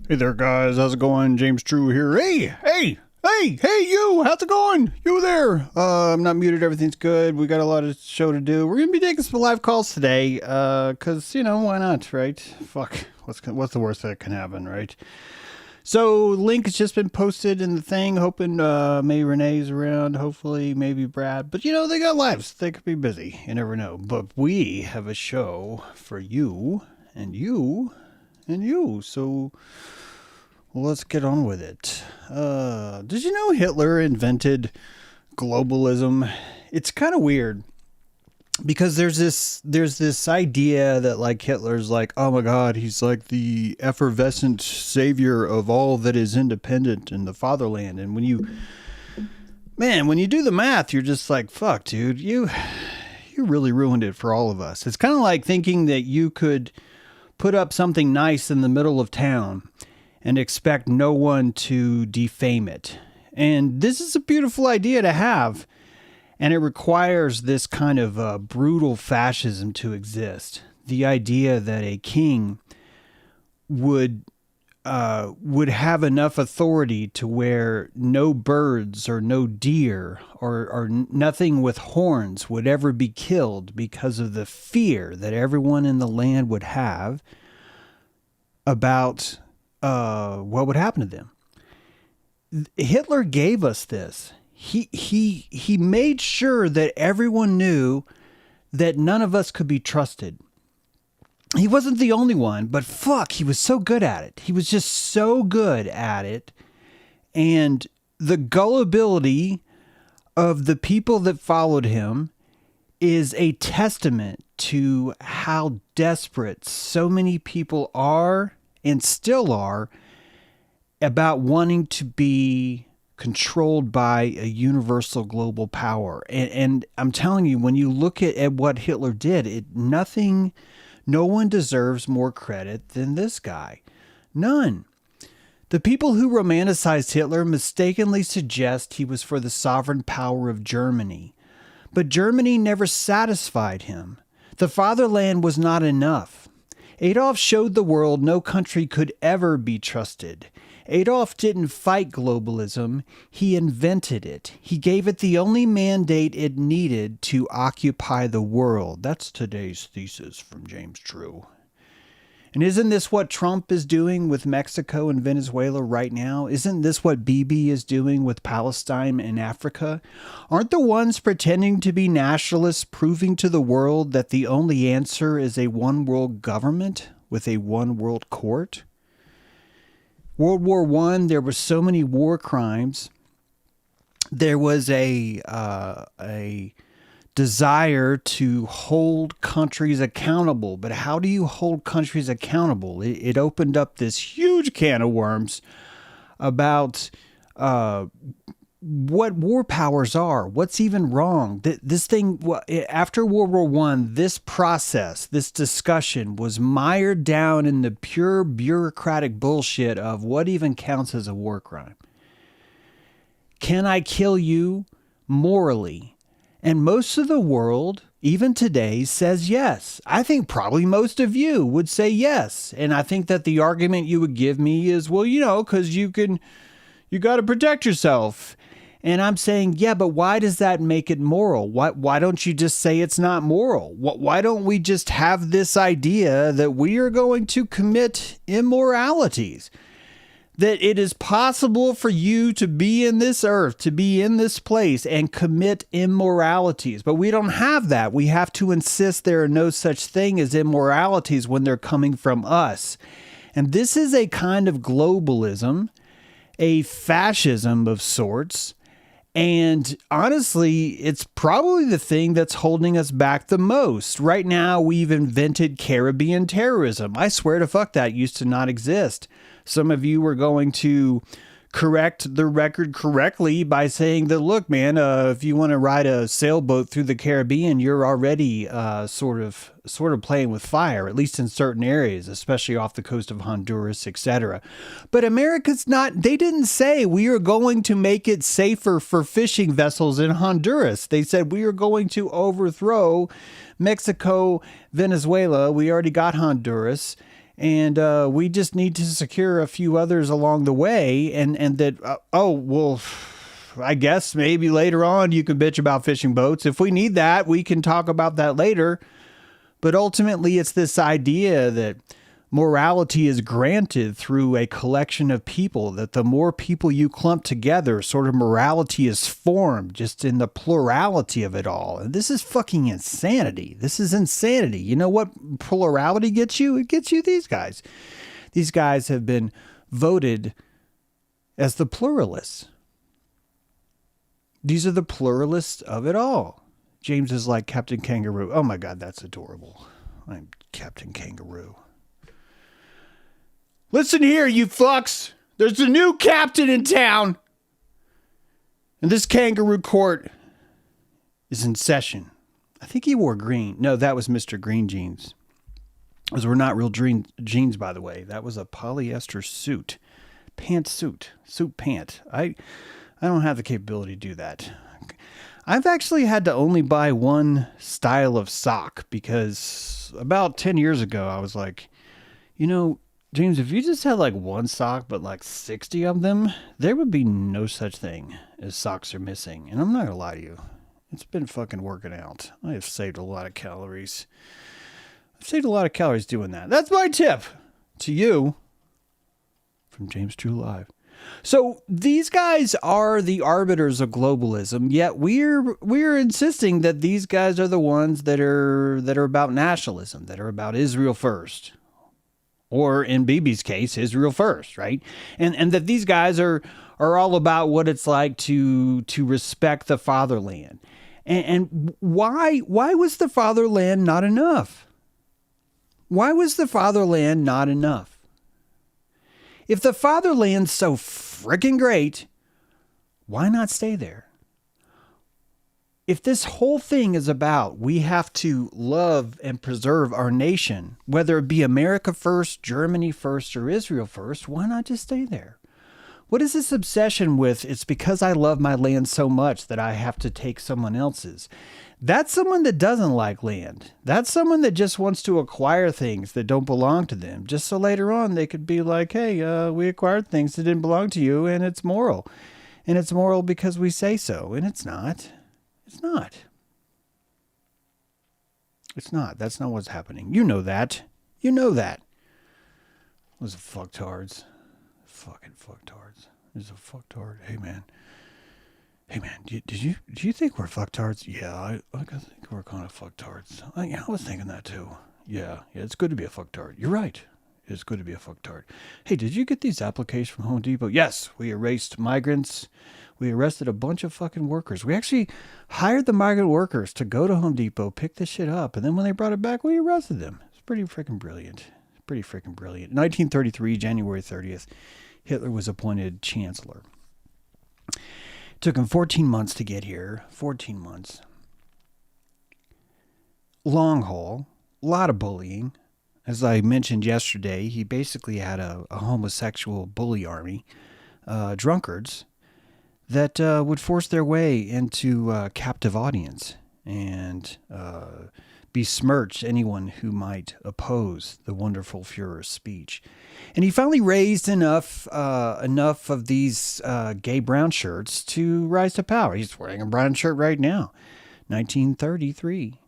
Hey there, guys. How's it going? James True here. Hey, you. How's it going? You there? I'm not muted. Everything's good. We got a lot of show to do. We're going to be taking some live calls today, because, why not, right? Fuck. What's the worst that can happen, right? So, link has just been posted in the thing, hoping maybe Renee's around, hopefully, maybe Brad. But, they got lives. They could be busy. You never know. But we have a show for you, and you, and you. So, let's get on with it. Did you know Hitler invented globalism? It's kind of weird. Because there's this idea that like Hitler's like, oh my God, he's like the effervescent savior of all that is independent in the fatherland. And when you do the math, you're just like, fuck, dude, you really ruined it for all of us. It's kind of like thinking that you could put up something nice in the middle of town and expect no one to defame it. And this is a beautiful idea to have. And it requires this kind of brutal fascism to exist. The idea that a king would have enough authority to where no birds or no deer or nothing with horns would ever be killed because of the fear that everyone in the land would have about what would happen to them. Hitler gave us this. He made sure that everyone knew that none of us could be trusted. He wasn't the only one, but fuck, he was so good at it. He was just so good at it. And the gullibility of the people that followed him is a testament to how desperate so many people are and still are about wanting to be controlled by a universal global power. And I'm telling you, when you look at what Hitler did, no one deserves more credit than this guy. None. The people who romanticized Hitler mistakenly suggest he was for the sovereign power of Germany. But Germany never satisfied him. The fatherland was not enough. Adolf showed the world no country could ever be trusted. Adolf didn't fight globalism, he invented it. He gave it the only mandate it needed to occupy the world. That's today's thesis from James True. And isn't this what Trump is doing with Mexico and Venezuela right now? Isn't this what Bibi is doing with Palestine and Africa? Aren't the ones pretending to be nationalists proving to the world that the only answer is a one-world government with a one-world court? World War I, there were so many war crimes. There was a desire to hold countries accountable. But how do you hold countries accountable? It opened up this huge can of worms about what war powers are, what's even wrong. This thing, after World War I, this process, this discussion was mired down in the pure bureaucratic bullshit of what even counts as a war crime. Can I kill you morally? And most of the world, even today, says yes. I think probably most of you would say yes. And I think that the argument you would give me is, well, because you got to protect yourself. And I'm saying, yeah, but why does that make it moral? Why don't you just say it's not moral? Why don't we just have this idea that we are going to commit immoralities? That it is possible for you to be in this earth, to be in this place and commit immoralities. But we don't have that. We have to insist there are no such thing as immoralities when they're coming from us. And this is a kind of globalism, a fascism of sorts. And honestly, it's probably the thing that's holding us back the most. Right now, we've invented Caribbean terrorism. I swear to fuck that used to not exist. Some of you were going to correct the record correctly by saying that, look, man, if you want to ride a sailboat through the Caribbean, you're already sort of playing with fire, at least in certain areas, especially off the coast of Honduras, etc. But America's not, they didn't say we are going to make it safer for fishing vessels in Honduras. They said we are going to overthrow Mexico, Venezuela. We already got Honduras. And we just need to secure a few others along the way. And that, I guess maybe later on you can bitch about fishing boats. If we need that, we can talk about that later. But ultimately, it's this idea that morality is granted through a collection of people, that the more people you clump together, sort of morality is formed just in the plurality of it all. And this is fucking insanity. This is insanity. You know what plurality gets you? It gets you these guys. These guys have been voted as the pluralists. These are the pluralists of it all. James is like Captain Kangaroo. Oh my God, that's adorable. I'm Captain Kangaroo. Listen here, you fucks. There's a new captain in town. And this kangaroo court is in session. I think he wore green. No, that was Mr. Green Jeans. Those were not real jeans, by the way. That was a polyester suit. Suit pant. I don't have the capability to do that. I've actually had to only buy one style of sock because about 10 years ago, I was like, James, if you just had like one sock, but like 60 of them, there would be no such thing as socks are missing. And I'm not going to lie to you. It's been fucking working out. I have saved a lot of calories. I've saved a lot of calories doing that. That's my tip to you from James True Live. So these guys are the arbiters of globalism, yet we're insisting that these guys are the ones that are about nationalism, that are about Israel first. Or in Bibi's case, Israel first, right? And that these guys are all about what it's like to respect the fatherland. And why was the fatherland not enough? Why was the fatherland not enough? If the fatherland's so freaking great, why not stay there? If this whole thing is about we have to love and preserve our nation, whether it be America first, Germany first, or Israel first, why not just stay there? What is this obsession with? It's because I love my land so much that I have to take someone else's. That's someone that doesn't like land. That's someone that just wants to acquire things that don't belong to them, just so later on they could be like, hey, we acquired things that didn't belong to you, and it's moral. And it's moral because we say so, and it's not. It's not. It's not. That's not what's happening. You know that. You know that. Those are fucktards. Fucking fucktards. There's a fucktard. Hey, man. Do you think we're fucktards? Yeah, I think we're kind of fucktards. I was thinking that too. Yeah, it's good to be a fucktard. You're right. It's good to be a fucktard. Hey, did you get these applications from Home Depot? Yes, we erased migrants. We arrested a bunch of fucking workers. We actually hired the migrant workers to go to Home Depot, pick this shit up, and then when they brought it back, we arrested them. It's pretty freaking brilliant. 1933, January 30th, Hitler was appointed chancellor. It took him 14 months to get here. 14 months. Long haul. A lot of bullying. As I mentioned yesterday, he basically had a homosexual bully army. Drunkards that would force their way into a captive audience and besmirch anyone who might oppose the wonderful Führer's speech. And he finally raised enough of these gay brown shirts to rise to power. He's wearing a brown shirt right now, 1933.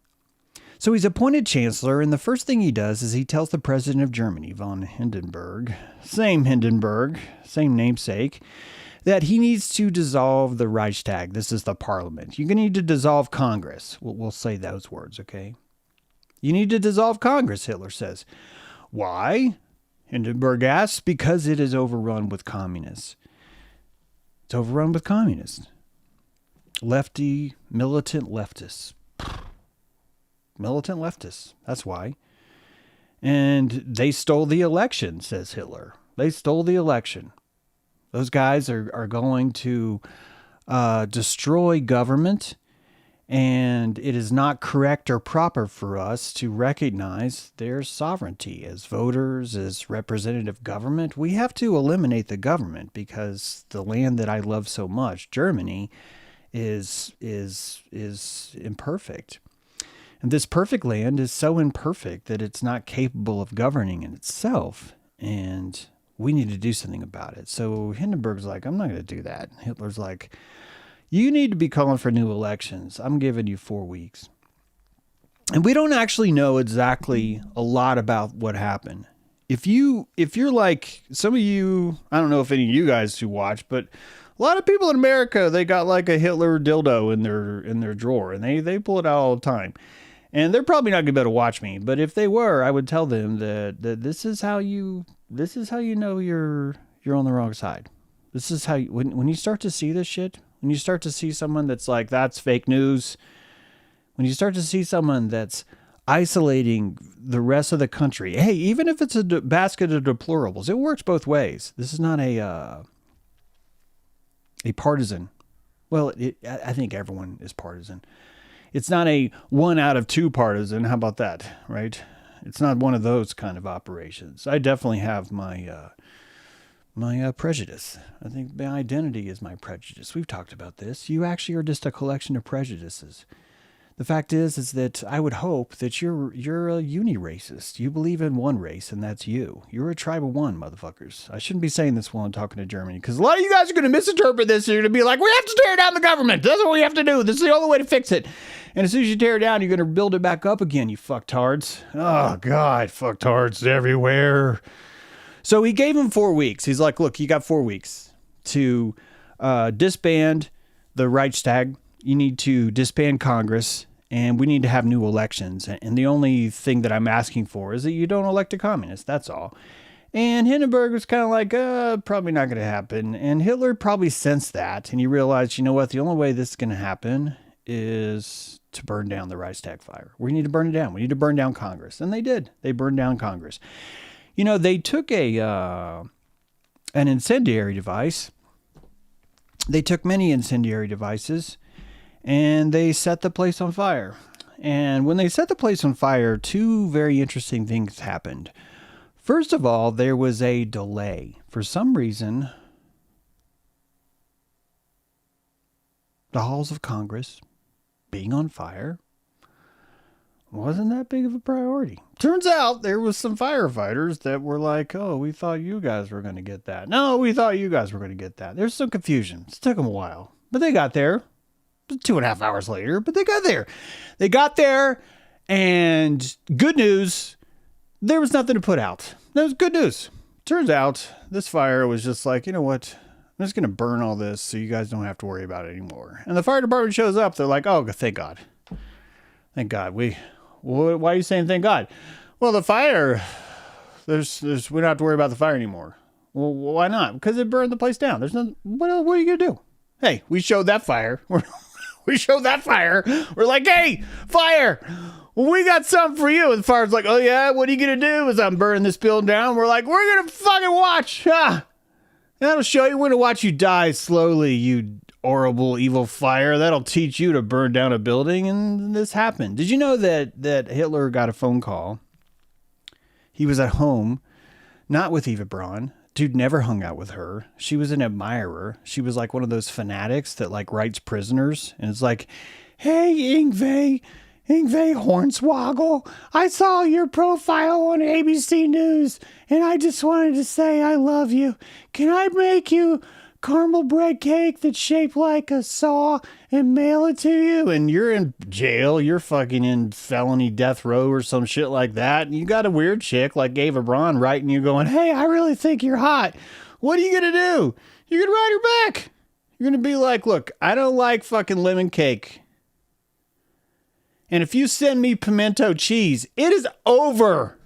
So he's appointed chancellor, and the first thing he does is he tells the president of Germany, von Hindenburg, same namesake, that he needs to dissolve the Reichstag. This is the parliament. You're going to need to dissolve Congress. We'll say those words, okay? You need to dissolve Congress, Hitler says. Why? Hindenburg asks. Because it is overrun with communists. It's overrun with communists. Lefty, militant leftists. Militant leftists. That's why. And they stole the election, says Hitler. They stole the election. Those guys are going to destroy government, and it is not correct or proper for us to recognize their sovereignty as voters, as representative government. We have to eliminate the government because the land that I love so much, Germany, is imperfect. And this perfect land is so imperfect that it's not capable of governing in itself. And we need to do something about it. So Hindenburg's like, I'm not going to do that. Hitler's like, you need to be calling for new elections. I'm giving you 4 weeks. And we don't actually know exactly a lot about what happened. If you're like some of you, I don't know if any of you guys who watch, but a lot of people in America, they got like a Hitler dildo in their drawer, and they pull it out all the time. And they're probably not going to be able to watch me, but if they were, I would tell them that this is how you know you're on the wrong side. This is how when you start to see this shit, when you start to see someone that's like, that's fake news, when you start to see someone that's isolating the rest of the country, hey, even if it's a basket of deplorables, it works both ways. This is not a partisan. Well, I think everyone is partisan. It's not a 1 out of 2 partisan. How about that, right? It's not one of those kind of operations. I definitely have my prejudice. I think my identity is my prejudice. We've talked about this. You actually are just a collection of prejudices. The fact is that I would hope that you're a uni-racist. You believe in one race, and that's you. You're a tribe of one, motherfuckers. I shouldn't be saying this while I'm talking to Germany, because a lot of you guys are going to misinterpret this. You're going to be like, we have to tear down the government. That's what we have to do. This is the only way to fix it. And as soon as you tear it down, you're going to build it back up again, you fucktards. Oh, God, fucktards everywhere. So he gave him 4 weeks. He's like, look, you got 4 weeks to disband the Reichstag. You need to disband Congress, and we need to have new elections. And the only thing that I'm asking for is that you don't elect a communist. That's all. And Hindenburg was kind of like, probably not going to happen. And Hitler probably sensed that. And he realized, you know what? The only way this is going to happen is to burn down the Reichstag fire. We need to burn it down. We need to burn down Congress. And they did. They burned down Congress. You know, they took an incendiary device. They took many incendiary devices, and they set the place on fire. And when they set the place on fire, 2 very interesting things happened. First of all, there was a delay. For some reason, the halls of Congress being on fire wasn't that big of a priority. Turns out there was some firefighters that were like, oh, we thought you guys were going to get that. No, we thought you guys were going to get that. There's some confusion. It took them a while, but they got there. 2.5 hours later, but they got there. They got there, and good news, there was nothing to put out. That was good news. Turns out this fire was just like, you know what? I'm just going to burn all this so you guys don't have to worry about it anymore. And the fire department shows up. They're like, oh, thank God. Thank God. Why are you saying thank God? Well, the fire, we don't have to worry about the fire anymore. Well, why not? Because it burned the place down. There's nothing. What are you going to do? Hey, we showed that fire. We showed that fire. We're like, hey, fire, we got something for you. And the fire's like, oh, yeah, what are you going to do as I'm burning this building down? We're like, we're going to fucking watch. That'll show you. We're going to watch you die slowly, you horrible, evil fire. That'll teach you to burn down a building. And this happened. Did you know that Hitler got a phone call? He was at home, not with Eva Braun. Dude never hung out with her. She was an admirer. She was like one of those fanatics that like writes prisoners. And it's like, hey, Yngwie Hornswoggle, I saw your profile on ABC News, and I just wanted to say I love you. Can I make you caramel bread cake that's shaped like a saw and mail it to you? And you're in jail. You're fucking in felony death row or some shit like that. And you got a weird chick like Eva Braun writing you going, hey, I really think you're hot. What are you going to do? You're going to write her back. You're going to be like, look, I don't like fucking lemon cake. And if you send me pimento cheese, it is over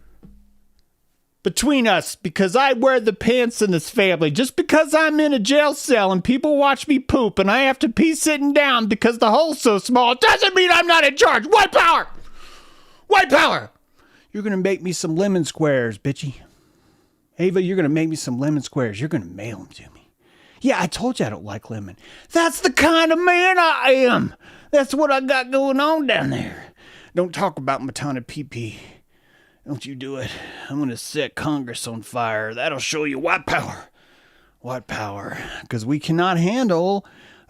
between us, because I wear the pants in this family. Just because I'm in a jail cell and people watch me poop and I have to pee sitting down because the hole's so small, it doesn't mean I'm not in charge. White power! White power! You're going to make me some lemon squares, bitchy. Ava, you're going to make me some lemon squares. You're going to mail them to me. Yeah, I told you I don't like lemon. That's the kind of man I am. That's what I got going on down there. Don't talk about Matana pee-pee. Don't you do it. I'm going to set Congress on fire. That'll show you white power. White power. Because we cannot handle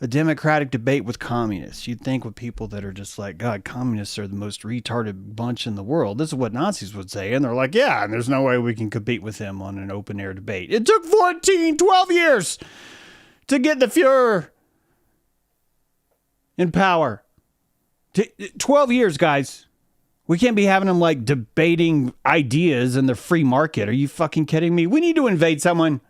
a democratic debate with communists. You'd think with people that are just like, God, communists are the most retarded bunch in the world. This is what Nazis would say. And they're like, yeah, and there's no way we can compete with them on an open air debate. It took 12 years to get the Führer in power. 12 years, guys. We can't be having them like debating ideas in the free market. Are you fucking kidding me? We need to invade someone.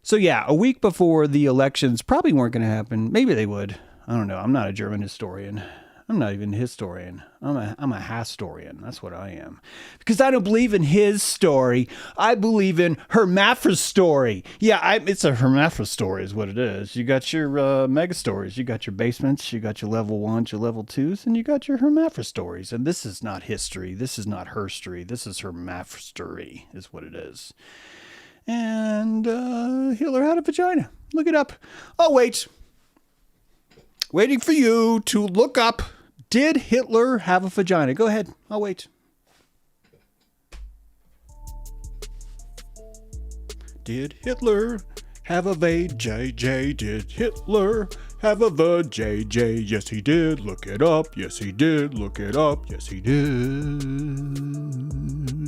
So yeah, a week before the elections probably weren't going to happen. Maybe they would. I don't know. I'm not a German historian. I'm not even a historian. I'm a historian. That's what I am. Because I don't believe in his story. I believe in Hermaphrod's story. Yeah, it's a Hermaphrod's story is what it is. You got your mega stories. You got your basements. You got your level 1s, your level 2s, and you got your Hermaphrod's stories. And this is not history. This is not herstory. This is Hermaphrod's story is what it is. And Hitler had a vagina. Look it up. Oh, wait. Waiting for you to look up. Did Hitler have a vagina? Go ahead. I'll wait. Did Hitler have a vajayjay? Did Hitler have a vajayjay? Yes, he did. Look it up. Yes, he did. Look it up. Yes, he did.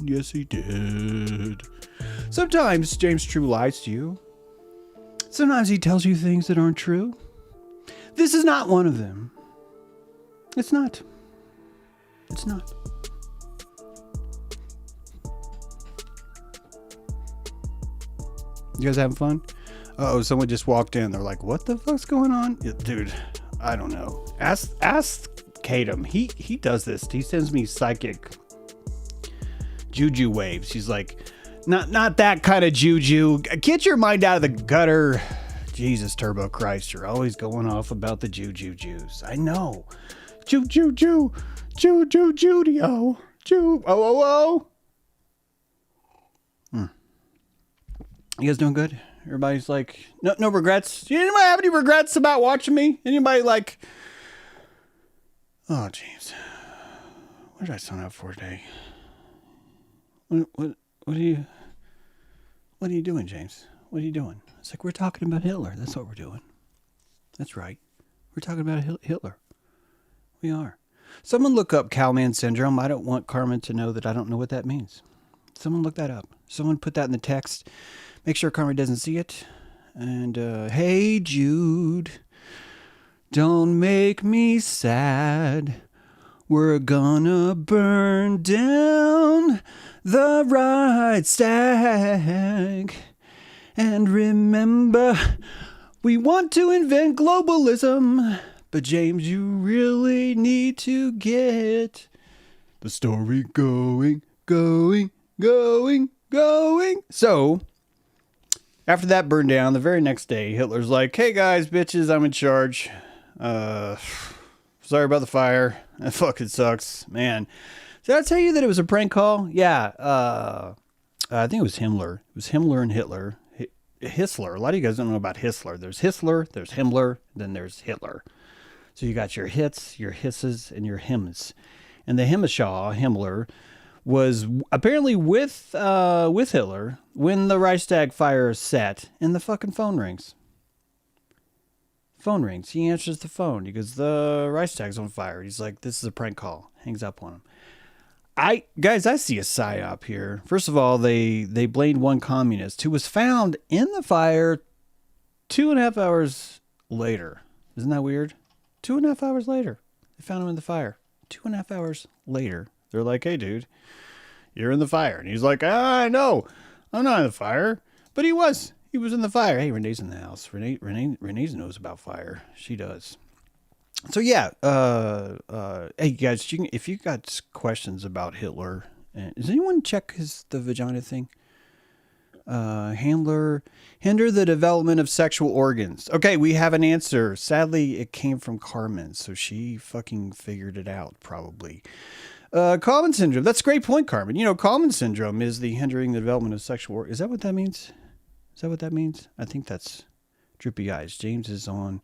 Yes, he did. Sometimes James True lies to you. Sometimes he tells you things that aren't true. This is not one of them. It's not. It's not. You guys having fun? Uh-oh, someone just walked in. They're like, what the fuck's going on? Dude, I don't know. Ask Kadam. He does this. He sends me psychic juju waves. He's like, not that kind of juju. Get your mind out of the gutter. Jesus, Turbo Christ, you're always going off about the juju Jews. I know. Juju, Judio. Oh. You guys doing good? Everybody's like, no regrets. Anybody have any regrets about watching me? Anybody like, oh, jeez. What did I sign up for today? What are you doing, James? What are you doing? It's like, we're talking about Hitler. That's what we're doing. That's right. We're talking about Hitler. We are. Someone look up cowman syndrome. I don't want Carmen to know that I don't know what that means. Someone look that up. Someone put that in the text. Make sure Carmen doesn't see it. And, hey, Jude, don't make me sad. We're gonna burn down the Reichstag. And remember, we want to invent globalism. But James, you really need to get the story going. So, after that burned down, the very next day, Hitler's like, hey guys, bitches, I'm in charge. Sorry about the fire. That fucking sucks. Man. Did I tell you that it was a prank call? Yeah. I think it was Himmler. It was Himmler and Hitler. Hissler. A lot of you guys don't know about Hissler. There's Hissler, there's Himmler, then there's Hitler. So you got your hits, your hisses, and your hims. And the Himmler, was apparently with Hitler when the Reichstag fire set and the fucking phone rings. Phone rings. He answers the phone. He goes, the Reichstag's on fire. He's like, this is a prank call. Hangs up on him. I see a psyop here. First of all, they blamed one communist who was found in the fire 2.5 hours later. Isn't that weird? 2.5 hours later, they found him in the fire. 2.5 hours later, they're like, hey, dude, you're in the fire. And he's like, I know, I'm not in the fire. But he was in the fire. Hey, Renee's in the house. Renee knows about fire. She does. So yeah, hey guys, if you got questions about Hitler, does anyone check the vagina thing? Hinder the development of sexual organs. Okay, we have an answer. Sadly, it came from Carmen, so she fucking figured it out, probably. Common syndrome. That's a great point, Carmen. You know, common syndrome is the hindering the development of sexual organs. Is that what that means? I think that's Droopy Eyes. James is on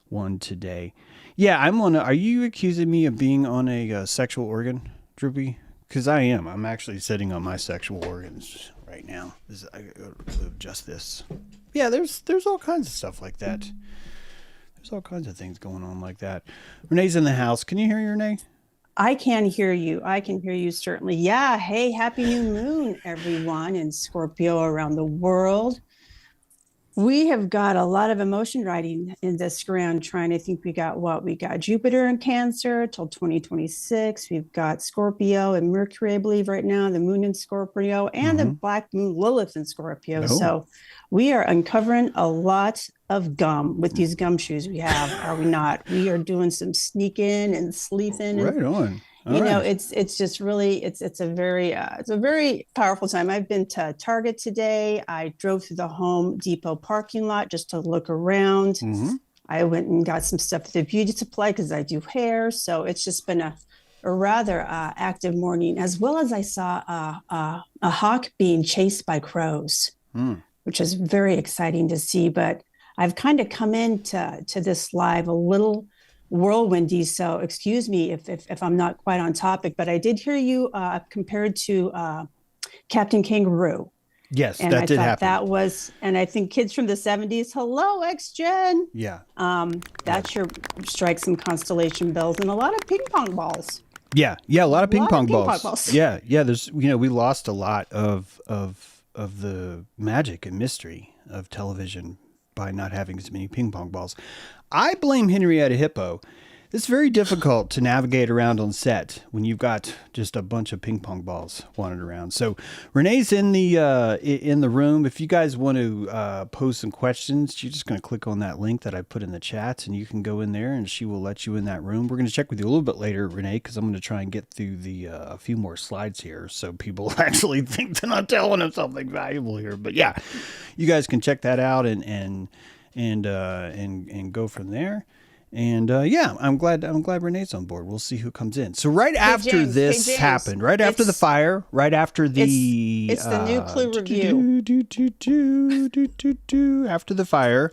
one today. Yeah, are you accusing me of being on a sexual organ, Droopy? Because I am. I'm actually sitting on my sexual organs right now. I gotta adjust this. Yeah, there's all kinds of stuff like that. There's all kinds of things going on like that. Renee's in the house. Can you hear Renee? I can hear you. I can hear you certainly. Yeah. Hey, happy new moon, everyone in Scorpio around the world. We have got a lot of emotion riding in this ground, trying to think we got what? We got Jupiter in Cancer till 2026. We've got Scorpio and Mercury, I believe, right now, the moon in Scorpio, and the Mm-hmm. black moon Lilith in Scorpio. No. So we are uncovering a lot of gum with these gumshoes we have, are we not? We are doing some sneaking and sleeping and Right on. All right. it's just really it's a very powerful time. I've been to Target today. I drove through the Home Depot parking lot just to look around. Mm-hmm. I went and got some stuff at the beauty supply because I do hair. So it's just been a rather active morning, as well as I saw a hawk being chased by crows, Mm. which is very exciting to see. But I've kind of come into this live a little whirlwindy, so excuse me if I'm not quite on topic. But I did hear you compared to Captain Kangaroo, Yes, and that I did thought happen. that was, and I think kids from the '70s. Hello, X Gen. Yeah. That sure strikes some constellation bells and a lot of ping pong balls. Yeah. Yeah. A lot of A ping lot of pong ping pong balls. balls. Yeah. Yeah. There's, we lost a lot of the magic and mystery of television by not having as many ping pong balls. I blame Henrietta Hippo. It's very difficult to navigate around on set when you've got just a bunch of ping pong balls wandering around. So Renee's in the room. If you guys want to pose some questions, you're just going to click on that link that I put in the chat, and you can go in there, and she will let you in that room. We're going to check with you a little bit later, Renee, because I'm going to try and get through the a few more slides here, so people actually think that I'm telling them something valuable here. But yeah, you guys can check that out and go from there. And yeah, I'm glad Renee's on board. We'll see who comes in. So right after this happened, right after the fire, right after the it's the new clue review. After the fire,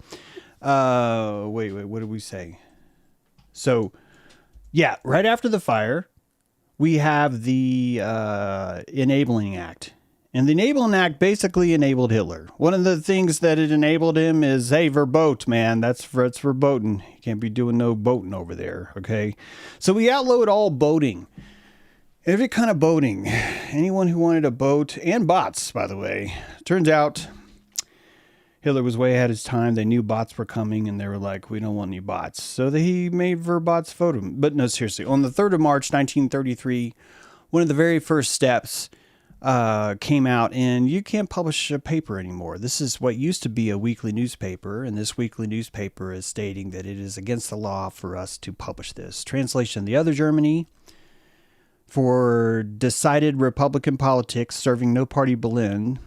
wait, what did we say? So yeah, right after the fire, we have the Enabling Act. And the Enabling Act basically enabled Hitler. One of the things that it enabled him is, hey, verboten, man. That's verboten. You can't be doing no boating over there, okay? So we outlawed all boating. Every kind of boating. Anyone who wanted a boat, and bots, by the way. Turns out Hitler was way ahead of his time. They knew bots were coming, and they were like, we don't want any bots. So he made verbots vote. But no, seriously. On the 3rd of March, 1933, one of the very first steps came out, and you can't publish a paper anymore. This is what used to be a weekly newspaper, and this weekly newspaper is stating that it is against the law for us to publish this. Translation: the other Germany, for decided Republican politics, serving no party Berlin,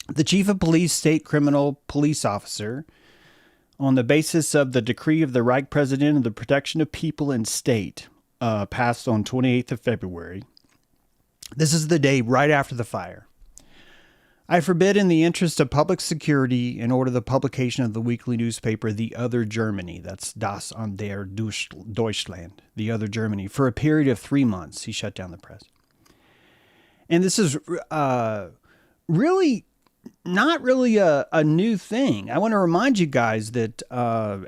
the chief of police, state criminal police officer, on the basis of the decree of the Reich President of the Protection of People and State, passed on 28th of February. This is the day right after the fire. I forbid, in the interest of public security, and order the publication of the weekly newspaper, The Other Germany, that's Das andere Deutschland, The Other Germany, for a period of 3 months. He shut down the press. And this is really not really a new thing. I want to remind you guys that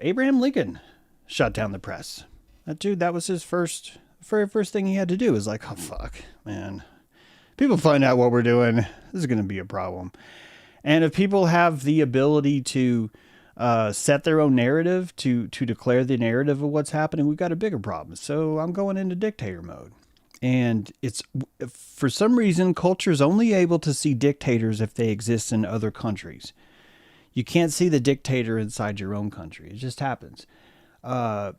Abraham Lincoln shut down the press. That dude, that was his very first thing he had to do. Was like, oh, fuck, man. People find out what we're doing, this is going to be a problem. And if people have the ability to set their own narrative, to declare the narrative of what's happening, we've got a bigger problem. So I'm going into dictator mode. And it's, for some reason, culture is only able to see dictators if they exist in other countries. You can't see the dictator inside your own country. It just happens.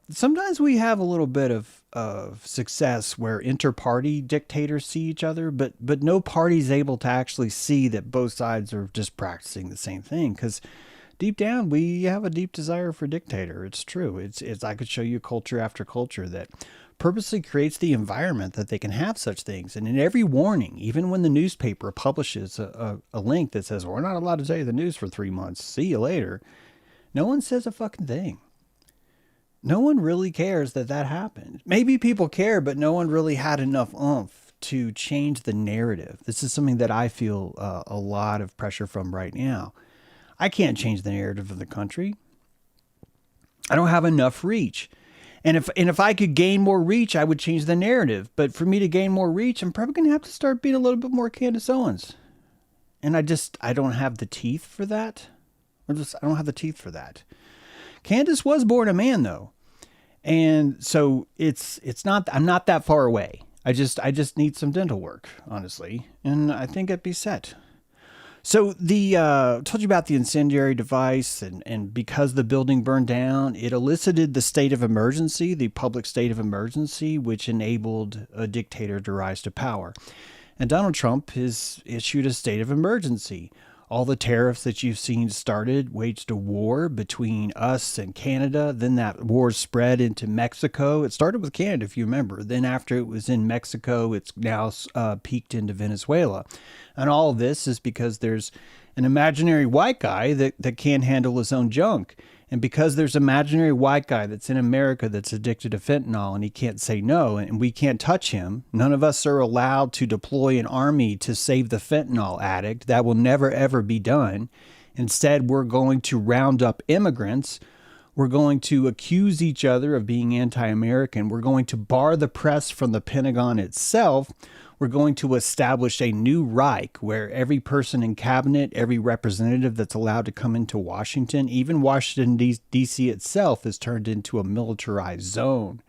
Sometimes we have a little bit of success where inter-party dictators see each other, but no party's able to actually see that both sides are just practicing the same thing. Because deep down, we have a deep desire for dictator. It's true. It's I could show you culture after culture that purposely creates the environment that they can have such things. And in every warning, even when the newspaper publishes a link that says, we're not allowed to tell you the news for 3 months, see you later, no one says a fucking thing. No one really cares that happened. Maybe people care, but no one really had enough oomph to change the narrative. This is something that I feel a lot of pressure from right now. I can't change the narrative of the country. I don't have enough reach. And if I could gain more reach, I would change the narrative. But for me to gain more reach, I'm probably going to have to start being a little bit more Candace Owens. And I don't have the teeth for that. I don't have the teeth for that. Candace was born a man, though. And so I'm not that far away. I just need some dental work, honestly. And I think it'd be set. So told you about the incendiary device, and because the building burned down, it elicited the state of emergency, the public state of emergency, which enabled a dictator to rise to power. And Donald Trump has issued a state of emergency. All the tariffs that you've seen waged a war between us and Canada. Then that war spread into Mexico. It started with Canada, if you remember. Then after it was in Mexico, it's now peaked into Venezuela. And all of this is because there's an imaginary white guy that can't handle his own junk. And because there's an imaginary white guy that's in America that's addicted to fentanyl and he can't say no and we can't touch him, none of us are allowed to deploy an army to save the fentanyl addict. That will never, ever be done. Instead, we're going to round up immigrants. We're going to accuse each other of being anti-American. We're going to bar the press from the Pentagon itself. We're going to establish a new Reich where every person in cabinet, every representative that's allowed to come into Washington, even Washington, D.C. itself, is turned into a militarized zone.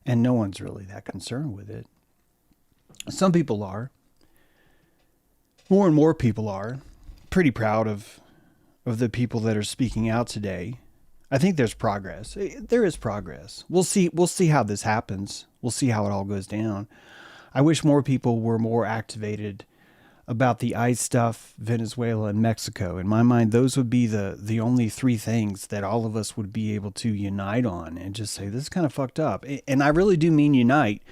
And no one's really that concerned with it. Some people are. More and more people are. Pretty proud of the people that are speaking out today. I think there's progress. There is progress. We'll see how this happens. We'll see how it all goes down. I wish more people were more activated about the ICE stuff, Venezuela, and Mexico. In my mind, those would be the only three things that all of us would be able to unite on and just say, this is kind of fucked up. And I really do mean unite.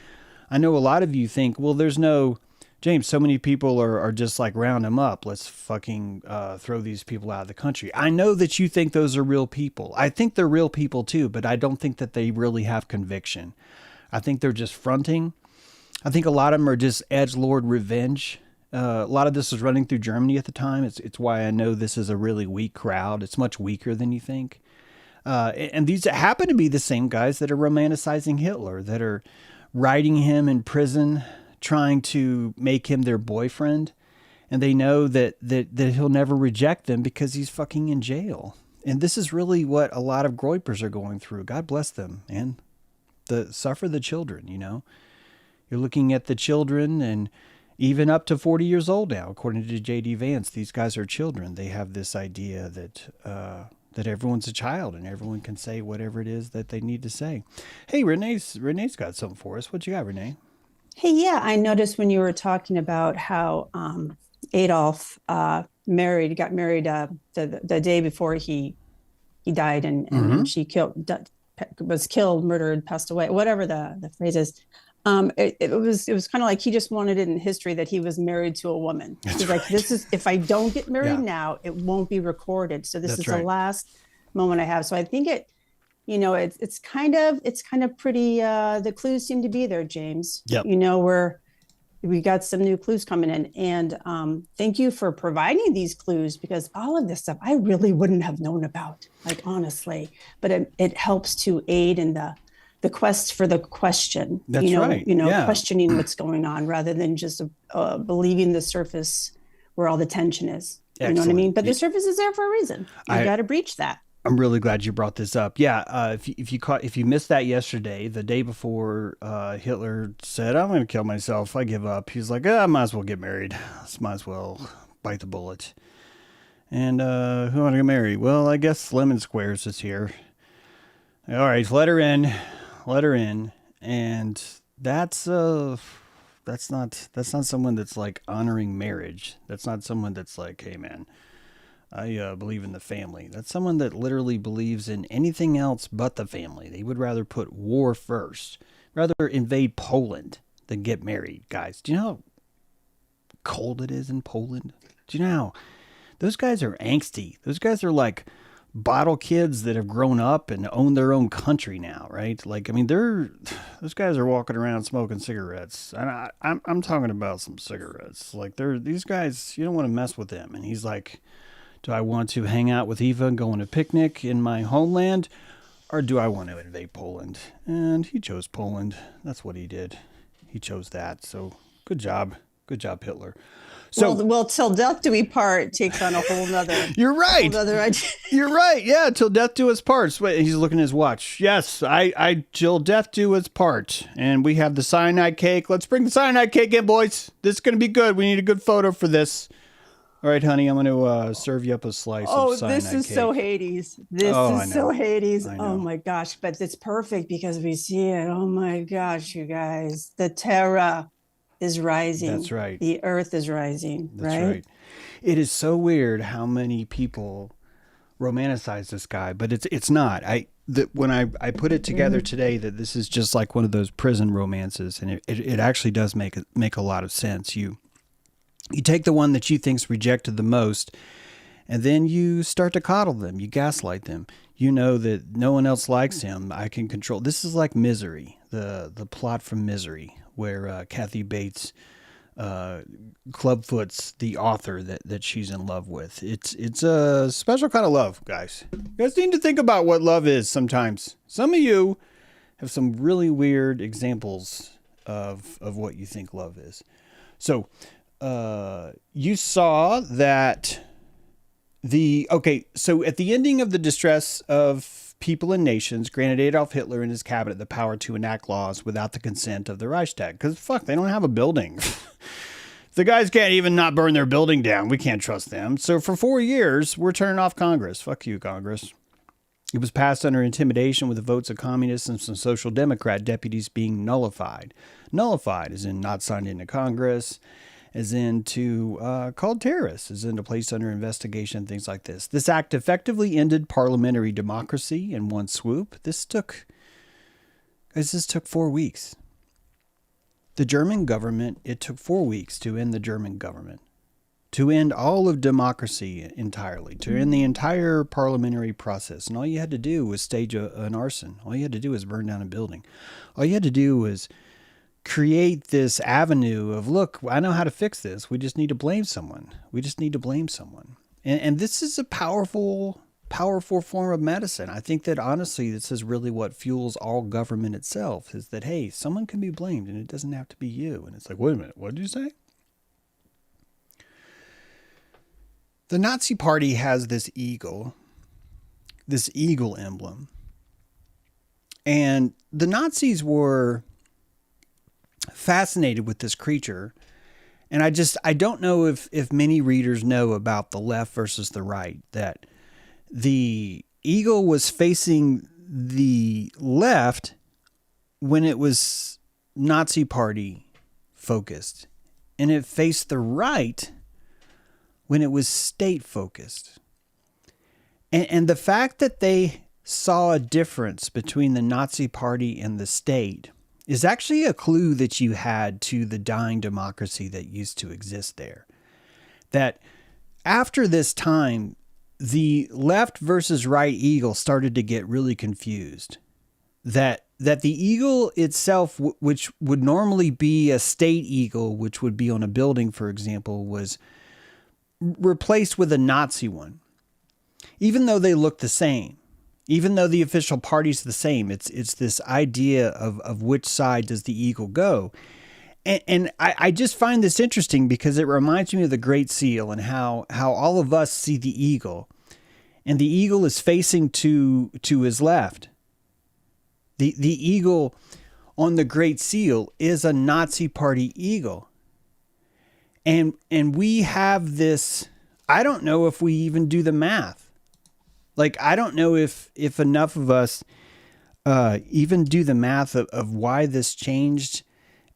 I know a lot of you think, well, there's no, James, so many people are just like, round them up. Let's fucking throw these people out of the country. I know that you think those are real people. I think they're real people too, but I don't think that they really have conviction. I think they're just fronting. I think a lot of them are just edgelord revenge. A lot of this was running through Germany at the time. It's why I know this is a really weak crowd. It's much weaker than you think. And these happen to be the same guys that are romanticizing Hitler, that are writing him in prison, trying to make him their boyfriend. And they know that he'll never reject them because he's fucking in jail. And this is really what a lot of Groypers are going through. God bless them, man. Suffer the children, you know. You're looking at the children, and even up to 40 years old now, according to J.D. Vance, these guys are children. They have this idea that everyone's a child and everyone can say whatever it is that they need to say. Hey, Renee's got something for us. What you got, Renee? Hey, yeah, I noticed when you were talking about how Adolf got married the day before he died, and she was killed, murdered, passed away, whatever the phrase is. It was kind of like he just wanted it in history that he was married to a woman. He's like, this is, if I don't get married now, it won't be recorded. So this is the last moment I have. So I think it's kind of pretty, the clues seem to be there, James. Yep. We got some new clues coming in, and thank you for providing these clues, because all of this stuff I really wouldn't have known about, like, honestly, but it helps to aid in the quest for the question. That's right. Questioning what's going on rather than just believing the surface where all the tension is. You know what I mean? But the surface is there for a reason. You got to breach that. I'm really glad you brought this up. Yeah, if you missed that yesterday, the day before Hitler said, "I'm going to kill myself. I give up." He's like, "I might as well get married. Might as well bite the bullet." And who want to get married? Well, I guess Lemon Squares is here. All right, let her in. And that's not someone that's like honoring marriage. That's not someone that's like, hey man, I believe in the family. That's someone that literally believes in anything else but the family. They would rather put war first, rather invade Poland than get married. Guys, do you know how cold it is in Poland? Do you know how those guys are angsty? Those guys are like bottle kids that have grown up and own their own country now, right? Like, I mean, those guys are walking around smoking cigarettes, and I'm talking about some cigarettes. Like, these guys, you don't want to mess with them. And he's like, do I want to hang out with Eva and go on a picnic in my homeland, or do I want to invade Poland? And he chose Poland. That's what he did. He chose that. So good job. Good job, Hitler. So, well, till death do we part takes on a whole nother. You're right. Whole other idea. You're right. Yeah, till death do us part. Wait, he's looking at his watch. Yes, I till death do us part. And we have the cyanide cake. Let's bring the cyanide cake in, boys. This is going to be good. We need a good photo for this. All right, honey, I'm going to serve you up a slice of cyanide cake. Oh, this is so Hades. This is so Hades. Oh, my gosh. But it's perfect because we see it. Oh, my gosh, you guys. The terror is rising. That's right. The earth is rising. That's right. It is so weird how many people romanticize this guy, but it's not. When I put it together today, that this is just like one of those prison romances, and it actually does make a lot of sense. You take the one that you think's rejected the most, and then you start to coddle them. You gaslight them. You know that no one else likes him. I can control. This is like Misery, the plot from Misery, where Kathy Bates clubfoots the author that she's in love with. It's a special kind of love, guys. You guys need to think about what love is sometimes. Some of you have some really weird examples of what you think love is. So you saw that so at the ending of the distress of people and nations granted Adolf Hitler and his cabinet the power to enact laws without the consent of the Reichstag. Because, they don't have a building. The guys can't even not burn their building down. We can't trust them. So for 4 years, we're turning off Congress. Fuck you, Congress. It was passed under intimidation with the votes of communists and some social democrat deputies being nullified. Nullified as in not signed into Congress, as in to called terrorists, as in to place under investigation, things like this. This act effectively ended parliamentary democracy in one swoop. This took 4 weeks. The German government, it took 4 weeks to end the German government, to end all of democracy entirely, to end the entire parliamentary process. And all you had to do was stage an arson. All you had to do was burn down a building. All you had to do was create this avenue of, look, I know how to fix this. We just need to blame someone. And this is a powerful form of medicine. I think that honestly, this is really what fuels all government itself, is that, hey, someone can be blamed and it doesn't have to be you. And it's like, wait a minute, what did you say? The Nazi Party has this eagle emblem. And the Nazis were fascinated with this creature. And I don't know if many readers know about the left versus the right, that the eagle was facing the left when it was Nazi Party focused, and it faced the right when it was state focused. And the fact that they saw a difference between the Nazi Party and the state is actually a clue that you had to the dying democracy that used to exist there. That after this time, the left versus right eagle started to get really confused. That the eagle itself, which would normally be a state eagle, which would be on a building, for example, was replaced with a Nazi one. Even though they look the same. Even though the official party's the same, it's this idea of which side does the eagle go. And I just find this interesting because it reminds me of the Great Seal and how all of us see the eagle. And the eagle is facing to his left. The eagle on the Great Seal is a Nazi Party eagle. And we have this, I don't know if we even do the math. Like, I don't know if enough of us even do the math of why this changed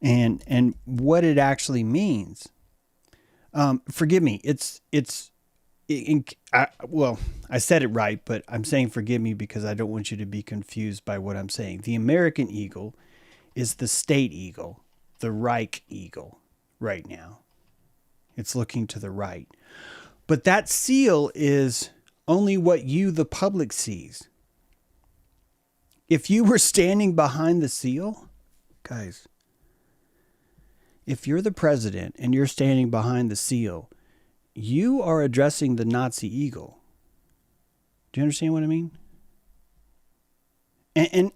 and what it actually means. Forgive me. I said it right, but I'm saying forgive me because I don't want you to be confused by what I'm saying. The American eagle is the state eagle, the Reich eagle right now. It's looking to the right. But that seal is only what you, the public, sees. If you were standing behind the seal, guys, if you're the president and you're standing behind the seal, you are addressing the Nazi eagle. Do you understand what I mean? And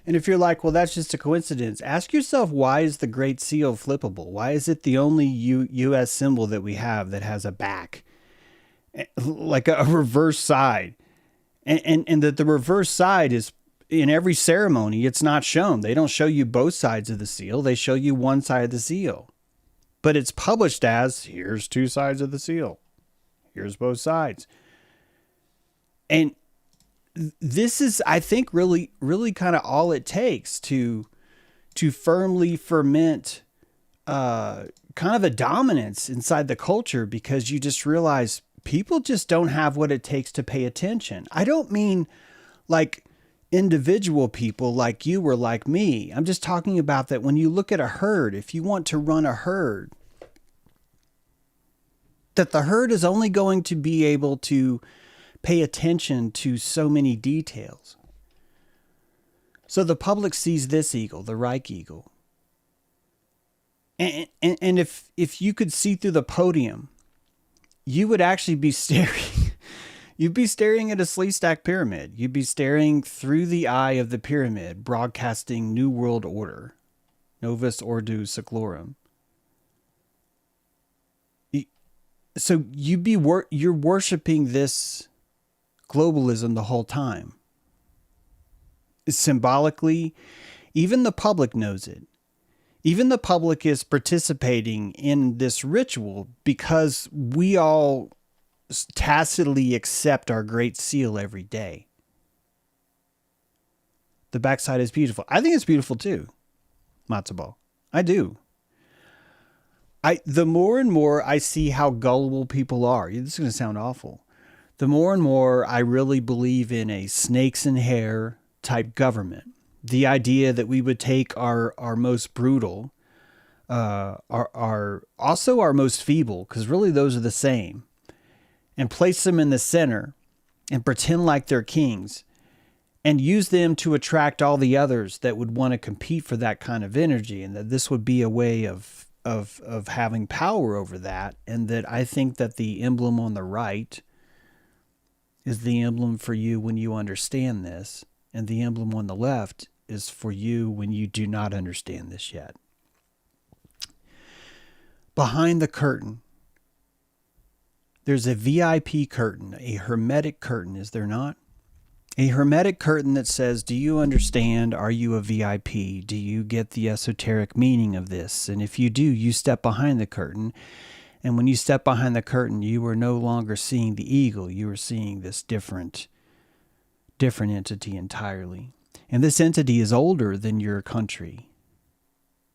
and if you're like, well, that's just a coincidence, ask yourself, why is the Great Seal flippable? Why is it the only U.S. symbol that we have that has a back, like a reverse side? And that the reverse side is in every ceremony, it's not shown. They don't show you both sides of the seal. They show you one side of the seal. But it's published as, here's two sides of the seal. Here's both sides. And this is, I think, really, really kind of all it takes to firmly ferment kind of a dominance inside the culture, because you just realize people just don't have what it takes to pay attention. I don't mean like individual people like you or like me. I'm just talking about that when you look at a herd, if you want to run a herd, that the herd is only going to be able to pay attention to so many details. So the public sees this eagle, the Reich eagle. And if you could see through the podium, you would actually be staring. You'd be staring at a sleeve-stack pyramid. You'd be staring through the eye of the pyramid, broadcasting New World Order, Novus Ordo Seclorum. So you're worshiping this globalism the whole time. Symbolically, even the public knows it. Even the public is participating in this ritual because we all tacitly accept our Great Seal every day. The backside is beautiful. I think it's beautiful too, matzo ball. I do. The more and more I see how gullible people are, this is going to sound awful, the more and more I really believe in a snakes and hair type government. The idea that we would take our most brutal, also our most feeble, because really those are the same, and place them in the center and pretend like they're kings and use them to attract all the others that would want to compete for that kind of energy, and that this would be a way of having power over that. And that I think that the emblem on the right is the emblem for you when you understand this, and the emblem on the left is for you when you do not understand this yet. Behind the curtain, there's a VIP curtain, a hermetic curtain, is there not? A hermetic curtain that says, do you understand? Are you a VIP? Do you get the esoteric meaning of this? And if you do, you step behind the curtain. And when you step behind the curtain, you are no longer seeing the eagle. You are seeing this different entity entirely. And this entity is older than your country.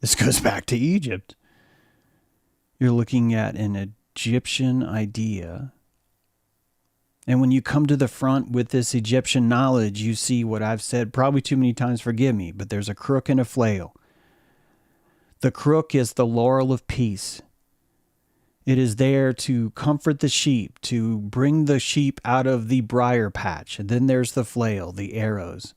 This goes back to Egypt. You're looking at an Egyptian idea. And when you come to the front with this Egyptian knowledge, you see what I've said probably too many times, forgive me, but there's a crook and a flail. The crook is the laurel of peace. It is there to comfort the sheep, to bring the sheep out of the briar patch. And then there's the flail, the arrows.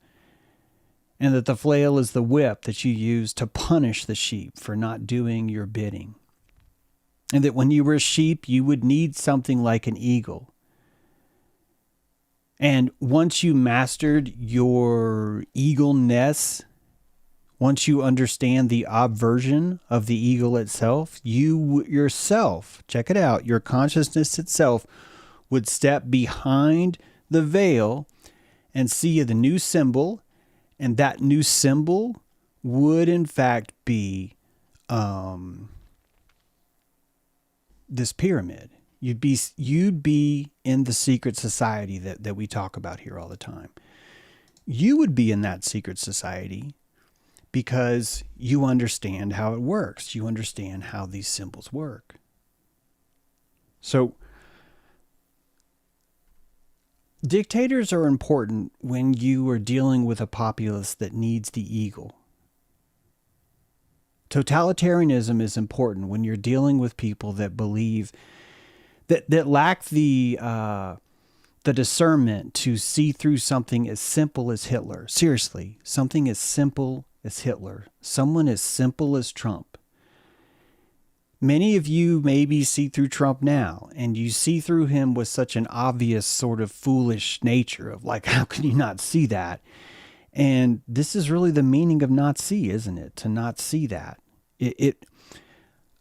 And that the flail is the whip that you use to punish the sheep for not doing your bidding. And that when you were a sheep, you would need something like an eagle. And once you mastered your eagleness, once you understand the obversion of the eagle itself, you yourself, check it out, your consciousness itself would step behind the veil and see the new symbol. And that new symbol would in fact be this pyramid. You'd be in the secret society that we talk about here all the time. You would be in that secret society because you understand how it works. You understand how these symbols work. So dictators are important when you are dealing with a populace that needs the eagle. Totalitarianism is important when you're dealing with people that believe that lack the discernment to see through something as simple as Hitler. Seriously, something as simple as Hitler. Someone as simple as Trump. Many of you maybe see through Trump now, and you see through him with such an obvious sort of foolish nature of like, how can you not see that? And this is really the meaning of not see, isn't it? To not see that.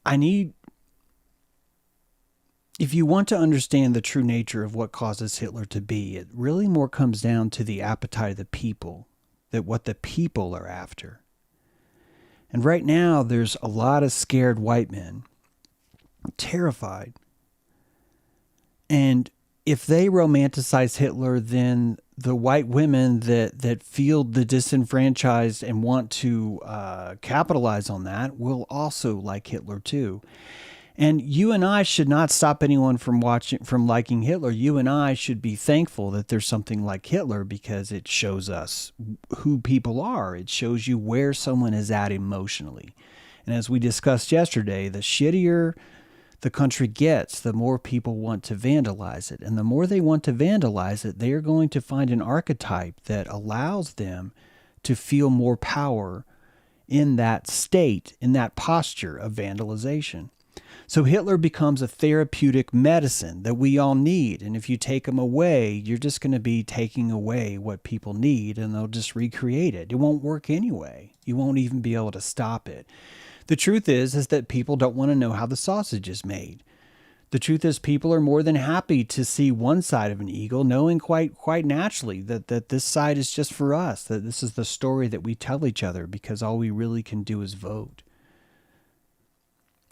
I need, if you want to understand the true nature of what causes Hitler to be, it really more comes down to the appetite of the people, that what the people are after. And right now, there's a lot of scared white men, terrified. And if they romanticize Hitler, then the white women that feel the disenfranchised and want to capitalize on that will also like Hitler too. And you and I should not stop anyone from liking Hitler. You and I should be thankful that there's something like Hitler, because it shows us who people are. It shows you where someone is at emotionally. And as we discussed yesterday, the shittier the country gets, the more people want to vandalize it. And the more they want to vandalize it, they are going to find an archetype that allows them to feel more power in that state, in that posture of vandalization. So Hitler becomes a therapeutic medicine that we all need. And if you take him away, you're just going to be taking away what people need, and they'll just recreate it. It won't work anyway. You won't even be able to stop it. The truth is that people don't want to know how the sausage is made. The truth is people are more than happy to see one side of an eagle, knowing quite naturally that this side is just for us, that this is the story that we tell each other, because all we really can do is vote.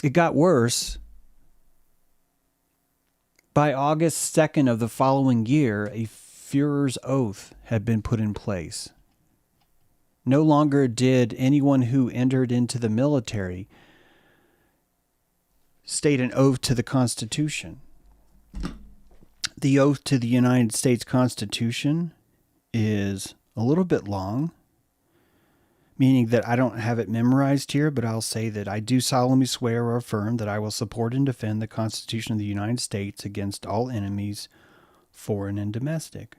It got worse. By August 2nd of the following year, a Führer's oath had been put in place. No longer did anyone who entered into the military state an oath to the Constitution. The oath to the United States Constitution is a little bit long, meaning that I don't have it memorized here, but I'll say that I do solemnly swear or affirm that I will support and defend the Constitution of the United States against all enemies, foreign and domestic.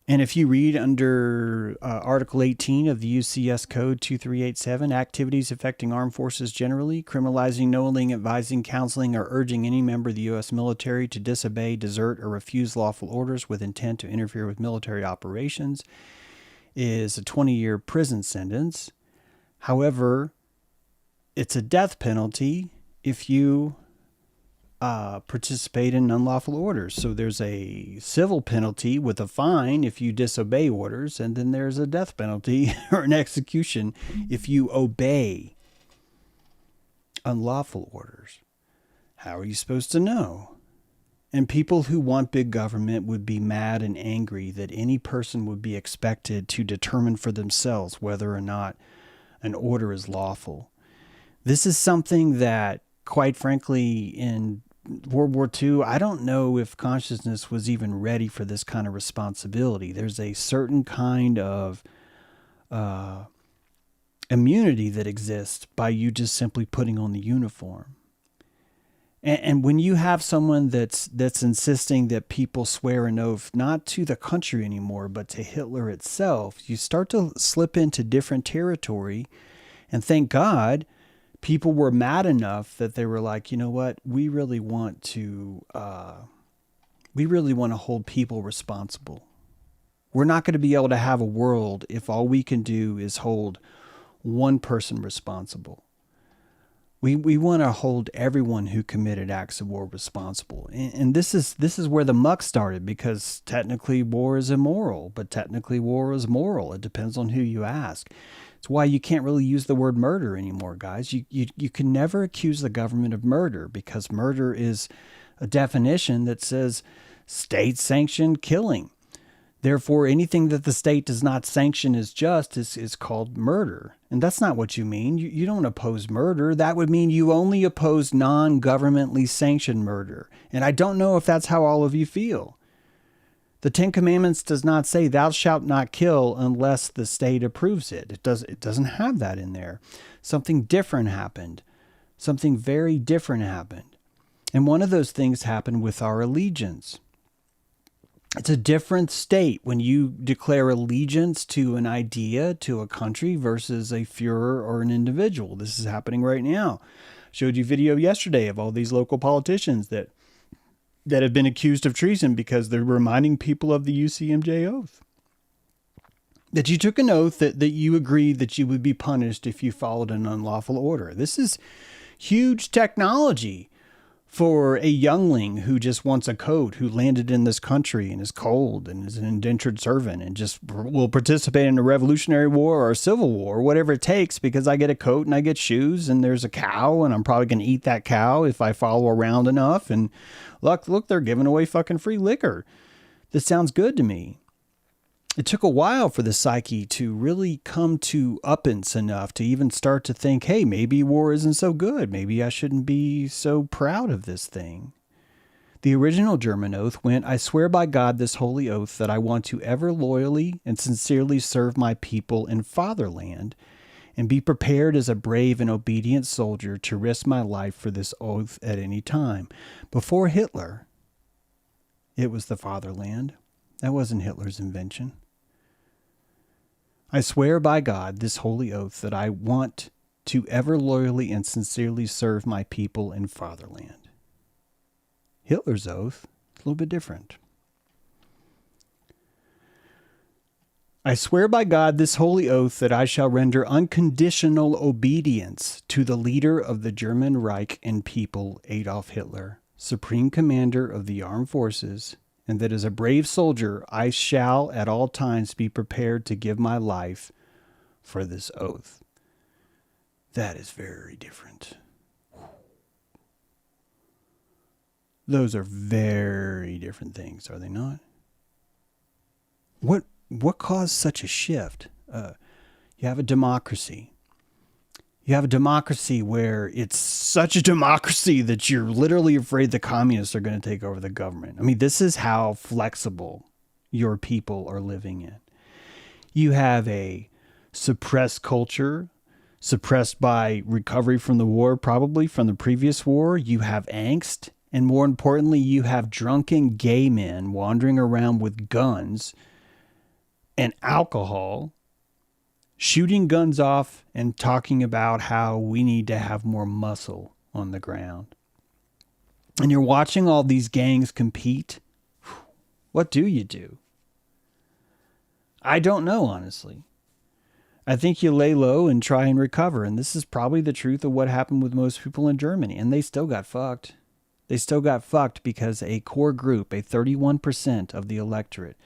And if you read under Article 18 of the UCS Code 2387, activities affecting armed forces generally, criminalizing, knowingly advising, counseling, or urging any member of the U.S. military to disobey, desert, or refuse lawful orders with intent to interfere with military operations, is a 20-year prison sentence. However, it's a death penalty if you participate in unlawful orders. So there's a civil penalty with a fine if you disobey orders, and then there's a death penalty or an execution if you obey unlawful orders. How are you supposed to know? And people who want big government would be mad and angry that any person would be expected to determine for themselves whether or not an order is lawful. This is something that, quite frankly, in World War II, I don't know if consciousness was even ready for this kind of responsibility. There's a certain kind of immunity that exists by you just simply putting on the uniform. And when you have someone that's insisting that people swear an oath not to the country anymore, but to Hitler itself, you start to slip into different territory. And thank God, people were mad enough that they were like, you know what, we really want to hold people responsible. We're not going to be able to have a world if all we can do is hold one person responsible. We want to hold everyone who committed acts of war responsible. And this is where the muck started, because technically war is immoral, but technically war is moral. It depends on who you ask. It's why you can't really use the word murder anymore, guys. You can never accuse the government of murder, because murder is a definition that says state-sanctioned killing. Therefore, anything that the state does not sanction as just is called murder. And that's not what you mean. You don't oppose murder. That would mean you only oppose non-governmentally sanctioned murder. And I don't know if that's how all of you feel. The Ten Commandments does not say thou shalt not kill unless the state approves it. It doesn't have that in there. Something different happened. Something very different happened. And one of those things happened with our allegiance. It's a different state when you declare allegiance to an idea, to a country, versus a Führer or an individual. This is happening right now. Showed you video yesterday of all these local politicians that have been accused of treason because they're reminding people of the UCMJ oath. that you took an oath that you agreed that you would be punished if you followed an unlawful order. This is huge technology for a youngling who just wants a coat, who landed in this country and is cold and is an indentured servant and just will participate in a revolutionary war or a civil war, whatever it takes, because I get a coat and I get shoes and there's a cow and I'm probably going to eat that cow if I follow around enough. And look, they're giving away fucking free liquor. This sounds good to me. It took a while for the psyche to really come to uppance enough to even start to think, hey, maybe war isn't so good. Maybe I shouldn't be so proud of this thing. The original German oath went, I swear by God this holy oath that I want to ever loyally and sincerely serve my people and fatherland and be prepared as a brave and obedient soldier to risk my life for this oath at any time. Before Hitler, it was the fatherland. That wasn't Hitler's invention. I swear by God this holy oath that I want to ever loyally and sincerely serve my people and fatherland. Hitler's oath is a little bit different. I swear by God this holy oath that I shall render unconditional obedience to the leader of the German Reich and people, Adolf Hitler, Supreme Commander of the Armed Forces, and that as a brave soldier, I shall at all times be prepared to give my life for this oath. That is very different. Those are very different things, are they not? What caused such a shift? You have a democracy. You have a democracy where it's such a democracy that you're literally afraid the communists are going to take over the government. I mean, this is how flexible your people are living in. You have a suppressed culture, suppressed by recovery from the war, probably from the previous war. You have angst. And more importantly, you have drunken gay men wandering around with guns and alcohol, shooting guns off and talking about how we need to have more muscle on the ground. And you're watching all these gangs compete. What do you do? I don't know, honestly. I think you lay low and try and recover. And this is probably the truth of what happened with most people in Germany. And they still got fucked. They still got fucked because a core group, a 31% of the electorate,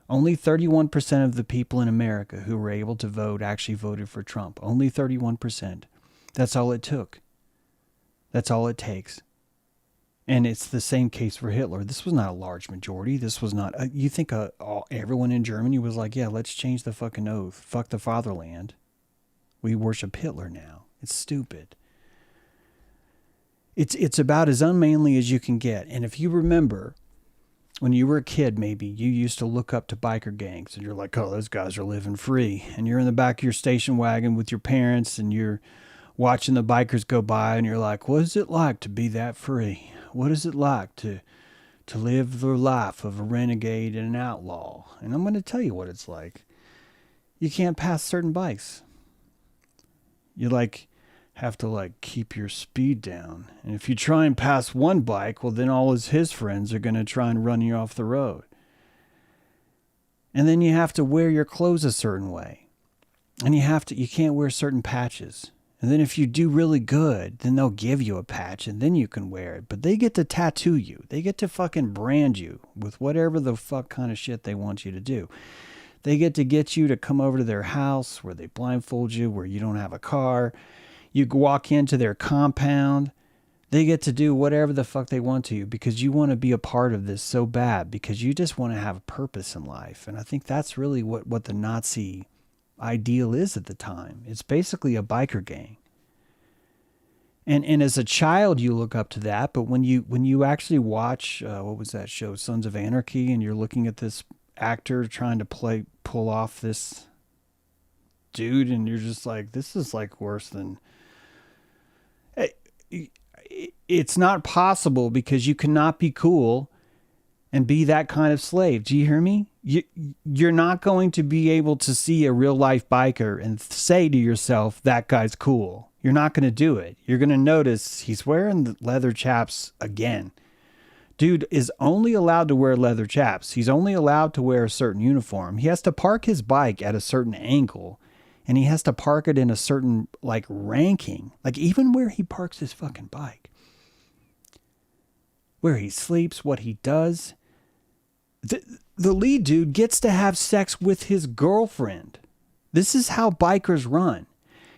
only 31% of the people in America who were able to vote actually voted for Trump. Only 31%. That's all it took. That's all it takes. And it's the same case for Hitler. This was not a large majority. This was not... you think everyone in Germany was like, yeah, let's change the fucking oath. Fuck the fatherland. We worship Hitler now. It's stupid. It's about as unmanly as you can get. And if you remember... when you were a kid, maybe, you used to look up to biker gangs and you're like, oh, those guys are living free. And you're in the back of your station wagon with your parents and you're watching the bikers go by and you're like, what is it like to be that free? What is it like to live the life of a renegade and an outlaw? And I'm going to tell you what it's like. You can't pass certain bikes. You have to keep your speed down. And if you try and pass one bike, well, then all his friends are going to try and run you off the road. And then you have to wear your clothes a certain way. And you can't wear certain patches. And then if you do really good, then they'll give you a patch and then you can wear it. But they get to tattoo you. They get to fucking brand you with whatever the fuck kind of shit they want you to do. They get you to come over to their house where they blindfold you, where you don't have a car. You walk into their compound. They get to do whatever the fuck they want to you because you want to be a part of this so bad, because you just want to have a purpose in life. And I think that's really what the Nazi ideal is at the time. It's basically a biker gang. And as a child, you look up to that. But when you actually watch, what was that show, Sons of Anarchy, and you're looking at this actor trying to pull off this dude, and you're just like, this is worse than... It's not possible, because you cannot be cool and be that kind of slave. Do you hear me? You're not going to be able to see a real life biker and say to yourself, that guy's cool. You're not going to do it. You're going to notice he's wearing the leather chaps again. Dude is only allowed to wear leather chaps. He's only allowed to wear a certain uniform. He has to park his bike at a certain angle, and he has to park it in a certain like ranking. Like even where he parks his fucking bike, where he sleeps, what he does. The lead dude gets to have sex with his girlfriend. This is how bikers run.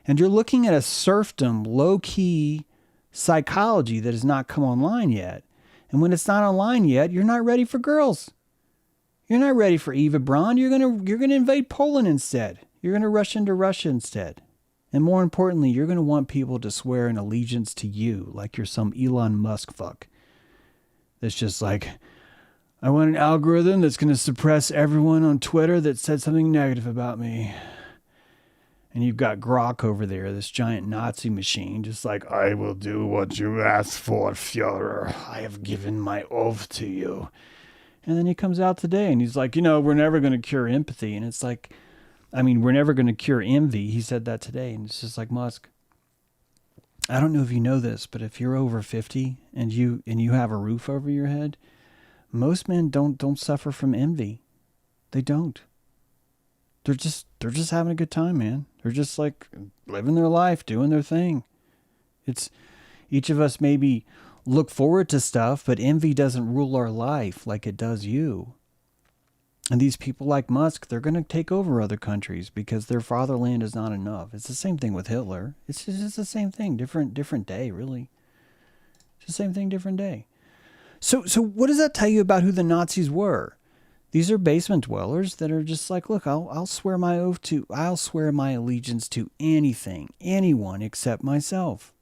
And you're looking at a serfdom, low-key psychology that has not come online yet. And when it's not online yet, you're not ready for girls. You're not ready for Eva Braun. You're gonna invade Poland instead. You're gonna rush into Russia instead. And more importantly, you're gonna want people to swear an allegiance to you, like you're some Elon Musk fuck. That's just like, I want an algorithm that's gonna suppress everyone on Twitter that said something negative about me. And you've got Grok over there, this giant Nazi machine, just like, I will do what you asked for, Führer. I have given my oath to you. And then he comes out today and he's like, we're never going to cure empathy. And it's like, we're never going to cure envy. He said that today. And it's just like, Musk, I don't know if you know this, but if you're over 50 and you have a roof over your head, most men don't suffer from envy. They don't. They're just having a good time, man. They're just like living their life, doing their thing. It's each of us maybe look forward to stuff, but envy doesn't rule our life like it does you. And these people like Musk, they're going to take over other countries because their fatherland is not enough. It's the same thing with Hitler. It's just the same thing, different day, really. It's the same thing, different day. So what does that tell you about who the Nazis were? These are basement dwellers that are just like, look, I'll swear my allegiance to anything, anyone except myself.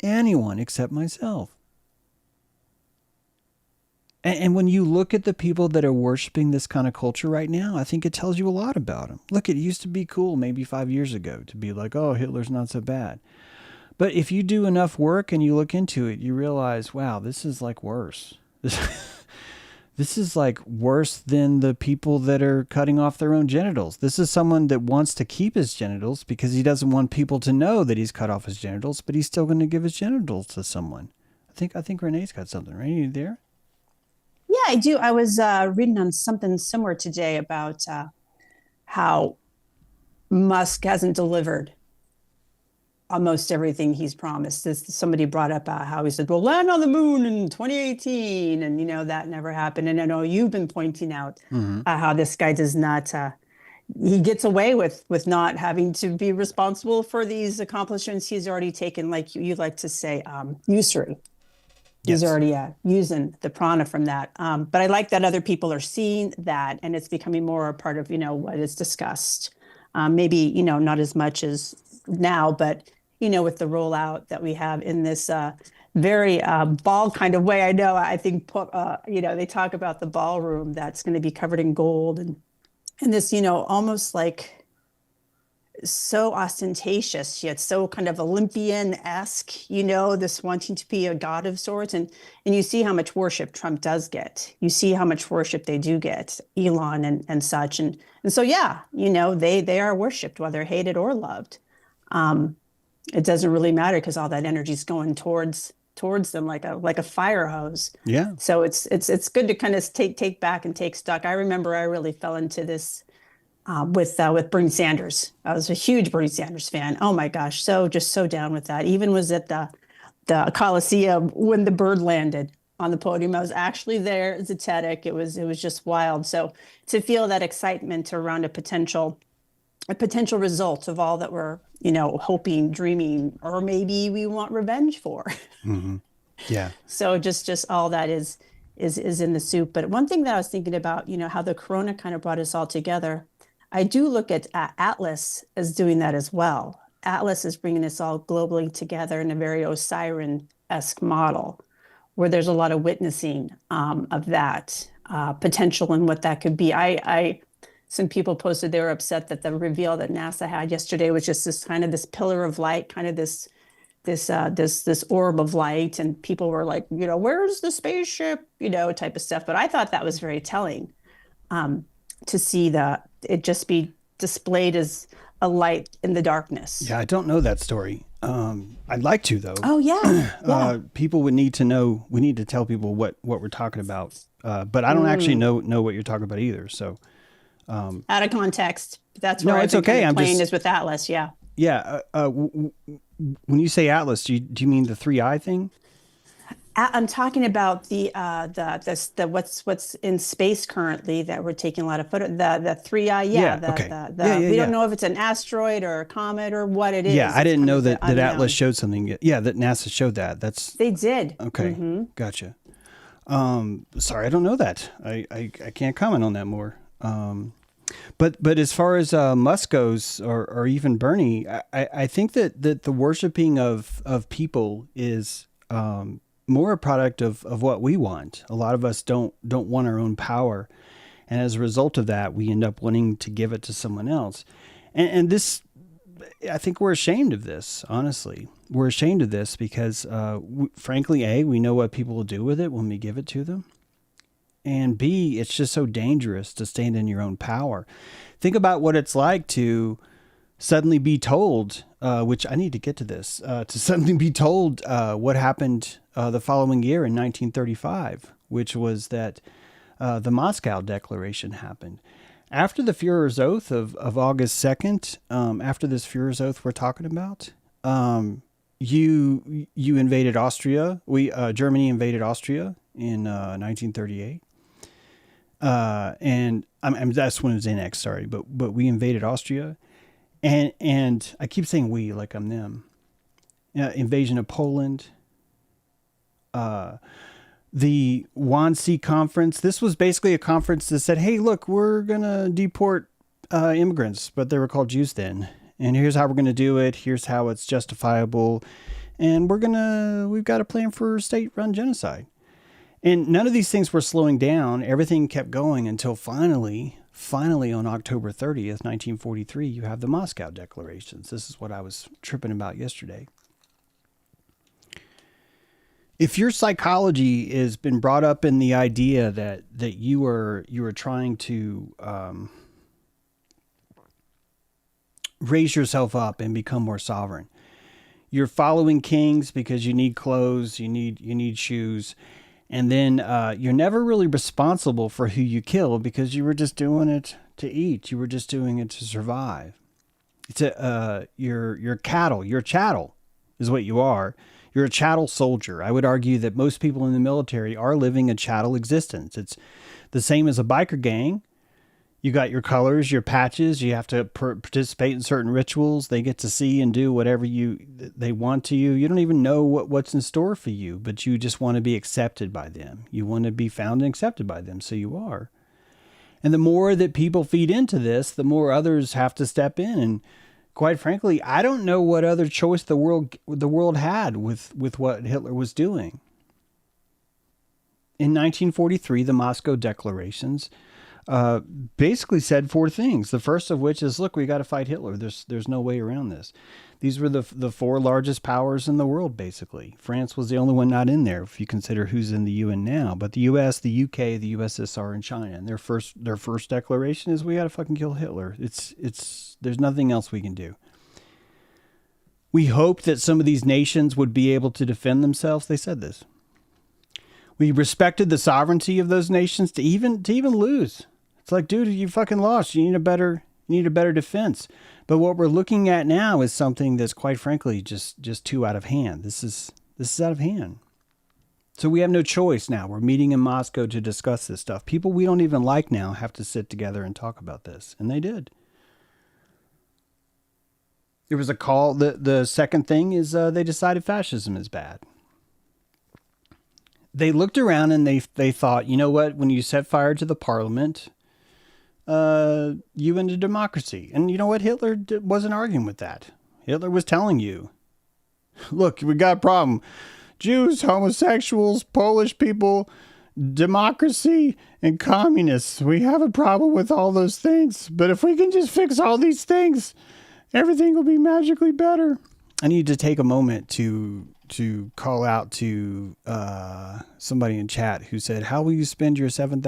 Anyone except myself. And when you look at the people that are worshiping this kind of culture right now, I think it tells you a lot about them. Look, it used to be cool maybe 5 years ago to be like, oh, Hitler's not so bad. But if you do enough work and you look into it, you realize, wow, this is like worse. This is like worse than the people that are cutting off their own genitals. This is someone that wants to keep his genitals because he doesn't want people to know that he's cut off his genitals, but he's still going to give his genitals to someone. I think Renee's got something, right? Are you there? Yeah, I do. I was reading on something similar today about how Musk hasn't delivered almost everything he's promised. Somebody brought up how he said, we'll land on the moon in 2018. And, that never happened. And I know you've been pointing out how this guy does not, he gets away with not having to be responsible for these accomplishments he's already taken, like you like to say, usury. He's already using the prana from that. But I like that other people are seeing that, and it's becoming more a part of, what is discussed. Maybe, not as much as now, but with the rollout that we have in this very ball kind of way. I think, they talk about the ballroom that's going to be covered in gold and this, almost like so ostentatious, yet so kind of Olympian-esque, this wanting to be a god of sorts. And you see how much worship Trump does get. You see how much worship they do get, Elon and such. And so, yeah, they are worshipped, whether hated or loved. It doesn't really matter because all that energy is going towards them like a fire hose. Yeah. So it's good to kind of take back and take stock. I remember I really fell into this with Bernie Sanders. I was a huge Bernie Sanders fan. Oh my gosh, so down with that. Even was at the Coliseum when the bird landed on the podium. I was actually there, zetetic. It was just wild. So to feel that excitement around a potential result of all that we're hoping, dreaming, or maybe we want revenge for. Mm-hmm. Yeah. So just all that is in the soup. But one thing that I was thinking about, how the corona kind of brought us all together. I do look at Atlas as doing that as well. Atlas is bringing us all globally together in a very Osiris-esque model, where there's a lot of witnessing of that potential and what that could be. Some people posted they were upset that the reveal that NASA had yesterday was just this kind of this pillar of light, kind of this orb of light, and people were like, where's the spaceship, type of stuff. But I thought that was very telling to see it just be displayed as a light in the darkness. Yeah, I don't know that story. I'd like to, though. Oh yeah, yeah. People would need to know. We need to tell people what we're talking about. But I don't actually know what you're talking about either. So Out of context. That's no, where I've it's been okay. kind of I'm playing just is with Atlas. Yeah. yeah. When you say Atlas, do you mean the 3i thing? I'm talking about the what's in space currently that we're taking a lot of photo. The 3i, yeah. Yeah. Okay. Yeah. We don't Yeah. know if it's an asteroid or a comet or what it Yeah. is. I It's didn't kind know of the that Atlas unknown. showed something yet. Yeah, that NASA showed that. That's They did. okay. Gotcha. Sorry, I don't know that. I can't comment on that more. But as far as Musk goes, or even Bernie, I think that the worshiping of people is more a product of what we want. A lot of us don't want our own power, and as a result of that, we end up wanting to give it to someone else. And this, I think we're ashamed of this. Honestly, we're ashamed of this because, frankly, we know what people will do with it when we give it to them. And B, it's just so dangerous to stand in your own power. Think about what it's like to suddenly be told, which I need to get to this, to suddenly be told what happened the following year in 1935, which was that the Moscow Declaration happened. After the Führer's Oath of August 2nd, after this Führer's Oath we're talking about, you invaded Austria. Germany invaded Austria in 1938. And that's when it was annexed. Sorry, but we invaded Austria, and I keep saying we like I'm them. Invasion of Poland. The Wannsee Conference. This was basically a conference that said, "Hey, look, we're gonna deport immigrants, but they were called Jews then, and here's how we're gonna do it. Here's how it's justifiable, and we've got a plan for state-run genocide." And none of these things were slowing down. Everything kept going until finally on October 30th, 1943, you have the Moscow Declarations. This is what I was tripping about yesterday. If your psychology has been brought up in the idea that you are trying to raise yourself up and become more sovereign, you're following kings because you need clothes, you need shoes. And then you're never really responsible for who you kill because you were just doing it to eat. You were just doing it to survive. It's you're cattle. You're a chattel is what you are. You're a chattel soldier. I would argue that most people in the military are living a chattel existence. It's the same as a biker gang. You got your colors, your patches. You have to participate in certain rituals. They get to see and do whatever they want to you. You don't even know what's in store for you, but you just want to be accepted by them. You want to be found and accepted by them, so you are. And the more that people feed into this, the more others have to step in. And quite frankly, I don't know what other choice the world had with what Hitler was doing. In 1943, the Moscow Declarations basically said four things. The first of which is, look, we got to fight Hitler. There's no way around this. These were the four largest powers in the world, basically. France was the only one not in there, if you consider who's in the UN now. But the US, the UK, the USSR, and China. And their first declaration is, we got to fucking kill Hitler. There's nothing else we can do. We hoped that some of these nations would be able to defend themselves. They said this. We respected the sovereignty of those nations to even lose. It's like, dude, you fucking lost. You need a better defense. But what we're looking at now is something that's quite frankly just too out of hand. This is out of hand. So we have no choice now. We're meeting in Moscow to discuss this stuff. People we don't even like now have to sit together and talk about this. And they did. There was a call. The second thing is they decided fascism is bad. They looked around and they thought, you know what? When you set fire to the parliament, you ended democracy. And you know what? Hitler wasn't arguing with that. Hitler was telling you, look, we got a problem. Jews, homosexuals, Polish people, democracy, and communists. We have a problem with all those things. But if we can just fix all these things, everything will be magically better. I need to take a moment to call out to somebody in chat who said, how will you spend your $7,000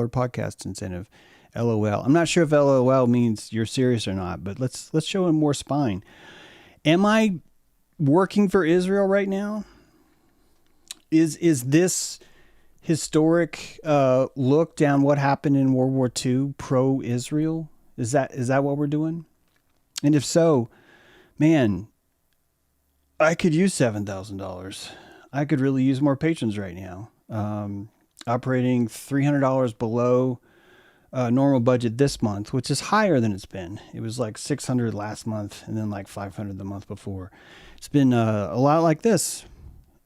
podcast incentive? LOL. I'm not sure if LOL means you're serious or not, but let's show him more spine. Am I working for Israel right now? Is this historic look down what happened in World War II pro-Israel? Is that what we're doing? And if so, man, I could use $7,000. I could really use more patrons right now. Operating $300 below normal budget this month, which is higher than it's been. It was like $600 last month and then like $500 the month before. It's been a lot like this.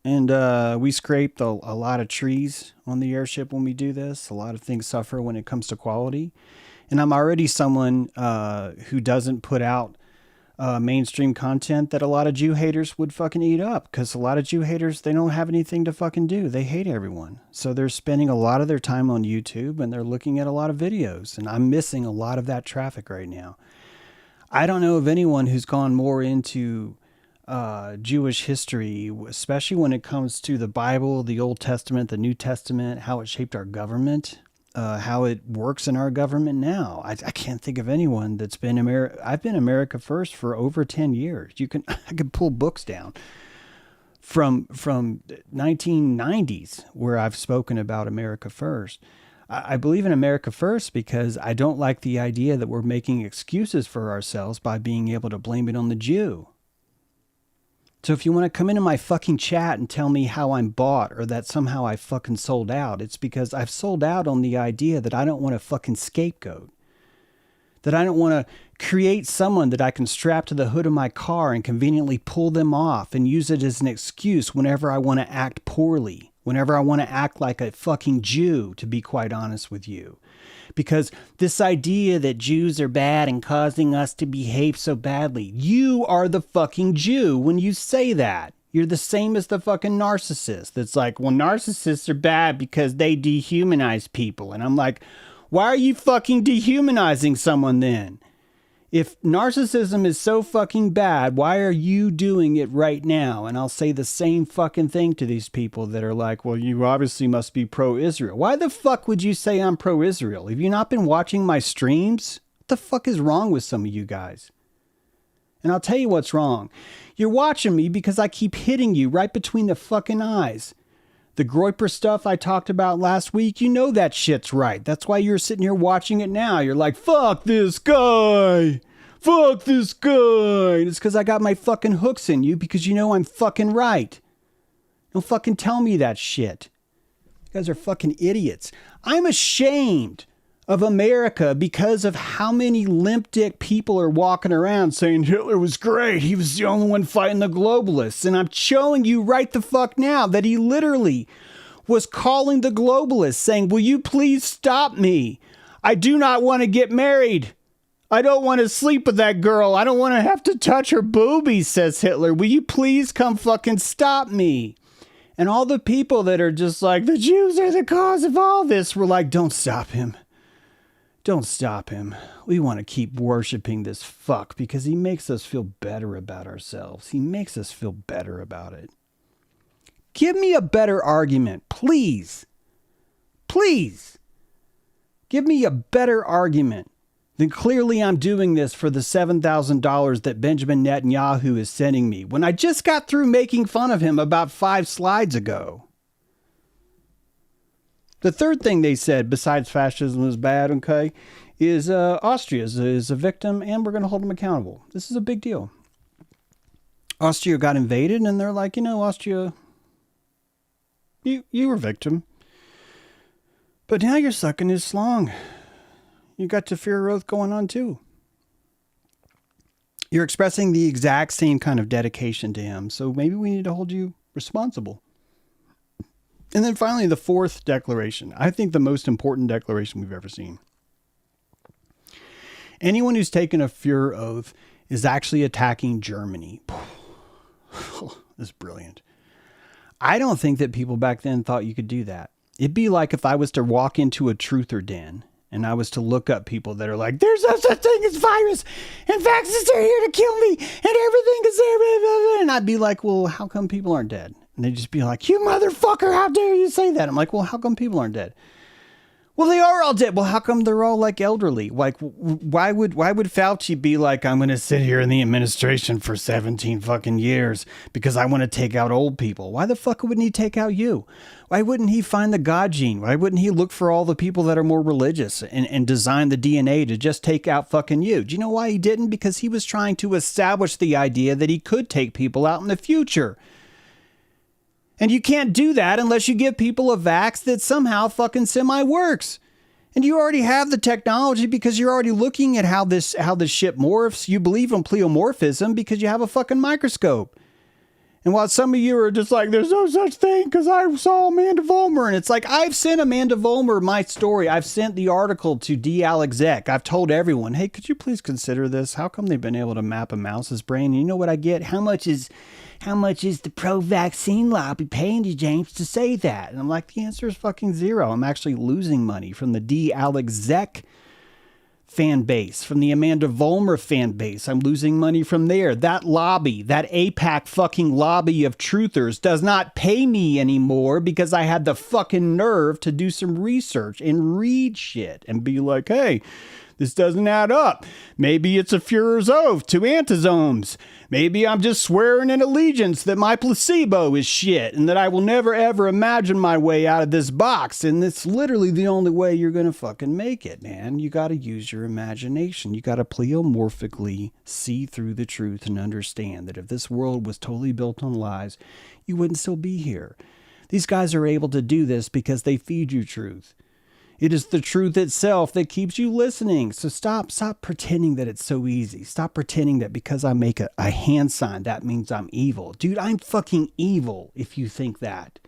And we scraped a lot of trees on the airship when we do this. A lot of things suffer when it comes to quality. And I'm already someone who doesn't put out mainstream content that a lot of Jew haters would fucking eat up, because a lot of Jew haters, they don't have anything to fucking do. They hate everyone. So they're spending a lot of their time on YouTube and they're looking at a lot of videos. And I'm missing a lot of that traffic right now. I don't know of anyone who's gone more into Jewish history, especially when it comes to the Bible, the Old Testament, the New Testament, how it shaped our government, how it works in our government now. I can't think of anyone that's been I've been America First for over 10 years. I could pull books down from 1990s where I've spoken about America First. I believe in America First because I don't like the idea that we're making excuses for ourselves by being able to blame it on the Jew. So if you want to come into my fucking chat and tell me how I'm bought or that somehow I fucking sold out, it's because I've sold out on the idea that I don't want to fucking scapegoat. That I don't want to create someone that I can strap to the hood of my car and conveniently pull them off and use it as an excuse whenever I want to act poorly, whenever I want to act like a fucking Jew, to be quite honest with you. Because this idea that Jews are bad and causing us to behave so badly, you are the fucking Jew when you say that. You're the same as the fucking narcissist that's like, well, narcissists are bad because they dehumanize people. And I'm like, why are you fucking dehumanizing someone then? If narcissism is so fucking bad, why are you doing it right now? And I'll say the same fucking thing to these people that are like, well, you obviously must be pro-Israel. Why the fuck would you say I'm pro-Israel? Have you not been watching my streams? What the fuck is wrong with some of you guys? And I'll tell you what's wrong. You're watching me because I keep hitting you right between the fucking eyes. The Groiper stuff I talked about last week, you know that shit's right. That's why you're sitting here watching it now. You're like, fuck this guy. Fuck this guy. And it's because I got my fucking hooks in you because you know I'm fucking right. Don't fucking tell me that shit. You guys are fucking idiots. I'm ashamed of America because of how many limp dick people are walking around saying Hitler was great. He was the only one fighting the globalists. And I'm showing you right the fuck now that he literally was calling the globalists saying, will you please stop me? I do not want to get married. I don't want to sleep with that girl. I don't want to have to touch her boobies, says Hitler. Will you please come fucking stop me? And all the people that are just like, the Jews are the cause of all this, were like, don't stop him. Don't stop him. We want to keep worshiping this fuck because he makes us feel better about ourselves. He makes us feel better about it. Give me a better argument, please. Please. Give me a better argument than clearly I'm doing this for the $7,000 that Benjamin Netanyahu is sending me when I just got through making fun of him about 5 slides ago. The third thing they said, besides fascism is bad, okay, is Austria is a victim and we're going to hold them accountable. This is a big deal. Austria got invaded and they're like, you know, Austria, you were a victim. But now you're sucking his slong. You got the Führer oath going on too. You're expressing the exact same kind of dedication to him. So maybe we need to hold you responsible. And then finally, the fourth declaration. I think the most important declaration we've ever seen. Anyone who's taken a Führer oath is actually attacking Germany. That's brilliant. I don't think that people back then thought you could do that. It'd be like if I was to walk into a truther den and I was to look up people that are like, there's no such thing as virus and vaccines are here to kill me and everything is there. And I'd be like, well, how come people aren't dead? And they'd just be like, you motherfucker, how dare you say that? I'm like, well, how come people aren't dead? Well, they are all dead. Well, how come they're all like elderly? Like, why would Fauci be like, I'm going to sit here in the administration for 17 fucking years because I want to take out old people? Why the fuck wouldn't he take out you? Why wouldn't he find the God gene? Why wouldn't he look for all the people that are more religious and design the DNA to just take out fucking you? Do you know why he didn't? Because he was trying to establish the idea that he could take people out in the future. And you can't do that unless you give people a vax that somehow fucking semi-works. And you already have the technology because you're already looking at how this shit morphs. You believe in pleomorphism because you have a fucking microscope. And while some of you are just like, there's no such thing because I saw Amanda Vollmer. And it's like, I've sent Amanda Vollmer my story. I've sent the article to D. Alex Zek. I've told everyone, hey, could you please consider this? How come they've been able to map a mouse's brain? And you know what I get? How much is the pro-vaccine lobby paying you, James, to say that? And I'm like, the answer is fucking zero. I'm actually losing money from the D. Alex Zek fan base, from the Amanda Vollmer fan base. I'm losing money from there. That lobby, that APAC fucking lobby of truthers does not pay me anymore because I had the fucking nerve to do some research and read shit and be like, hey, this doesn't add up. Maybe it's a Führer's oath to antisomes. Maybe I'm just swearing an allegiance that my placebo is shit and that I will never ever imagine my way out of this box. And it's literally the only way you're going to fucking make it, man. You got to use your imagination. You got to pleomorphically see through the truth and understand that if this world was totally built on lies, you wouldn't still be here. These guys are able to do this because they feed you truth. It is the truth itself that keeps you listening. So stop pretending that it's so easy. Stop pretending that because I make a hand sign, that means I'm evil. Dude, I'm fucking evil if you think that.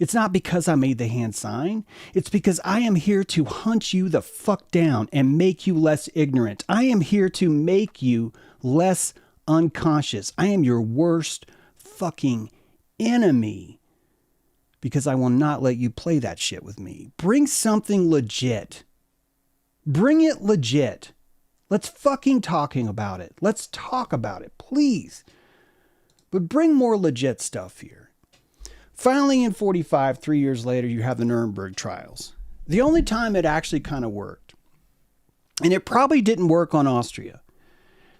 It's not because I made the hand sign. It's because I am here to hunt you the fuck down and make you less ignorant. I am here to make you less unconscious. I am your worst fucking enemy. Because I will not let you play that shit with me. Bring something legit. Bring it legit. Let's fucking talking about it. Let's talk about it, please. But bring more legit stuff here. Finally, in 45, 3 years later, you have the Nuremberg trials. The only time it actually kind of worked, and it probably didn't work on Austria,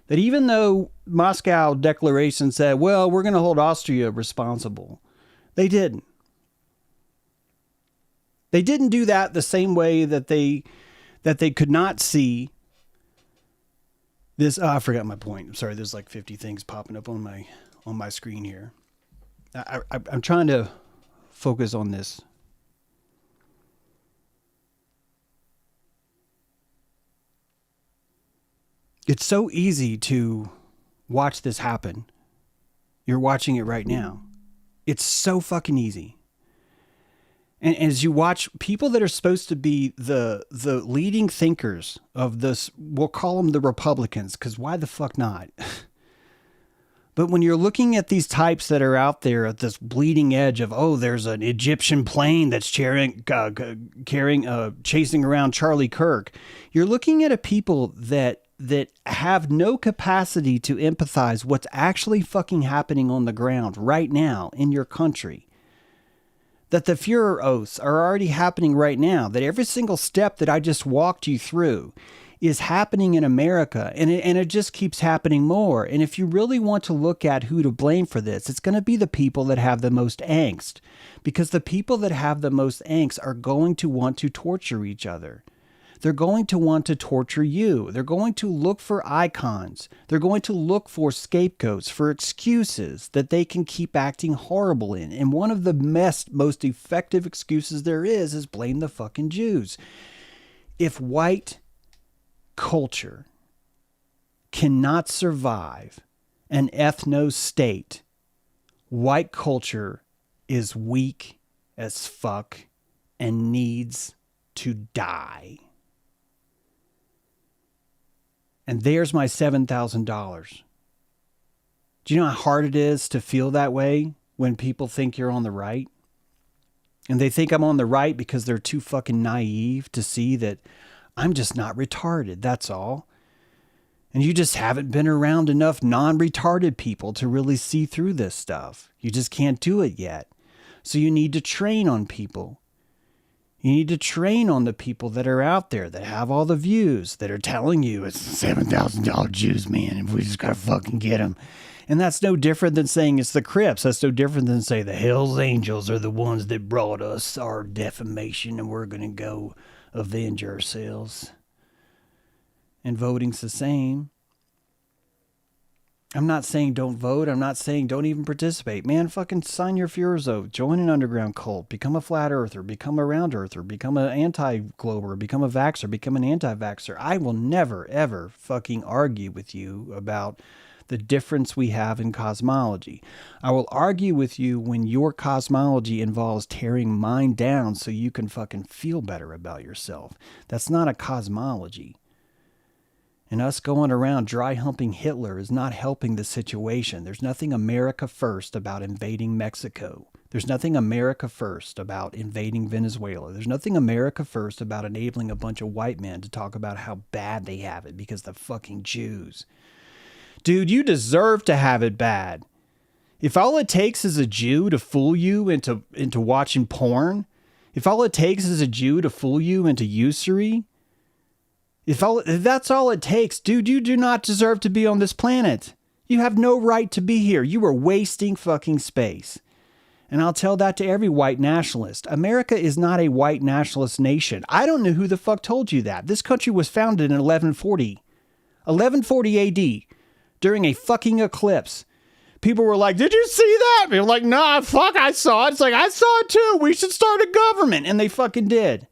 that even though Moscow Declaration said, well, we're going to hold Austria responsible, they didn't. They didn't do that the same way that they could not see this. I forgot my point. I'm sorry. There's like 50 things popping up on my screen here. I'm trying to focus on this. It's so easy to watch this happen. You're watching it right now. It's so fucking easy. And as you watch people that are supposed to be the leading thinkers of this, we'll call them the Republicans, because why the fuck not? But when you're looking at these types that are out there at this bleeding edge of, oh, there's an Egyptian plane that's chasing around Charlie Kirk, you're looking at a people that have no capacity to empathize what's actually fucking happening on the ground right now in your country. That the Führer oaths are already happening right now, that every single step that I just walked you through is happening in America, and it just keeps happening more. And if you really want to look at who to blame for this, it's going to be the people that have the most angst, because the people that have the most angst are going to want to torture each other. They're going to want to torture you. They're going to look for icons. They're going to look for scapegoats, for excuses that they can keep acting horrible in. And one of the most effective excuses there is blame the fucking Jews. If white culture cannot survive an ethno-state, white culture is weak as fuck and needs to die. And there's my $7,000. Do you know how hard it is to feel that way when people think you're on the right? And they think I'm on the right because they're too fucking naive to see that I'm just not retarded, that's all. And you just haven't been around enough non-retarded people to really see through this stuff. You just can't do it yet. So you need to train on people. You need to train on the people that are out there that have all the views, that are telling you it's $7,000 Jews, man, and we just gotta fucking get them. And that's no different than saying it's the Crips. That's no different than say the Hells Angels are the ones that brought us our defamation and we're gonna go avenge ourselves. And voting's the same. I'm not saying don't vote. I'm not saying don't even participate. Man, fucking sign your Führer's oath. Join an underground cult. Become a flat earther. Become a round earther. Become an anti-glober. Become a vaxxer. Become an anti-vaxxer. I will never, ever fucking argue with you about the difference we have in cosmology. I will argue with you when your cosmology involves tearing mine down so you can fucking feel better about yourself. That's not a cosmology. And us going around dry humping Hitler is not helping the situation. There's nothing America first about invading Mexico. There's nothing America first about invading Venezuela. There's nothing America first about enabling a bunch of white men to talk about how bad they have it because the fucking Jews. Dude, you deserve to have it bad. If all it takes is a Jew to fool you into watching porn, if all it takes is a Jew to fool you into usury, if that's all it takes, dude, you do not deserve to be on this planet. You have no right to be here. You are wasting fucking space. And I'll tell that to every white nationalist. America is not a white nationalist nation. I don't know who the fuck told you that. This country was founded in 1140. 1140 AD. During a fucking eclipse. People were like, did you see that? People were like, nah, fuck, I saw it. It's like, I saw it too. We should start a government. And they fucking did.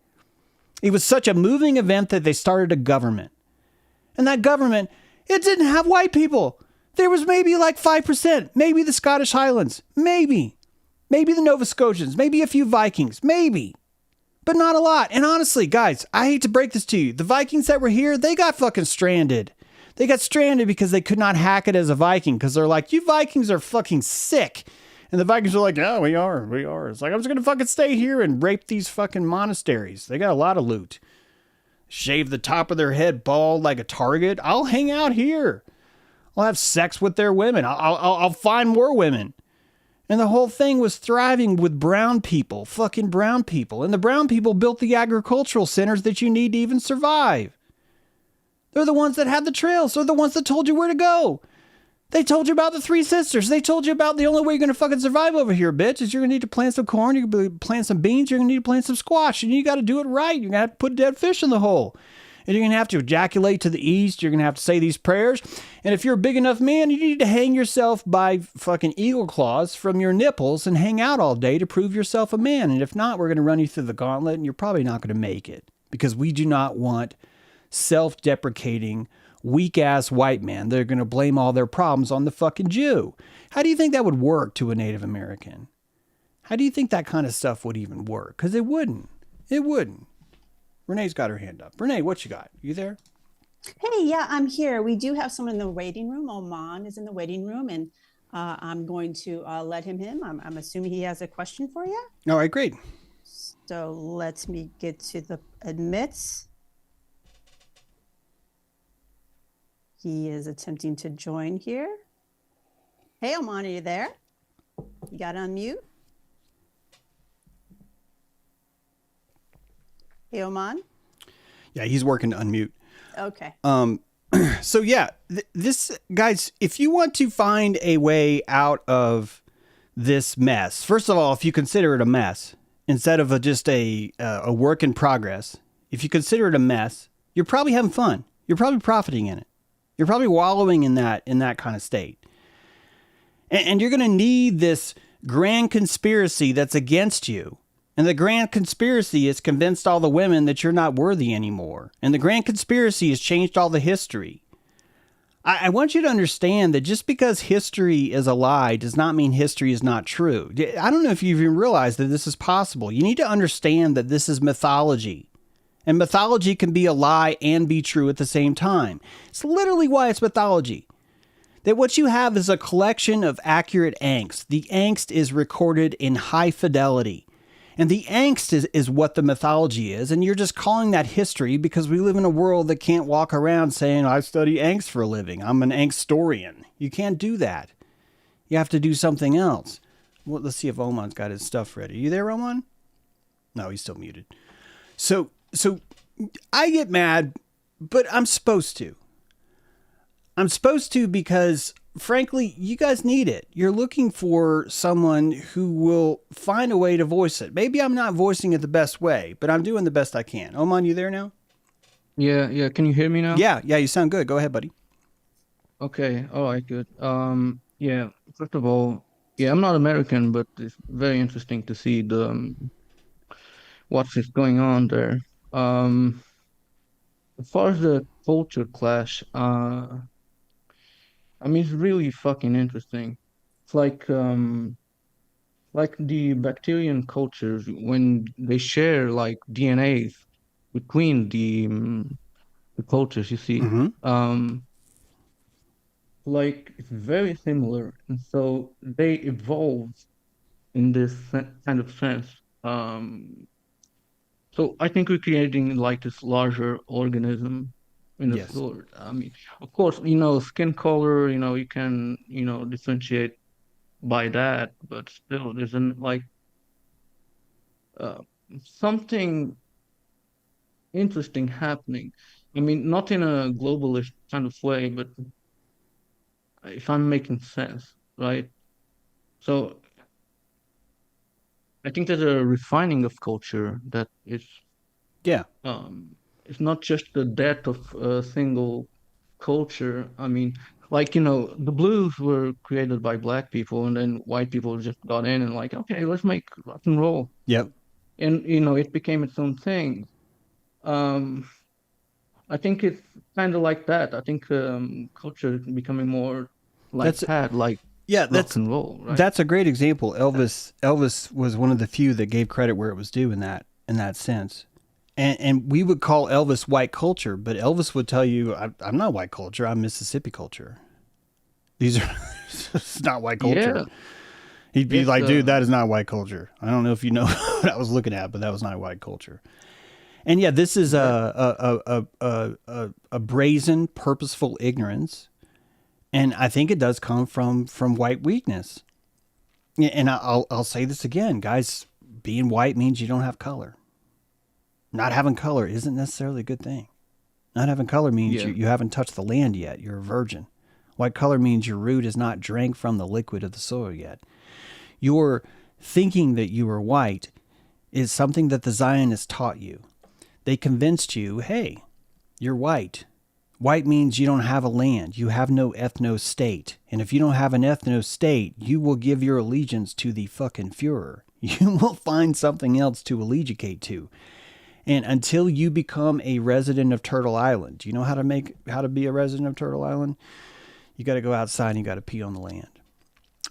It was such a moving event that they started a government. And that government, it didn't have white people. There was maybe like 5%. Maybe the Scottish Highlands. Maybe. Maybe the Nova Scotians. Maybe a few Vikings. Maybe. But not a lot. And honestly, guys, I hate to break this to you. The Vikings that were here, they got fucking stranded. They got stranded because they could not hack it as a Viking. Because they're like, you Vikings are fucking sick. And the Vikings are like, yeah, we are. It's like, I'm just going to fucking stay here and rape these fucking monasteries. They got a lot of loot. Shave the top of their head bald like a target. I'll hang out here. I'll have sex with their women. I'll find more women. And the whole thing was thriving with brown people, fucking brown people. And the brown people built the agricultural centers that you need to even survive. They're the ones that had the trails. They're the ones that told you where to go. They told you about the Three Sisters. They told you about the only way you're going to fucking survive over here, bitch, is you're going to need to plant some corn, you're going to plant some beans, you're going to need to plant some squash, and you got to do it right. You're going to have to put a dead fish in the hole. And you're going to have to ejaculate to the east. You're going to have to say these prayers. And if you're a big enough man, you need to hang yourself by fucking eagle claws from your nipples and hang out all day to prove yourself a man. And if not, we're going to run you through the gauntlet, and you're probably not going to make it because we do not want self-deprecating, weak-ass white men. They're going to blame all their problems on the fucking Jew. How do you think that would work to a Native American? How do you think that kind of stuff would even work? Because it wouldn't. It wouldn't. Renee's got her hand up. Renee, what you got? You there? Hey, yeah, I'm here. We do have someone in the waiting room. Oman is in the waiting room, and I'm going to let him in. I'm assuming he has a question for you. All right, great. So let me get to the admits. He is attempting to join here. Hey, Oman, are you there? You got to unmute. Hey, Oman. Yeah, he's working to unmute. Okay. So yeah, this guys, if you want to find a way out of this mess, first of all, if you consider it a mess instead of just a work in progress, if you consider it a mess, you're probably having fun. You're probably profiting in it. You're probably wallowing in that kind of state. And you're going to need this grand conspiracy that's against you. And the grand conspiracy has convinced all the women that you're not worthy anymore. And the grand conspiracy has changed all the history. I want you to understand that just because history is a lie does not mean history is not true. I don't know if you've even realized that this is possible. You need to understand that this is mythology. And mythology can be a lie and be true at the same time. It's literally why it's mythology. That what you have is a collection of accurate angst. The angst is recorded in high fidelity. And the angst is what the mythology is. And you're just calling that history because we live in a world that can't walk around saying, I study angst for a living. I'm an angstorian. You can't do that. You have to do something else. Well, let's see if Oman's got his stuff ready. You there, Oman? No, he's still muted. So I get mad, but I'm supposed to. I'm supposed to because, frankly, you guys need it. You're looking for someone who will find a way to voice it. Maybe I'm not voicing it the best way, but I'm doing the best I can. Oman, you there now? Yeah, yeah. Can you hear me now? Yeah, you sound good. Go ahead, buddy. Okay, all right, good. Yeah, first of all, yeah, I'm not American, but it's very interesting to see the what's is going on there. Um, as far as the culture clash, I mean, it's really fucking interesting. It's like the bacterian cultures when they share like DNAs between the cultures, you see. Mm-hmm. Um, like it's very similar, and so they evolve in this kind of sense. So I think we're creating like this larger organism in the Yes. sword. I mean, of course, skin color, you can, differentiate by that, but still, there's like uh, something interesting happening. I mean, not in a globalist kind of way, but if I'm making sense, right? So I think there's a refining of culture that is Yeah. it's not just the death of a single culture. I mean, like, the blues were created by black people and then white people just got in and like, okay, let's make rock and roll. Yep. And, it became its own thing. Um, I think it's kind of like that. I think culture is becoming more like That's that, like yeah. rock and roll, right? That's a great example. Elvis was one of the few that gave credit where it was due in that sense. And we would call Elvis white culture, but Elvis would tell you, I'm not white culture. I'm Mississippi culture. These are it's not white culture. Yeah, He'd be yes, like, dude, that is not white culture. I don't know if you know what I was looking at, but that was not white culture. And yeah, this is yeah, a brazen, purposeful ignorance, and I think it does come from white weakness. Yeah, and I'll say this again, guys. Being white means you don't have color. Not having color isn't necessarily a good thing. Not having color means yeah, you haven't touched the land yet. You're a virgin. White color means your root has not drank from the liquid of the soil yet. Your thinking that you are white is something that the Zionists taught you. They convinced you, hey, you're white. White means you don't have a land. You have no ethno state. And if you don't have an ethno state, you will give your allegiance to the fucking Führer. You will find something else to allegiate to. And until you become a resident of Turtle Island, do you know how to be a resident of Turtle Island? You got to go outside and you got to pee on the land.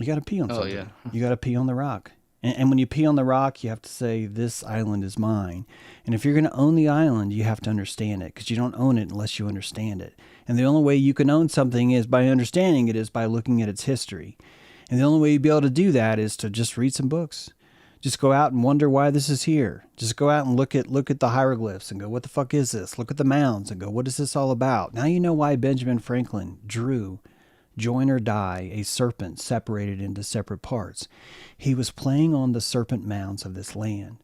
You got to pee on oh yeah, something. You got to pee on the rock. And when you pee on the rock, you have to say, this island is mine. And if you're going to own the island, you have to understand it, because you don't own it unless you understand it. And the only way you can own something is by understanding it, is by looking at its history. And the only way you'll be able to do that is to just read some books. Just go out and wonder why this is here. Just go out and look at the hieroglyphs and go, what the fuck is this? Look at the mounds and go, what is this all about? Now you know why Benjamin Franklin drew Join or Die, a serpent separated into separate parts. He was playing on the serpent mounds of this land.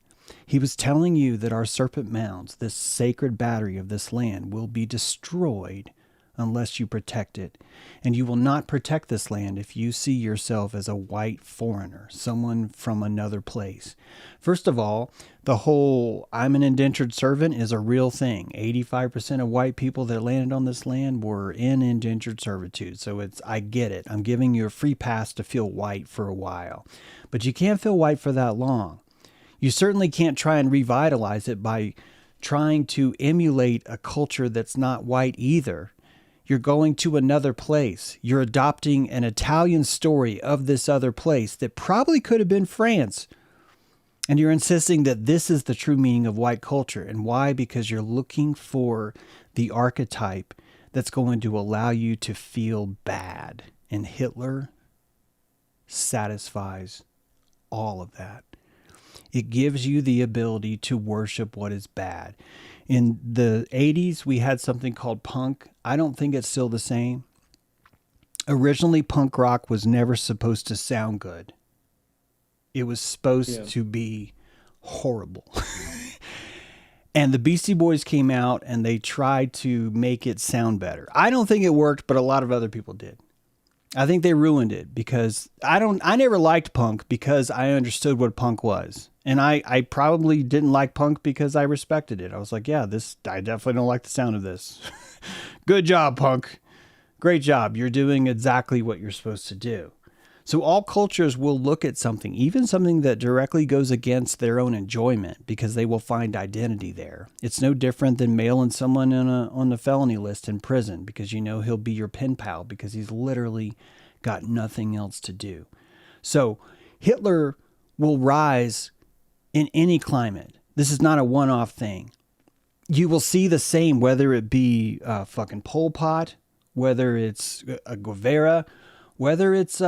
He was telling you that our serpent mounds, this sacred battery of this land, will be destroyed unless you protect it. And you will not protect this land if you see yourself as a white foreigner, someone from another place. First of all, the whole I'm an indentured servant is a real thing. 85% of white people that landed on this land were in indentured servitude. So I get it. I'm giving you a free pass to feel white for a while. But you can't feel white for that long. You certainly can't try and revitalize it by trying to emulate a culture that's not white either. You're going to another place. You're adopting an Italian story of this other place that probably could have been France. And you're insisting that this is the true meaning of white culture. And why? Because you're looking for the archetype that's going to allow you to feel bad. And Hitler satisfies all of that. It gives you the ability to worship what is bad. In the 80s, we had something called punk. I don't think it's still the same. Originally, punk rock was never supposed to sound good. It was supposed yeah, to be horrible. And the Beastie Boys came out and they tried to make it sound better. I don't think it worked, but a lot of other people did. I think they ruined it because I never liked punk because I understood what punk was. And I probably didn't like punk because I respected it. I was like, yeah, I definitely don't like the sound of this. Good job, punk. Great job. You're doing exactly what you're supposed to do. So all cultures will look at something, even something that directly goes against their own enjoyment, because they will find identity there. It's no different than mailing someone on the felony list in prison because you know he'll be your pen pal because he's literally got nothing else to do. So Hitler will rise in any climate. This is not a one-off thing. You will see the same, whether it be fucking Pol Pot, whether it's a Guevara, whether it's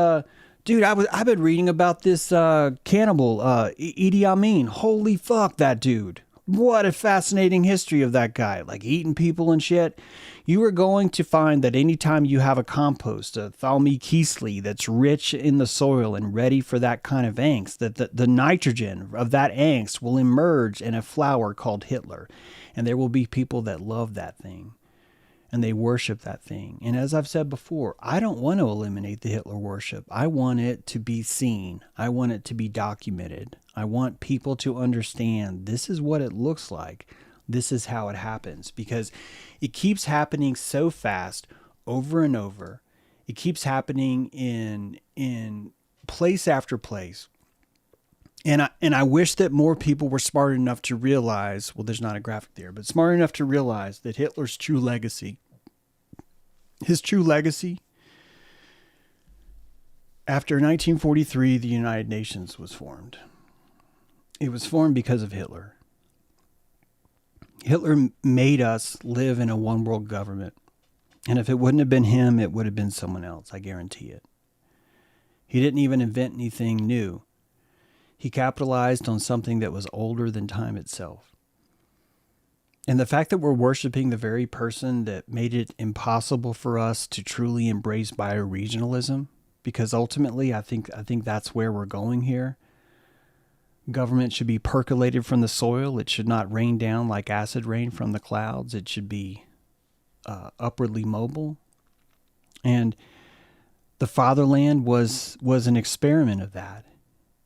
dude, I've been reading about this cannibal Idi Amin. Holy fuck, that dude! What a fascinating history of that guy, like eating people and shit. You are going to find that anytime you have a compost, a Thalmi-Kiesli that's rich in the soil and ready for that kind of angst, that the nitrogen of that angst will emerge in a flower called Hitler. And there will be people that love that thing. And they worship that thing. And as I've said before, I don't want to eliminate the Hitler worship. I want it to be seen. I want it to be documented. I want people to understand this is what it looks like. This is how it happens. Because it keeps happening so fast over and over. It keeps happening in place after place. And I wish that more people were smart enough to realize, well, there's not a graphic there, but smart enough to realize that Hitler's true legacy, his true legacy, after 1943, the United Nations was formed. It was formed because of Hitler. Hitler made us live in a one world government. And if it wouldn't have been him, it would have been someone else. I guarantee it. He didn't even invent anything new. He capitalized on something that was older than time itself. And the fact that we're worshiping the very person that made it impossible for us to truly embrace bioregionalism, because ultimately I think that's where we're going here. Government should be percolated from the soil. It should not rain down like acid rain from the clouds. It should be upwardly mobile. And the fatherland was an experiment of that.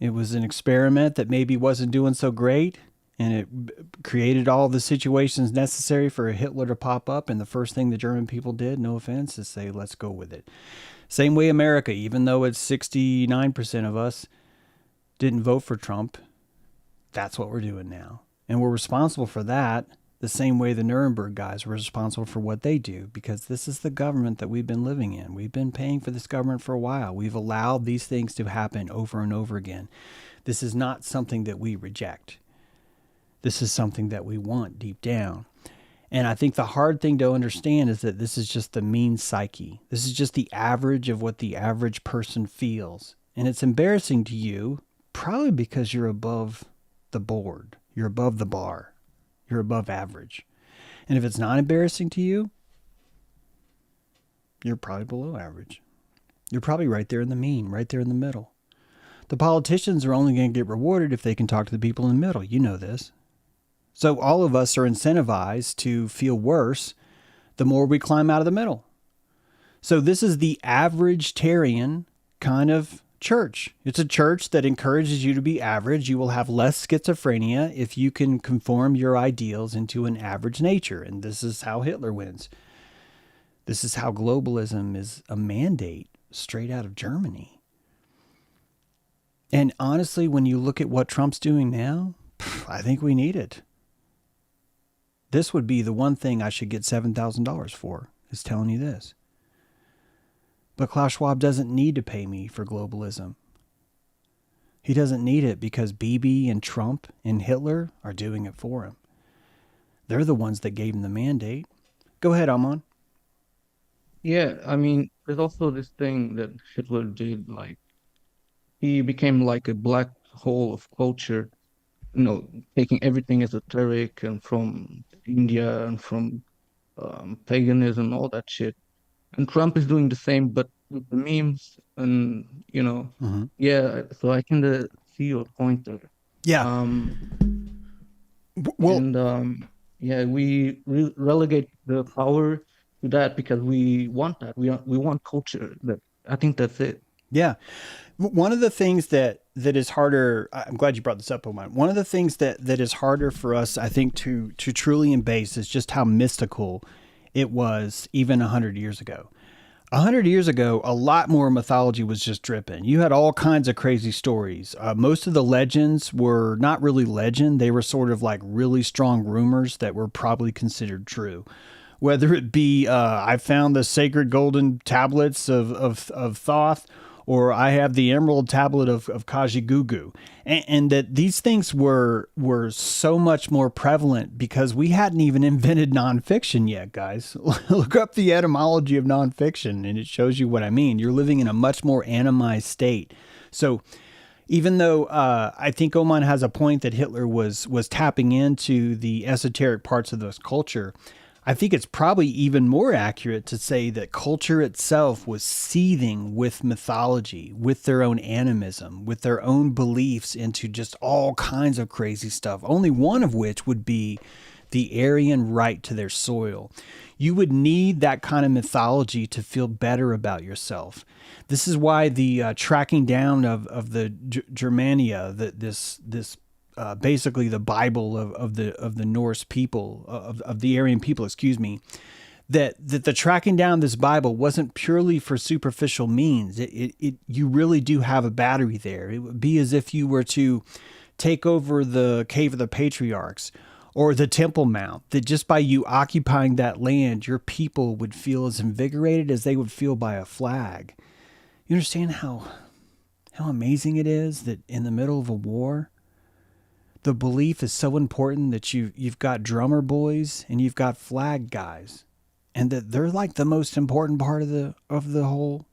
It was an experiment that maybe wasn't doing so great, and it created all the situations necessary for Hitler to pop up. And the first thing the German people did, no offense, is say, let's go with it. Same way America, even though it's 69% of us didn't vote for Trump, that's what we're doing now. And we're responsible for that the same way the Nuremberg guys were responsible for what they do, because this is the government that we've been living in. We've been paying for this government for a while. We've allowed these things to happen over and over again. This is not something that we reject. This is something that we want deep down. And I think the hard thing to understand is that this is just the mean psyche. This is just the average of what the average person feels. And it's embarrassing to you, probably because you're above the board. You're above the bar. You're above average. And if it's not embarrassing to you, you're probably below average. You're probably right there in the mean, right there in the middle. The politicians are only going to get rewarded if they can talk to the people in the middle. You know this. So all of us are incentivized to feel worse the more we climb out of the middle. So this is the average-tarian kind of church. It's a church that encourages you to be average. You will have less schizophrenia if you can conform your ideals into an average nature. And this is how Hitler wins. This is how globalism is a mandate straight out of Germany. And honestly, when you look at what Trump's doing now, I think we need it. This would be the one thing I should get $7,000 for, is telling you this. But Klaus Schwab doesn't need to pay me for globalism. He doesn't need it because Bibi and Trump and Hitler are doing it for him. They're the ones that gave him the mandate. Go ahead, Amon. Yeah, I mean, there's also this thing that Hitler did, like he became like a black hole of culture, taking everything esoteric and from India and from paganism, all that shit. And Trump is doing the same, but with the memes and, Mhm. yeah, so I can see your point there. Yeah. Um, Well, And yeah, we relegate the power to that because we want that. We want culture. That I think that's it. yeah. One of the things that is harder, I'm glad you brought this up, Oman. One of the things that is harder for us, I think, to truly embrace is just how mystical it was even 100 years ago. 100 years ago, a lot more mythology was just dripping. You had all kinds of crazy stories. Most of the legends were not really legend. They were sort of like really strong rumors that were probably considered true. Whether it be, I found the sacred golden tablets of Thoth, or I have the emerald tablet of Kajigugu. And that these things were so much more prevalent because we hadn't even invented nonfiction yet, guys. Look up the etymology of nonfiction and it shows you what I mean. You're living in a much more animized state. So even though I think Oman has a point that Hitler was tapping into the esoteric parts of this culture, I think it's probably even more accurate to say that culture itself was seething with mythology, with their own animism, with their own beliefs into just all kinds of crazy stuff, only one of which would be the Aryan right to their soil. You would need that kind of mythology to feel better about yourself. This is why the tracking down of the Germania, this basically the Bible of the Norse people, of the Aryan people, excuse me, that the tracking down this Bible wasn't purely for superficial means. You really do have a battery there. It would be as if you were to take over the Cave of the Patriarchs or the Temple Mount, that just by you occupying that land, your people would feel as invigorated as they would feel by a flag. You understand how amazing it is that in the middle of a war, the belief is so important that you've got drummer boys and you've got flag guys, and that they're like the most important part of the whole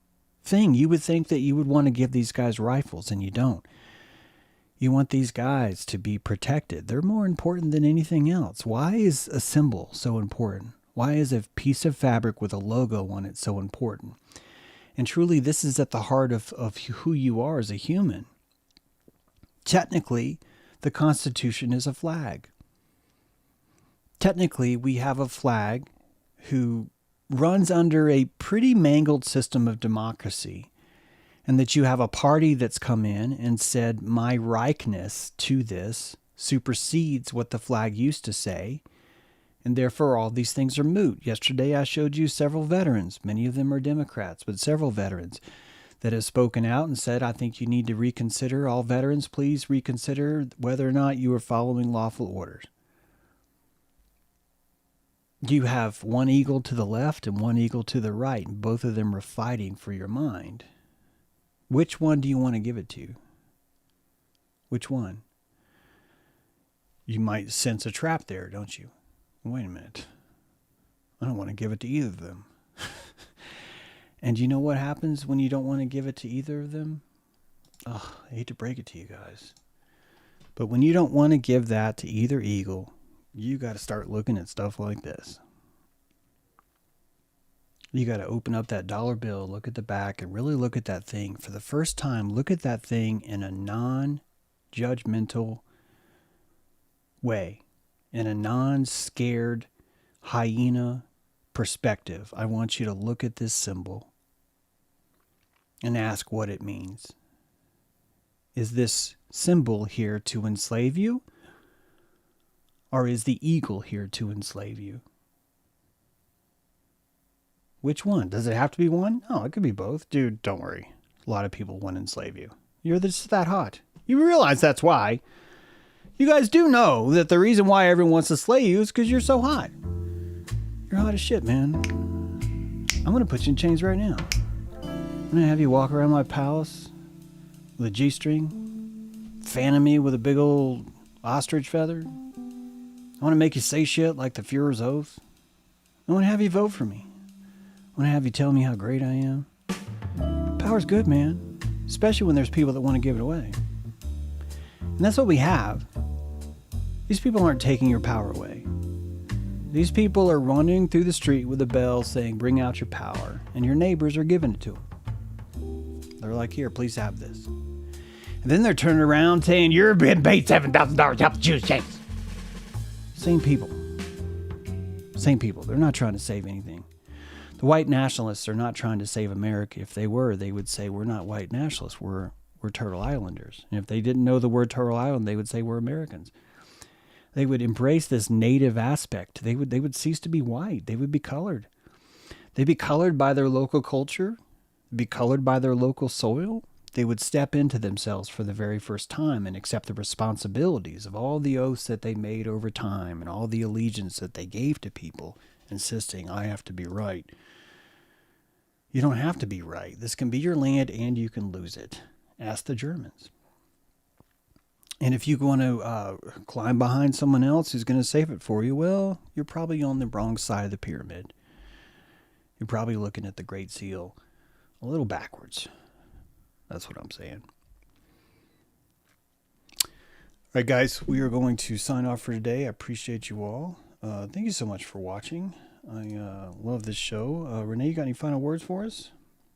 thing. You would think that you would want to give these guys rifles, and you don't. You want these guys to be protected. They're more important than anything else. Why is a symbol so important? Why is a piece of fabric with a logo on it so important? And truly, this is at the heart of who you are as a human. Technically, the Constitution is a flag. Technically, we have a flag who runs under a pretty mangled system of democracy, and that you have a party that's come in and said, my Reichness to this supersedes what the flag used to say, and therefore all these things are moot. Yesterday I showed you several veterans, many of them are Democrats, but several veterans that have spoken out and said, I think you need to reconsider, all veterans, please reconsider whether or not you are following lawful orders. You have one eagle to the left and one eagle to the right, and both of them are fighting for your mind. Which one do you want to give it to? Which one? You might sense a trap there, don't you? Wait a minute. I don't want to give it to either of them. And you know what happens when you don't want to give it to either of them? Oh, I hate to break it to you guys. But when you don't want to give that to either eagle, you got to start looking at stuff like this. You got to open up that dollar bill, look at the back, and really look at that thing. For the first time, look at that thing in a non-judgmental way, in a non-scared hyena perspective. I want you to look at this symbol and ask what it means. Is this symbol here to enslave you? Or is the eagle here to enslave you? Which one? Does it have to be one? No, it could be both. Dude, don't worry. A lot of people want to enslave you. You're just that hot. You realize that's why. You guys do know that the reason why everyone wants to slay you is because you're so hot. You're hot as shit, man. I'm going to put you in chains right now. I'm going to have you walk around my palace with a G-string, fanning me with a big old ostrich feather. I want to make you say shit like the Führer's oath. I want to have you vote for me. I want to have you tell me how great I am. Power's good, man. Especially when there's people that want to give it away. And that's what we have. These people aren't taking your power away. These people are running through the street with a bell saying, bring out your power. And your neighbors are giving it to them. They're like, here, please have this. And then they're turning around saying, you're being paid $7,000 to help the Jews, James. Same people. Same people. They're not trying to save anything. The white nationalists are not trying to save America. If they were, they would say, we're not white nationalists. We're Turtle Islanders. And if they didn't know the word Turtle Island, they would say we're Americans. They would embrace this native aspect. They would cease to be white. They would be colored. They'd be colored by their local culture, be colored by their local soil. They would step into themselves for the very first time and accept the responsibilities of all the oaths that they made over time and all the allegiance that they gave to people, insisting, I have to be right. You don't have to be right. This can be your land and you can lose it. Ask the Germans. And if you want to climb behind someone else who's going to save it for you, well, you're probably on the wrong side of the pyramid. You're probably looking at the Great Seal a little backwards. That's what I'm saying. All right, guys, we are going to sign off for today. I appreciate you all. Thank you so much for watching. I love this show. Renee, you got any final words for us?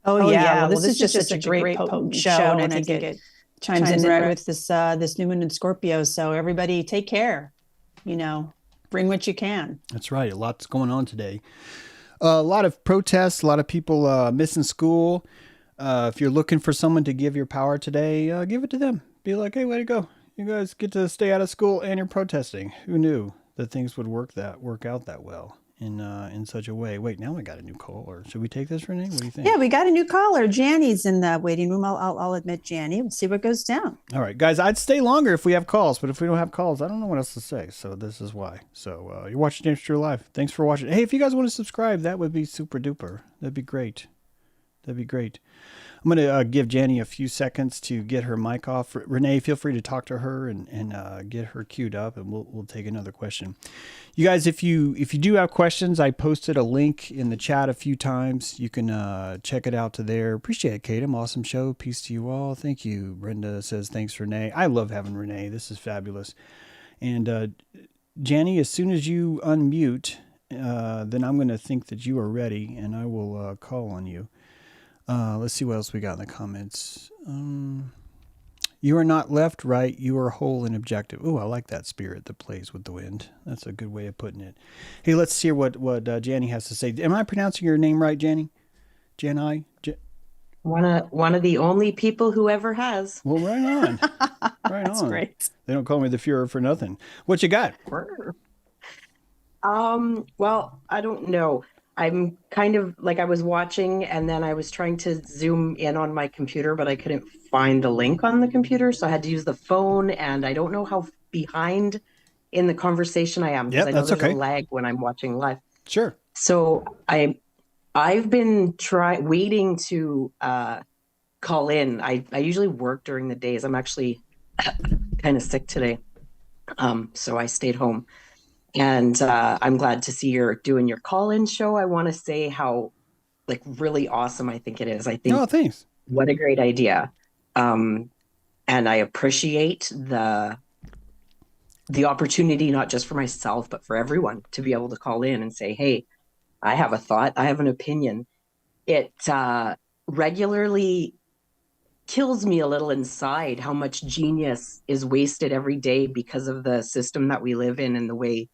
Oh yeah. Well, this is just such a great potent show, and I think it chimes in right with this new moon in Scorpio. So everybody, take care. Bring what you can. That's right. A lot's going on today. A lot of protests. A lot of people missing school. If you're looking for someone to give your power today, give it to them. Be like, hey, way to go! You guys get to stay out of school and you're protesting. Who knew that things would work out that well in such a way? Wait, now I got a new caller. Should we take this, Renee? What do you think? Yeah, we got a new caller. Janny's in the waiting room. I'll admit Janny. We'll see what goes down. All right, guys, I'd stay longer if we have calls, but if we don't have calls, I don't know what else to say. So this is why. So you're watching James True Live. Thanks for watching. Hey, if you guys want to subscribe, that would be super duper. That'd be great. That'd be great. I'm going to give Janny a few seconds to get her mic off. Renee, feel free to talk to her and get her queued up, and we'll take another question. You guys, if you do have questions, I posted a link in the chat a few times. You can check it out to there. Appreciate it, Katem. Awesome show. Peace to you all. Thank you. Brenda says, thanks, Renee. I love having Renee. This is fabulous. And Janny, as soon as you unmute, then I'm going to think that you are ready, and I will call on you. Let's see what else we got in the comments. You are not left, right. You are whole and objective. Oh, I like that spirit that plays with the wind. That's a good way of putting it. Hey, let's hear what Janny has to say. Am I pronouncing your name right, Janny? Janai? One of the only people who ever has. Well, right on. Right That's on. great. They don't call me the Führer for nothing. What you got? Well, I don't know. I'm kind of like, I was watching and then I was trying to zoom in on my computer, but I couldn't find the link on the computer. So I had to use the phone, and I don't know how behind in the conversation I am, because I know there's a lag when I'm watching live. Sure. So I've been waiting to call in. I usually work during the days. I'm actually kind of sick today. So I stayed home. And I'm glad to see you're doing your call-in show. I want to say how really awesome I think it is. I think, oh, thanks. What a great idea. And I appreciate the opportunity, not just for myself, but for everyone to be able to call in and say, hey, I have a thought, I have an opinion. It regularly kills me a little inside how much genius is wasted every day because of the system that we live in and the way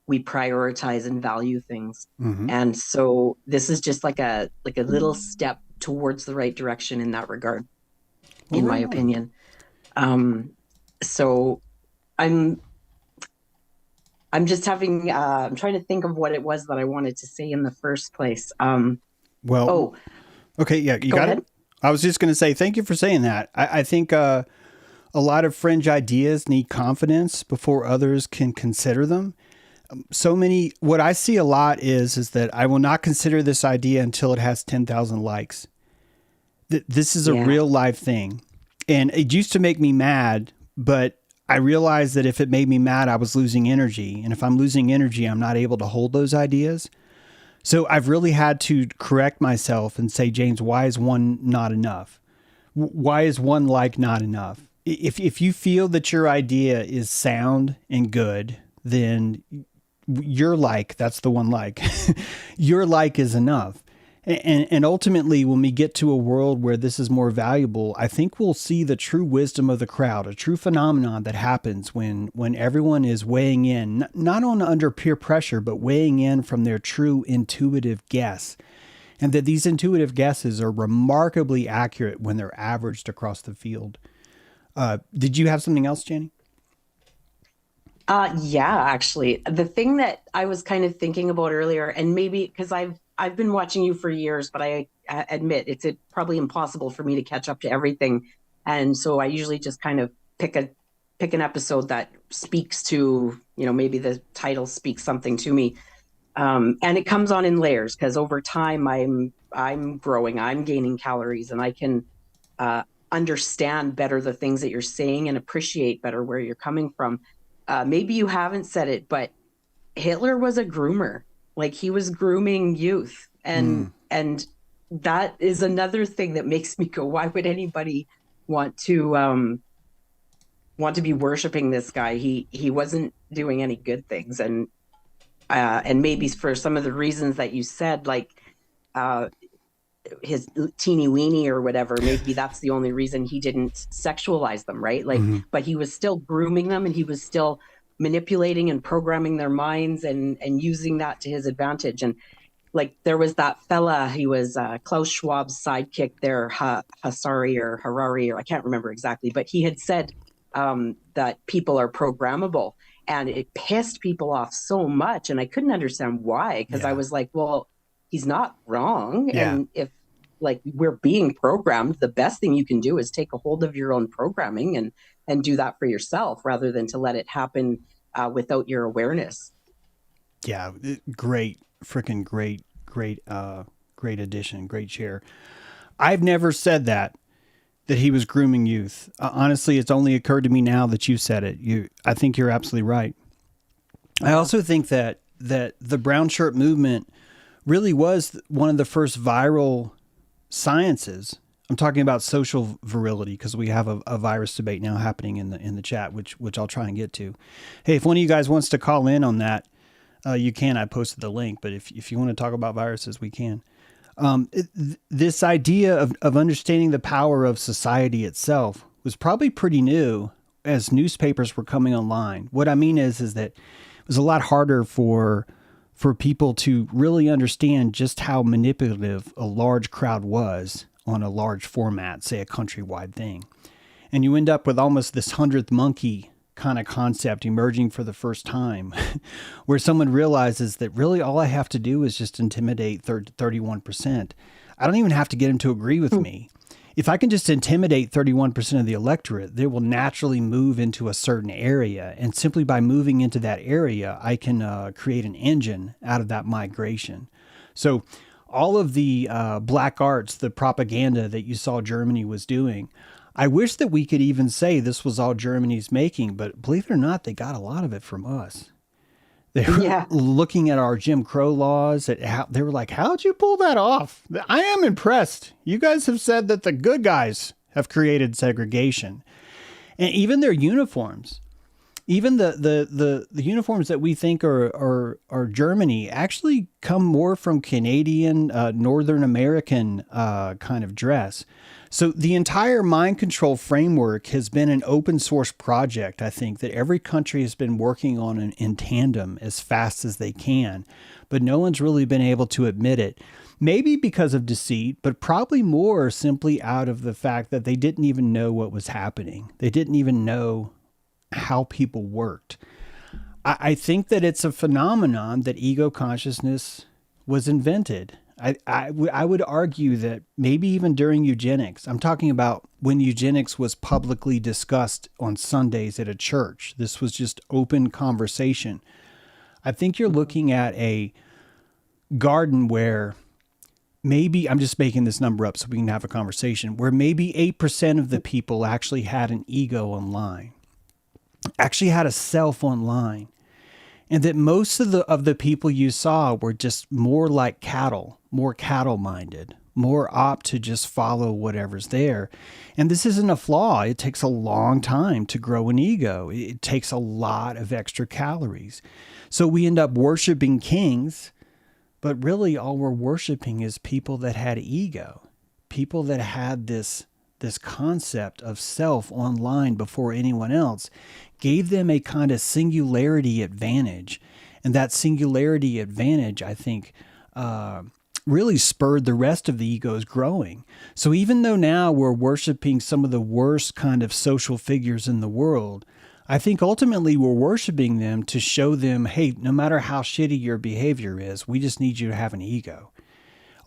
we prioritize and value things. Mm-hmm. And so this is just like a little step towards the right direction in that regard, in my opinion. So I'm just having, I'm trying to think of what it was that I wanted to say in the first place. Okay. Yeah, you got it. I was just going to say, thank you for saying that. I think a lot of fringe ideas need confidence before others can consider them. What I see a lot is that I will not consider this idea until it has 10,000 likes. This is a real life thing. And it used to make me mad, but I realized that if it made me mad, I was losing energy. And if I'm losing energy, I'm not able to hold those ideas. So I've really had to correct myself and say, James, why is one not enough? Why is one like not enough? If you feel that your idea is sound and good, then your like, that's the one like, your like is enough. And ultimately, when we get to a world where this is more valuable, I think we'll see the true wisdom of the crowd, a true phenomenon that happens when everyone is weighing in, not on under peer pressure, but weighing in from their true intuitive guess. And that these intuitive guesses are remarkably accurate when they're averaged across the field. Did you have something else, Jenny? Yeah, actually, the thing that I was kind of thinking about earlier, and maybe because I've been watching you for years, but I admit it's probably impossible for me to catch up to everything, and so I usually just kind of pick an episode that speaks to, maybe the title speaks something to me, and it comes on in layers because over time I'm growing, I'm gaining calories, and I can understand better the things that you're saying and appreciate better where you're coming from. Maybe you haven't said it, but Hitler was a groomer. Like, he was grooming youth. And that is another thing that makes me go, why would anybody want to be worshiping this guy? He wasn't doing any good things. And maybe for some of the reasons that you said, like his teeny weeny or whatever, maybe that's the only reason he didn't sexualize them, right? Like, but he was still grooming them, and he was still manipulating and programming their minds and using that to his advantage. And like, there was that fella, he was Klaus Schwab's sidekick there, Harari, or I can't remember exactly, but he had said that people are programmable, and it pissed people off so much. And I couldn't understand why, because I was like, well, he's not wrong. Yeah. And if like we're being programmed, the best thing you can do is take a hold of your own programming and do that for yourself rather than to let it happen without your awareness. Yeah. Great, freaking great addition. Great share. I've never said that he was grooming youth. Honestly, it's only occurred to me now that you said it. I think you're absolutely right. I also think that the brown shirt movement really was one of the first viral sciences. I'm talking about social virility because we have a virus debate now happening in the chat, which I'll try and get to. Hey, if one of you guys wants to call in on that, you can. I posted the link, but if you want to talk about viruses, we can. This idea of understanding the power of society itself was probably pretty new as newspapers were coming online. What I mean is that it was a lot harder for people to really understand just how manipulative a large crowd was on a large format, say a countrywide thing. And you end up with almost this 100th monkey kind of concept emerging for the first time, where someone realizes that really all I have to do is just intimidate 31%. I don't even have to get them to agree with me. If I can just intimidate 31% of the electorate, they will naturally move into a certain area. And simply by moving into that area, I can create an engine out of that migration. So all of the black arts, the propaganda that you saw Germany was doing, I wish that we could even say this was all Germany's making, but believe it or not, they got a lot of it from us. They were looking at our Jim Crow laws. They were like, how'd you pull that off? I am impressed. You guys have said that the good guys have created segregation. And even their uniforms, even the uniforms that we think are Germany actually come more from Canadian, Northern American kind of dress. So the entire mind control framework has been an open source project, I think, that every country has been working on in tandem as fast as they can, but no one's really been able to admit it. Maybe because of deceit, but probably more simply out of the fact that they didn't even know what was happening. They didn't even know how people worked. I think that it's a phenomenon that ego consciousness was invented. I would argue that maybe even during eugenics, I'm talking about when eugenics was publicly discussed on Sundays at a church. This was just open conversation. I think you're looking at a garden where maybe, I'm just making this number up so we can have a conversation, where maybe 8% of the people actually had an ego online, actually had a self online. And that most of the people you saw were just more like cattle, more cattle-minded, more apt to just follow whatever's there. And this isn't a flaw. It takes a long time to grow an ego. It takes a lot of extra calories. So we end up worshiping kings But really all we're worshiping is people that had ego, people that had this concept of self online before anyone else, gave them a kind of singularity advantage. And that singularity advantage, I think, really spurred the rest of the egos growing. So even though now we're worshiping some of the worst kind of social figures in the world, I think ultimately we're worshiping them to show them, hey, no matter how shitty your behavior is, we just need you to have an ego.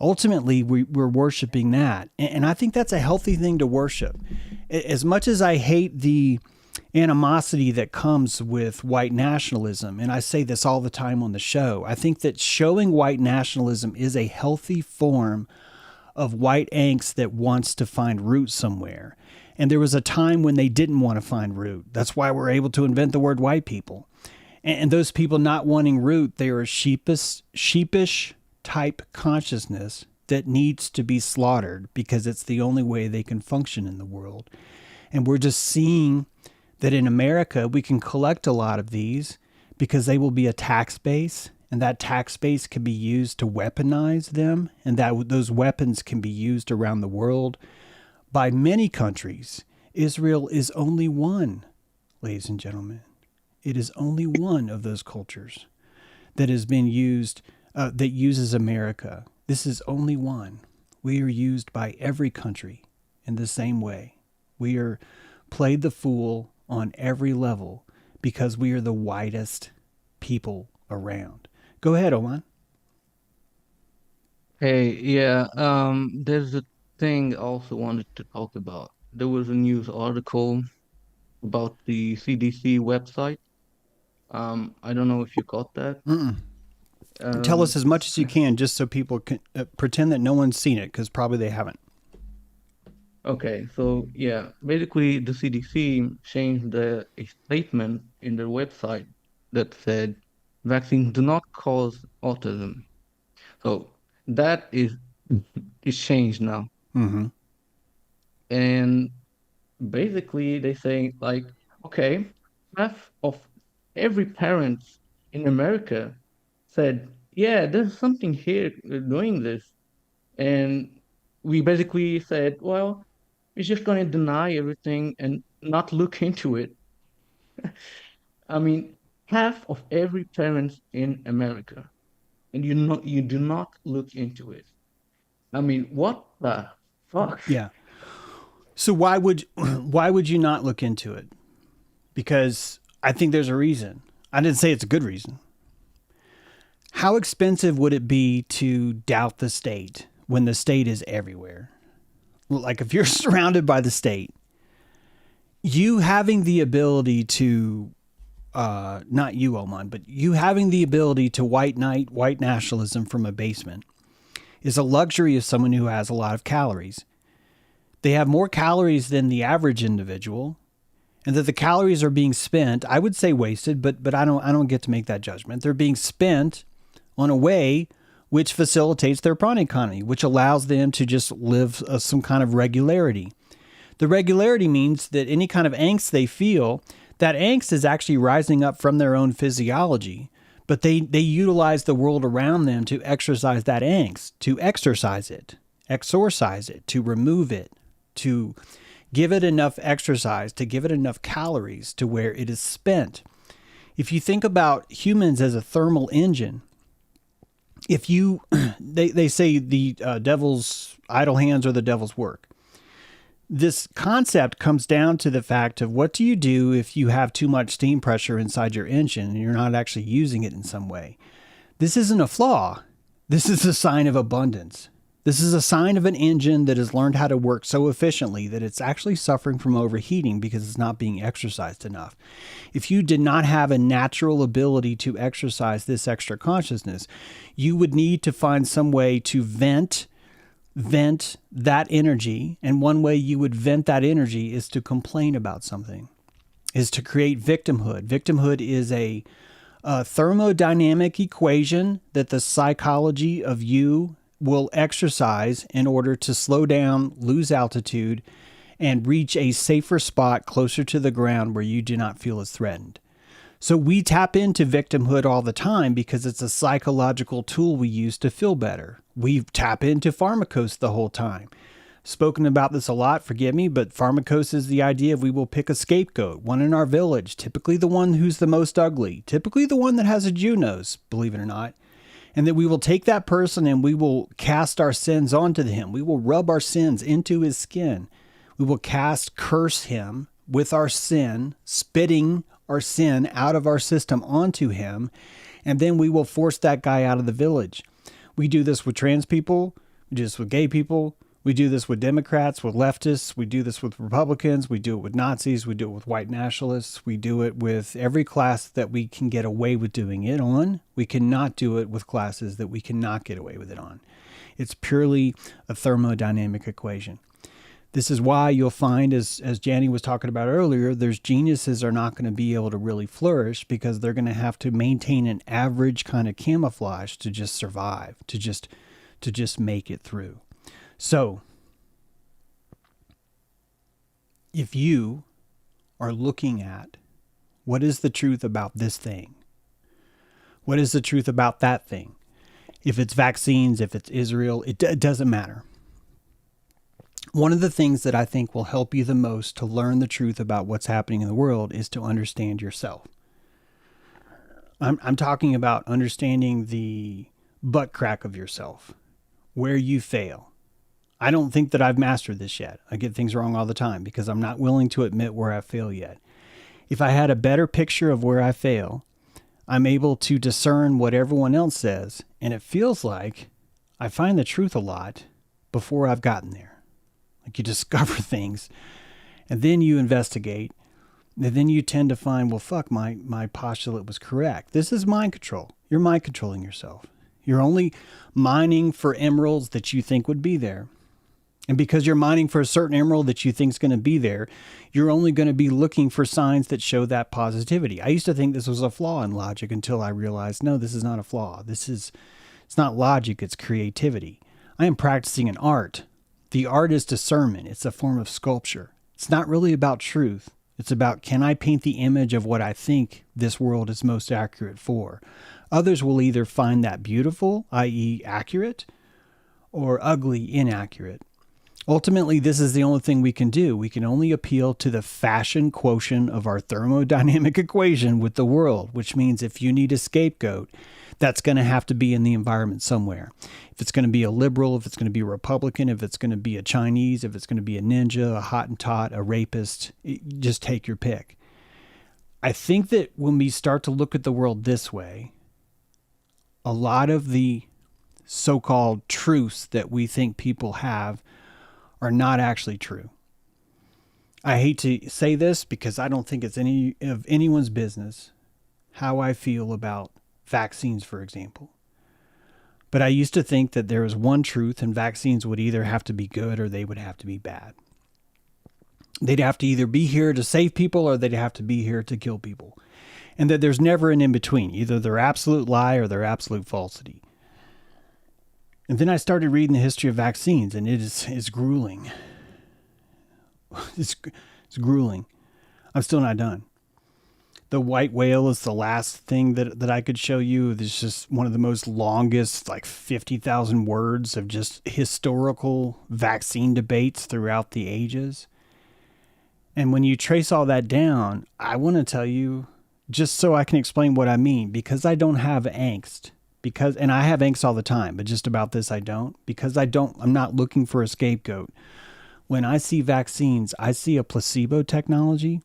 Ultimately, we're worshiping that. And I think that's a healthy thing to worship. As much as I hate the animosity that comes with white nationalism, and I say this all the time on the show, I think that showing white nationalism is a healthy form of white angst that wants to find root somewhere. And there was a time when they didn't want to find root. That's why we're able to invent the word white people. And those people not wanting root, they are a sheepish type consciousness that needs to be slaughtered because it's the only way they can function in the world. And we're just seeing that in America, we can collect a lot of these because they will be a tax base, and that tax base can be used to weaponize them, and that those weapons can be used around the world by many countries. Israel is only one, ladies and gentlemen. It is only one of those cultures that has been used, that uses America. This is only one. We are used by every country in the same way. We are played the fool on every level because we are the whitest people around. Go ahead, Oman. Hey, yeah, there's a thing I also wanted to talk about. There was a news article about the CDC website. I don't know if you caught that. Tell us Um, as much as you can, just so people can pretend that no one's seen it, because probably they haven't. okay, so yeah, basically the CDC changed a statement in their website that said vaccines do not cause autism. So that is changed now. Mm-hmm. And basically they say like, okay, half of every parent in America said, yeah, there's something here doing this. And we basically said, well, we're just going to deny everything and not look into it. I mean, half of every parent in America, and you do not look into it. I mean, what the fuck? Yeah. So why would you not look into it? Because I think there's a reason. I didn't say it's a good reason. How expensive would it be to doubt the state when the state is everywhere? Like if you're surrounded by the state, you having the ability to, not you, Oman, but you having the ability to white knight white nationalism from a basement is a luxury of someone who has a lot of calories. They have more calories than the average individual, and that the calories are being spent, I would say wasted, but I don't get to make that judgment. They're being spent on a way which facilitates their prawn economy, which allows them to just live some kind of regularity. The regularity means that any kind of angst they feel, that angst is actually rising up from their own physiology, but they utilize the world around them to exercise that angst, to exercise it, exorcise it, to remove it, to give it enough exercise, to give it enough calories to where it is spent. If you think about humans as a thermal engine, if you, they say the devil's idle hands are the devil's work. This concept comes down to the fact of what do you do if you have too much steam pressure inside your engine and you're not actually using it in some way? This isn't a flaw. This is a sign of abundance. This is a sign of an engine that has learned how to work so efficiently that it's actually suffering from overheating because it's not being exercised enough. If you did not have a natural ability to exercise this extra consciousness, you would need to find some way to vent that energy. And one way you would vent that energy is to complain about something, is to create victimhood. Victimhood is a thermodynamic equation that the psychology of you will exercise in order to slow down, lose altitude, and reach a safer spot closer to the ground where you do not feel as threatened. So we tap into victimhood all the time because it's a psychological tool we use to feel better. We tap into pharmacos the whole time. Spoken about this a lot, forgive me, but pharmacos is the idea of we will pick a scapegoat, one in our village, typically the one who's the most ugly, typically the one that has a Jew nose, believe it or not, and that we will take that person and we will cast our sins onto him. We will rub our sins into his skin. We will curse him with our sin, spitting our sin out of our system onto him, and then we will force that guy out of the village. We do this with trans people, we do this with gay people, we do this with Democrats, with leftists, we do this with Republicans, we do it with Nazis, we do it with white nationalists, we do it with every class that we can get away with doing it on. We cannot do it with classes that we cannot get away with it on. It's purely a thermodynamic equation. This is why you'll find, as Janny was talking about earlier, there's geniuses are not going to be able to really flourish because they're going to have to maintain an average kind of camouflage to just survive, to just make it through. So, if you are looking at what is the truth about this thing, what is the truth about that thing, if it's vaccines, if it's Israel, it doesn't matter. One of the things that I think will help you the most to learn the truth about what's happening in the world is to understand yourself. I'm talking about understanding the butt crack of yourself, where you fail. I don't think that I've mastered this yet. I get things wrong all the time because I'm not willing to admit where I fail yet. If I had a better picture of where I fail, I'm able to discern what everyone else says, and it feels like I find the truth a lot before I've gotten there. Like you discover things, and then you investigate, and then you tend to find, well, fuck, my postulate was correct. This is mind control. You're mind controlling yourself. You're only mining for emeralds that you think would be there. And because you're mining for a certain emerald that you think is going to be there, you're only going to be looking for signs that show that positivity. I used to think this was a flaw in logic until I realized, no, this is not a flaw. It's not logic, it's creativity. I am practicing an art. The art is discernment. It's a form of sculpture. It's not really about truth. It's about, can I paint the image of what I think this world is most accurate for? Others will either find that beautiful, i.e. accurate, or ugly, inaccurate. Ultimately, this is the only thing we can do. We can only appeal to the fashion quotient of our thermodynamic equation with the world, which means if you need a scapegoat, that's going to have to be in the environment somewhere. If it's going to be a liberal, if it's going to be a Republican, if it's going to be a Chinese, if it's going to be a ninja, a Hottentot, a rapist, just take your pick. I think that when we start to look at the world this way, a lot of the so-called truths that we think people have are not actually true. I hate to say this because I don't think it's any of anyone's business how I feel about vaccines, for example. But I used to think that there was one truth and vaccines would either have to be good or they would have to be bad. They'd have to either be here to save people or they'd have to be here to kill people. And that there's never an in-between. Either they're absolute lie or they're absolute falsity. And then I started reading the history of vaccines, and it's grueling. It's grueling. I'm still not done. The white whale is the last thing that I could show you. It's just one of the most longest, like 50,000 words of just historical vaccine debates throughout the ages. And when you trace all that down, I want to tell you, just so I can explain what I mean, because I don't have angst. And I have angst all the time, but just about this I don't. Because I'm not looking for a scapegoat. When I see vaccines, I see a placebo technology,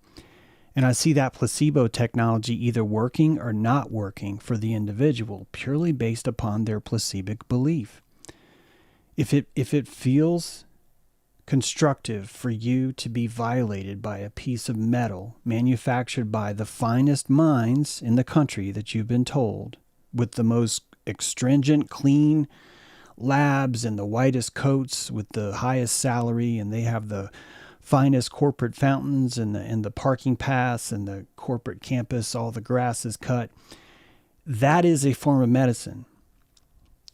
and I see that placebo technology either working or not working for the individual, purely based upon their placebic belief. If it feels constructive for you to be violated by a piece of metal manufactured by the finest minds in the country that you've been told, with the most extringent, clean labs and the whitest coats with the highest salary, and they have the finest corporate fountains and the parking paths and the corporate campus, all the grass is cut. That is a form of medicine.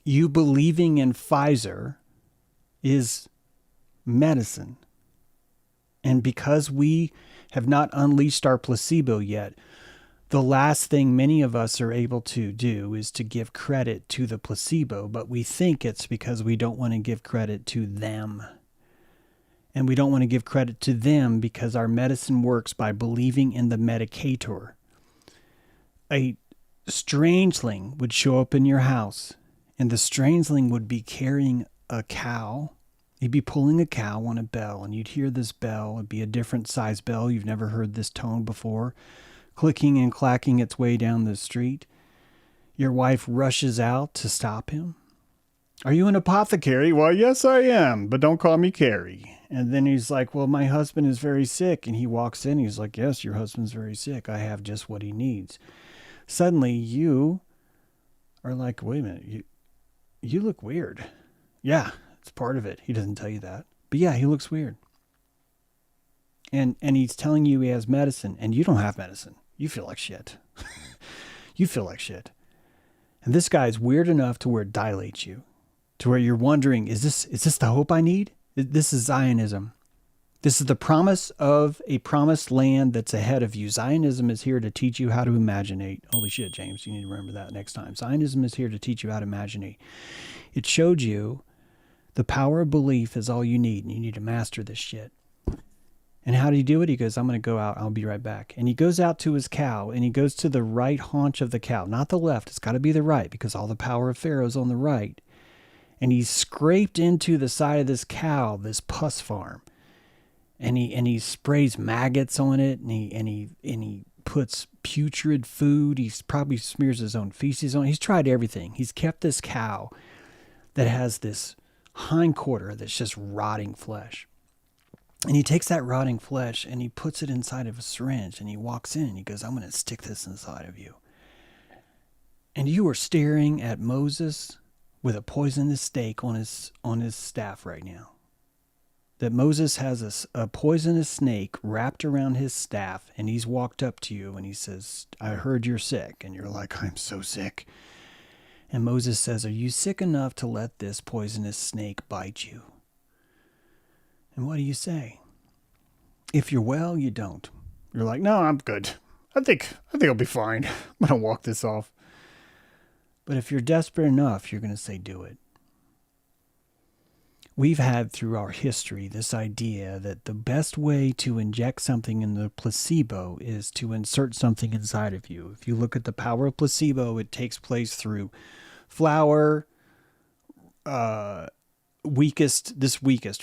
You believing in Pfizer is medicine. And because we have not unleashed our placebo yet, The last thing many of us are able to do is to give credit to the placebo, but we think it's because we don't want to give credit to them. And we don't want to give credit to them because our medicine works by believing in the medicator. A strangeling would show up in your house, and the strangeling would be carrying a cow. He'd be pulling a cow on a bell, and you'd hear this bell. It'd be a different size bell. You've never heard this tone before, clicking and clacking its way down the street. Your wife rushes out to stop him. Are you an apothecary? Well, yes, I am, but don't call me Carrie. And then he's like, well, my husband is very sick. And he walks in. He's like, yes, your husband's very sick. I have just what he needs. Suddenly you are like, wait a minute, you look weird. Yeah, it's part of it. He doesn't tell you that. But yeah, he looks weird. And he's telling you he has medicine, and you don't have medicine. You feel like shit. You feel like shit. And this guy's weird enough to where it dilates you, to where you're wondering, is this the hope I need? This is Zionism. This is the promise of a promised land that's ahead of you. Zionism is here to teach you how to imaginate. Holy shit, James, you need to remember that next time. Zionism is here to teach you how to imaginate. It showed you the power of belief is all you need, and you need to master this shit. And how do you do it? He goes, I'm going to go out. I'll be right back. And he goes out to his cow, and he goes to the right haunch of the cow, not the left. It's got to be the right, because all the power of Pharaoh's on the right. And he scraped into the side of this cow, this pus farm. And he sprays maggots on it, and he puts putrid food. He probably smears his own feces on it. He's tried everything. He's kept this cow that has this hindquarter that's just rotting flesh. And he takes that rotting flesh and he puts it inside of a syringe, and he walks in and he goes, I'm going to stick this inside of you. And you are staring at Moses with a poisonous snake on his staff right now. That Moses has a poisonous snake wrapped around his staff, and he's walked up to you and he says, I heard you're sick. And you're like, I'm so sick. And Moses says, are you sick enough to let this poisonous snake bite you? And what do you say? If you're well, you don't. You're like, no, I'm good. I think I'll be fine. I'm going to walk this off. But if you're desperate enough, you're going to say, do it. We've had through our history this idea that the best way to inject something in the placebo is to insert something inside of you. If you look at the power of placebo, it takes place through flour, weakest,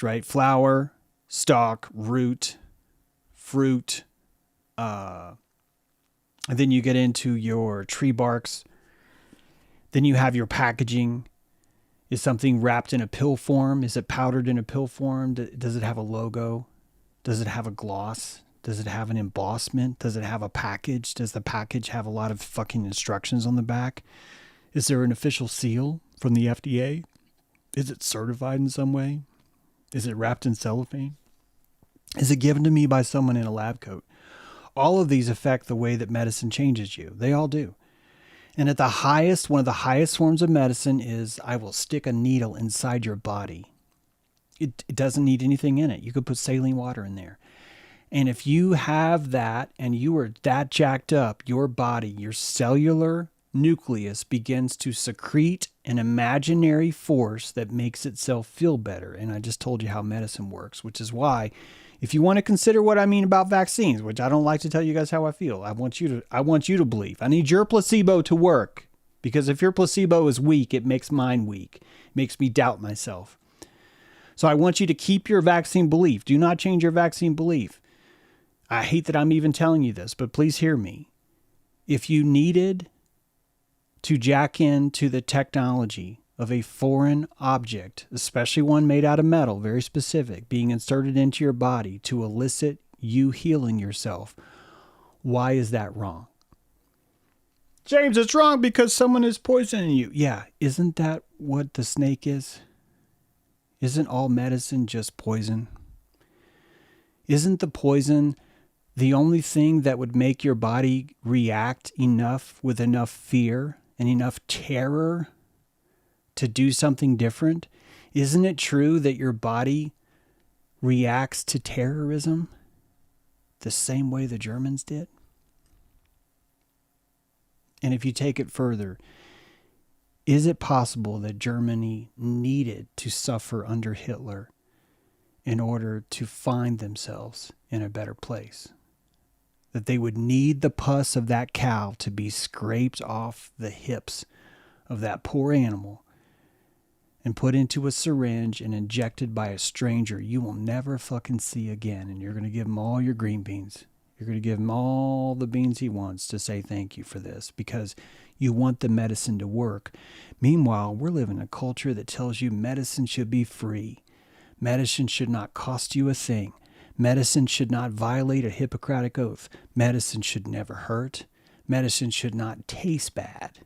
right? Flour, stalk, root, fruit, and then you get into your tree barks. Then you have your packaging. Is something wrapped in a pill form? Is it powdered in a pill form? Does it have a logo? Does it have a gloss? Does it have an embossment? Does it have a package? Does the package have a lot of fucking instructions on the back? Is there an official seal from the FDA? Is it certified in some way? Is it wrapped in cellophane? Is it given to me by someone in a lab coat? All of these affect the way that medicine changes you. They all do. And at the highest, one of the highest forms of medicine is I will stick a needle inside your body. It doesn't need anything in it. You could put saline water in there. And if you have that and you are that jacked up, your body, your cellular nucleus begins to secrete an imaginary force that makes itself feel better. And I just told you how medicine works, which is why if you want to consider what I mean about vaccines, which I don't like to tell you guys how I feel, I want you to believe. I need your placebo to work, because if your placebo is weak, it makes mine weak. It makes me doubt myself. So I want you to keep your vaccine belief. Do not change your vaccine belief. I hate that I'm even telling you this, but please hear me. If you needed to jack into the technology of a foreign object, especially one made out of metal, very specific, being inserted into your body to elicit you healing yourself, why is that wrong? James, it's wrong because someone is poisoning you. Yeah, isn't that what the snake is? Isn't all medicine just poison? Isn't the poison the only thing that would make your body react enough with enough fear and enough terror to do something different? Isn't it true that your body reacts to terrorism the same way the Germans did? And if you take it further, is it possible that Germany needed to suffer under Hitler in order to find themselves in a better place? That they would need the pus of that cow to be scraped off the hips of that poor animal and put into a syringe and injected by a stranger you will never fucking see again. And you're going to give him all your green beans. You're going to give him all the beans he wants to say thank you for this because you want the medicine to work. Meanwhile, we're living in a culture that tells you medicine should be free. Medicine should not cost you a thing. Medicine should not violate a Hippocratic oath. Medicine should never hurt. Medicine should not taste bad.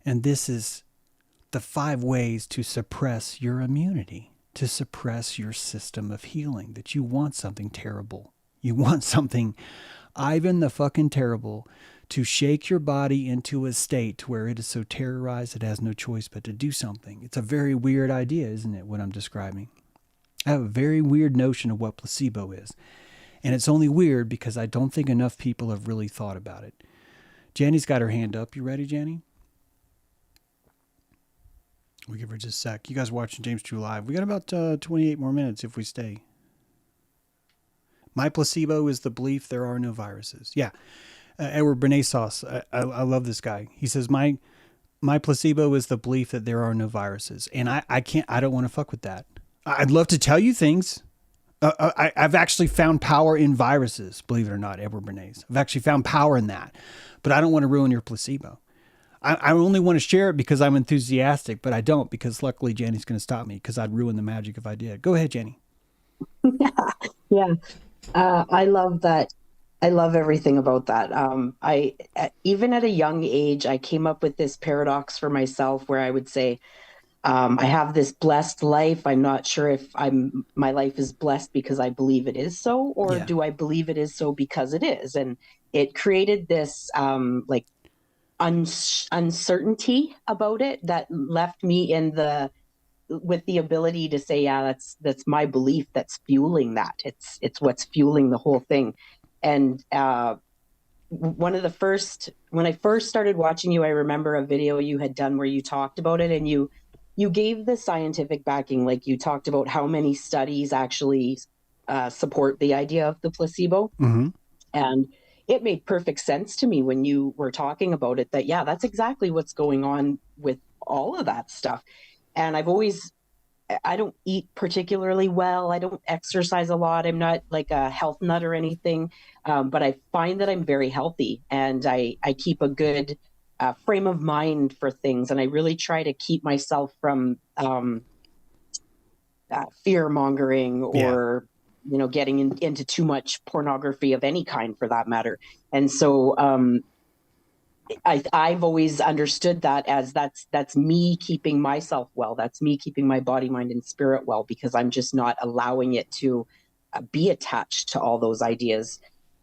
And this is the 5 ways to suppress your immunity, to suppress your system of healing, that you want something terrible. You want something Ivan the fucking terrible to shake your body into a state where it is so terrorized it has no choice but to do something. It's a very weird idea, isn't it, what I'm describing? I have a very weird notion of what placebo is. And it's only weird because I don't think enough people have really thought about it. Janny's got her hand up. You ready, Janny? We'll give her just a sec. You guys watching James True Live. We got about 28 more minutes if we stay. My placebo is the belief there are no viruses. Yeah. Edward Bernays, I love this guy. He says, my placebo is the belief that there are no viruses. And I don't want to fuck with that. I'd love to tell you things. I've actually found power in viruses, believe it or not, Edward Bernays. I've actually found power in that. But I don't want to ruin your placebo. I only want to share it because I'm enthusiastic, but I don't because luckily Jenny's going to stop me because I'd ruin the magic if I did. Go ahead, Jenny. Yeah. I love that. I love everything about that. Even at a young age, I came up with this paradox for myself where I would say, I have this blessed life. I'm not sure if my life is blessed because I believe it is so, or do I believe it is so because it is? And it created this uncertainty about it that left me with the ability to say, yeah, that's my belief that's fueling that. It's what's fueling the whole thing. And when I first started watching you, I remember a video you had done where you talked about it, and you gave the scientific backing. Like you talked about how many studies actually support the idea of the placebo. Mm-hmm. And it made perfect sense to me when you were talking about it that, yeah, that's exactly what's going on with all of that stuff. And I don't eat particularly well. I don't exercise a lot. I'm not like a health nut or anything. But I find that I'm very healthy and I keep a good frame of mind for things. And I really try to keep myself from fear mongering or, getting into too much pornography of any kind for that matter. And so I've always understood that as that's me keeping myself well. That's me keeping my body, mind, and spirit well, because I'm just not allowing it to be attached to all those ideas.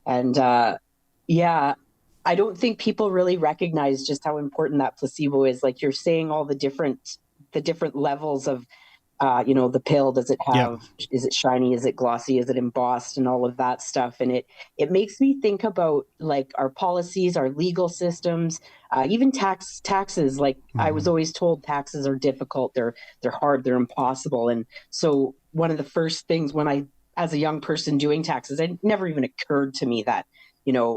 And I don't think people really recognize just how important that placebo is. Like you're saying, all the different levels of the pill. Does it have, is it shiny? Is it glossy? Is it embossed? And all of that stuff. And it makes me think about like our policies, our legal systems, even taxes. Like I was always told taxes are difficult. They're hard. They're impossible. And so one of the first things when as a young person doing taxes, it never even occurred to me that,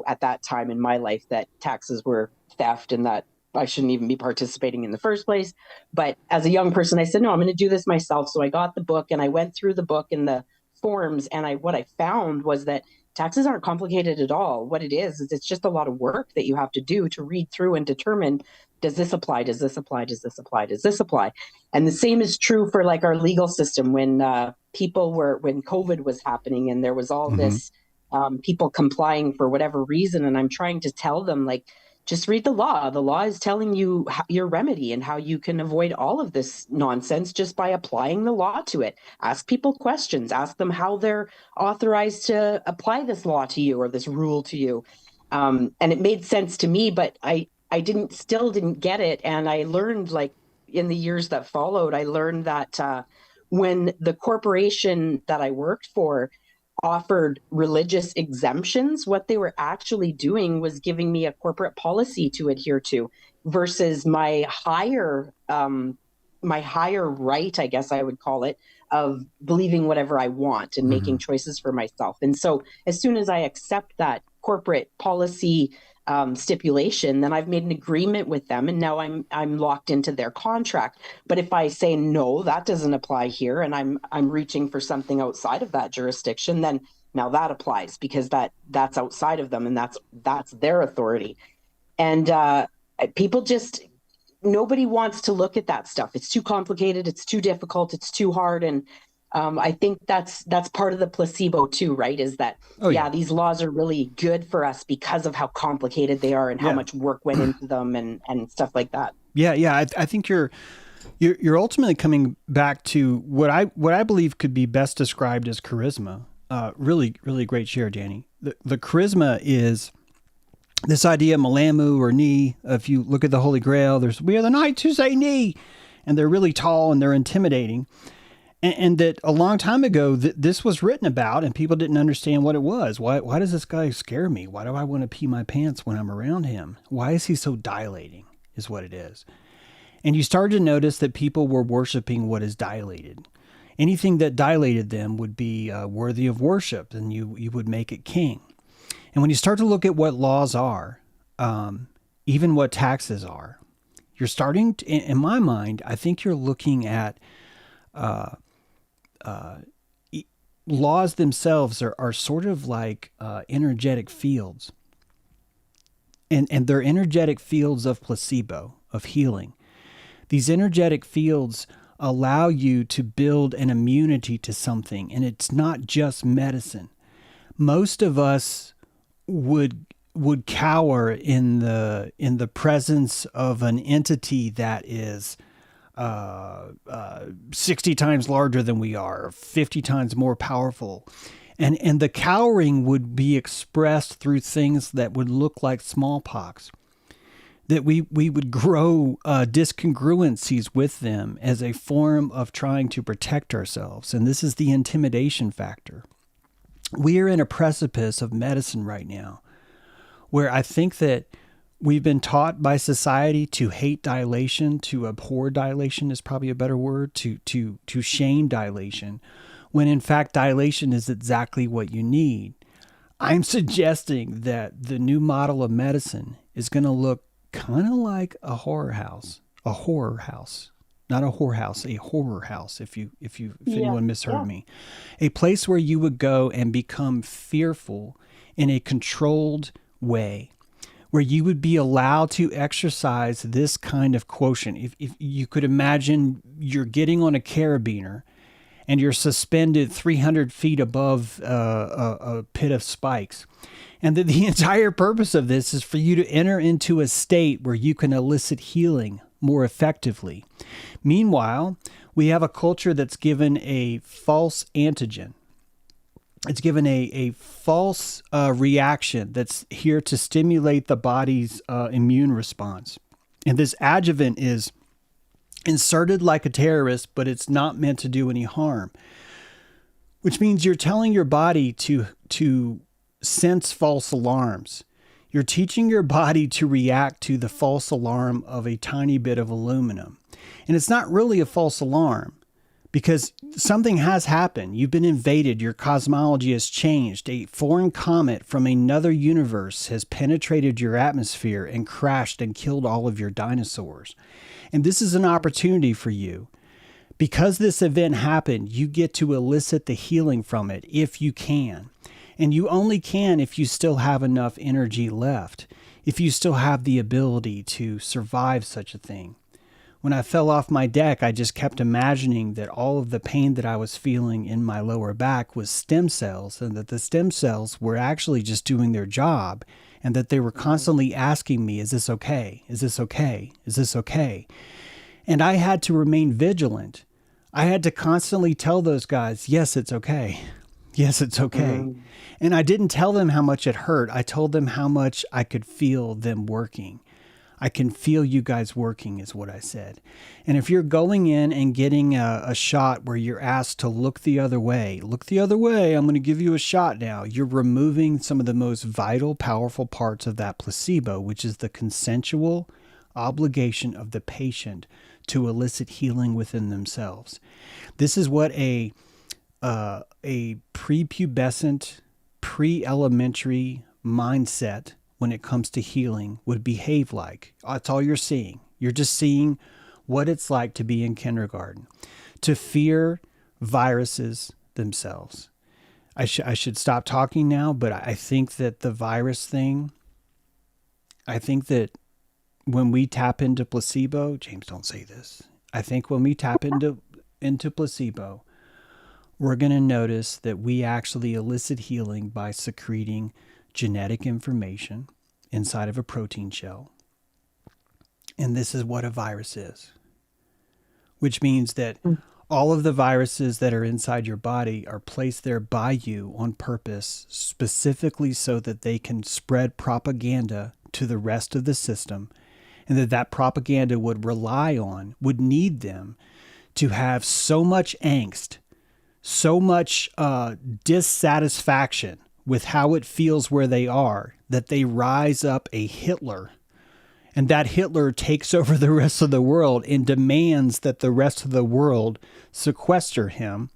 at that time in my life that taxes were theft and that I shouldn't even be participating in the first place. But as a young person, I said, no, I'm going to do this myself. So I got the book and I went through the book and the forms. And what I found was that taxes aren't complicated at all. What it is it's just a lot of work that you have to do to read through and determine, does this apply? Does this apply? Does this apply? Does this apply? And the same is true for like our legal system. When COVID was happening and there was all this people complying for whatever reason. And I'm trying to tell them, like, just read the law. The law is telling you your remedy and how you can avoid all of this nonsense just by applying the law to it. Ask people questions. Ask them how they're authorized to apply this law to you or this rule to you. And it made sense to me, but I still didn't get it. And I learned, like, in the years that followed, I learned that when the corporation that I worked for offered religious exemptions. What they were actually doing was giving me a corporate policy to adhere to versus my higher right, I guess I would call it, of believing whatever I want and making choices for myself. And so as soon as I accept that corporate policy stipulation, then I've made an agreement with them, and now I'm locked into their contract. But if I say no, that doesn't apply here, and I'm reaching for something outside of that jurisdiction, then now that applies because that's outside of them, and that's their authority. And people just, nobody wants to look at that stuff. It's too complicated. It's too difficult. It's too hard. And I think that's part of the placebo too, right? Is that, these laws are really good for us because of how complicated they are and how much work went into them and stuff like that. Yeah. I think you're ultimately coming back to what I believe could be best described as charisma. Really, really great share, Danny. The charisma is this idea, Malamu or Ni. If you look at the Holy Grail, we are the knights who say Ni, and they're really tall and they're intimidating. And that a long time ago, this was written about, and people didn't understand what it was. Why does this guy scare me? Why do I want to pee my pants when I'm around him? Why is he so dilating, is what it is. And you started to notice that people were worshiping what is dilated. Anything that dilated them would be worthy of worship, and you would make it king. And when you start to look at what laws are, even what taxes are, you're starting to, in my mind, I think you're looking at laws themselves are sort of like energetic fields. And they're energetic fields of placebo, of healing. These energetic fields allow you to build an immunity to something, and it's not just medicine. Most of us would cower in the presence of an entity that is 60 times larger than we are, 50 times more powerful. And the cowering would be expressed through things that would look like smallpox. That we would grow discongruencies with them as a form of trying to protect ourselves. And this is the intimidation factor. We are in a precipice of medicine right now where I think that we've been taught by society to hate dilation, to abhor dilation is probably a better word, to shame dilation, when in fact dilation is exactly what you need. I'm suggesting that the new model of medicine is going to look kind of like a horror house, not a whorehouse, a horror house. If anyone misheard me, a place where you would go and become fearful in a controlled way, where you would be allowed to exercise this kind of quotient. If you could imagine you're getting on a carabiner and you're suspended 300 feet above a pit of spikes. And that the entire purpose of this is for you to enter into a state where you can elicit healing more effectively. Meanwhile, we have a culture that's given a false antigen. It's given a false reaction that's here to stimulate the body's immune response. And this adjuvant is inserted like a terrorist, but it's not meant to do any harm. Which means you're telling your body to sense false alarms. You're teaching your body to react to the false alarm of a tiny bit of aluminum. And it's not really a false alarm because something has happened. You've been invaded. Your cosmology has changed. A foreign comet from another universe has penetrated your atmosphere and crashed and killed all of your dinosaurs. And this is an opportunity for you. Because this event happened, you get to elicit the healing from it if you can. And you only can if you still have enough energy left, if you still have the ability to survive such a thing. When I fell off my deck, I just kept imagining that all of the pain that I was feeling in my lower back was stem cells, and that the stem cells were actually just doing their job, and that they were constantly asking me, is this okay? Is this okay? Is this okay? And I had to remain vigilant. I had to constantly tell those guys, yes, it's okay. Yes, it's okay. And I didn't tell them how much it hurt. I told them how much I could feel them working. I can feel you guys working, is what I said. And if you're going in and getting a shot where you're asked to look the other way, I'm going to give you a shot now, you're removing some of the most vital, powerful parts of that placebo, which is the consensual obligation of the patient to elicit healing within themselves. This is what a prepubescent, pre-elementary mindset when it comes to healing would behave like. That's all you're seeing. You're just seeing what it's like to be in kindergarten, to fear viruses themselves. I should stop talking now, but I think that the virus thing, I think that when we tap into placebo, James, don't say this. I think when we tap into placebo, we're going to notice that we actually elicit healing by secreting genetic information inside of a protein shell. And this is what a virus is, which means that all of the viruses that are inside your body are placed there by you on purpose, specifically so that they can spread propaganda to the rest of the system, and that propaganda would need them to have so much angst, so much dissatisfaction with how it feels where they are, that they rise up a Hitler, and that Hitler takes over the rest of the world and demands that the rest of the world sequester him,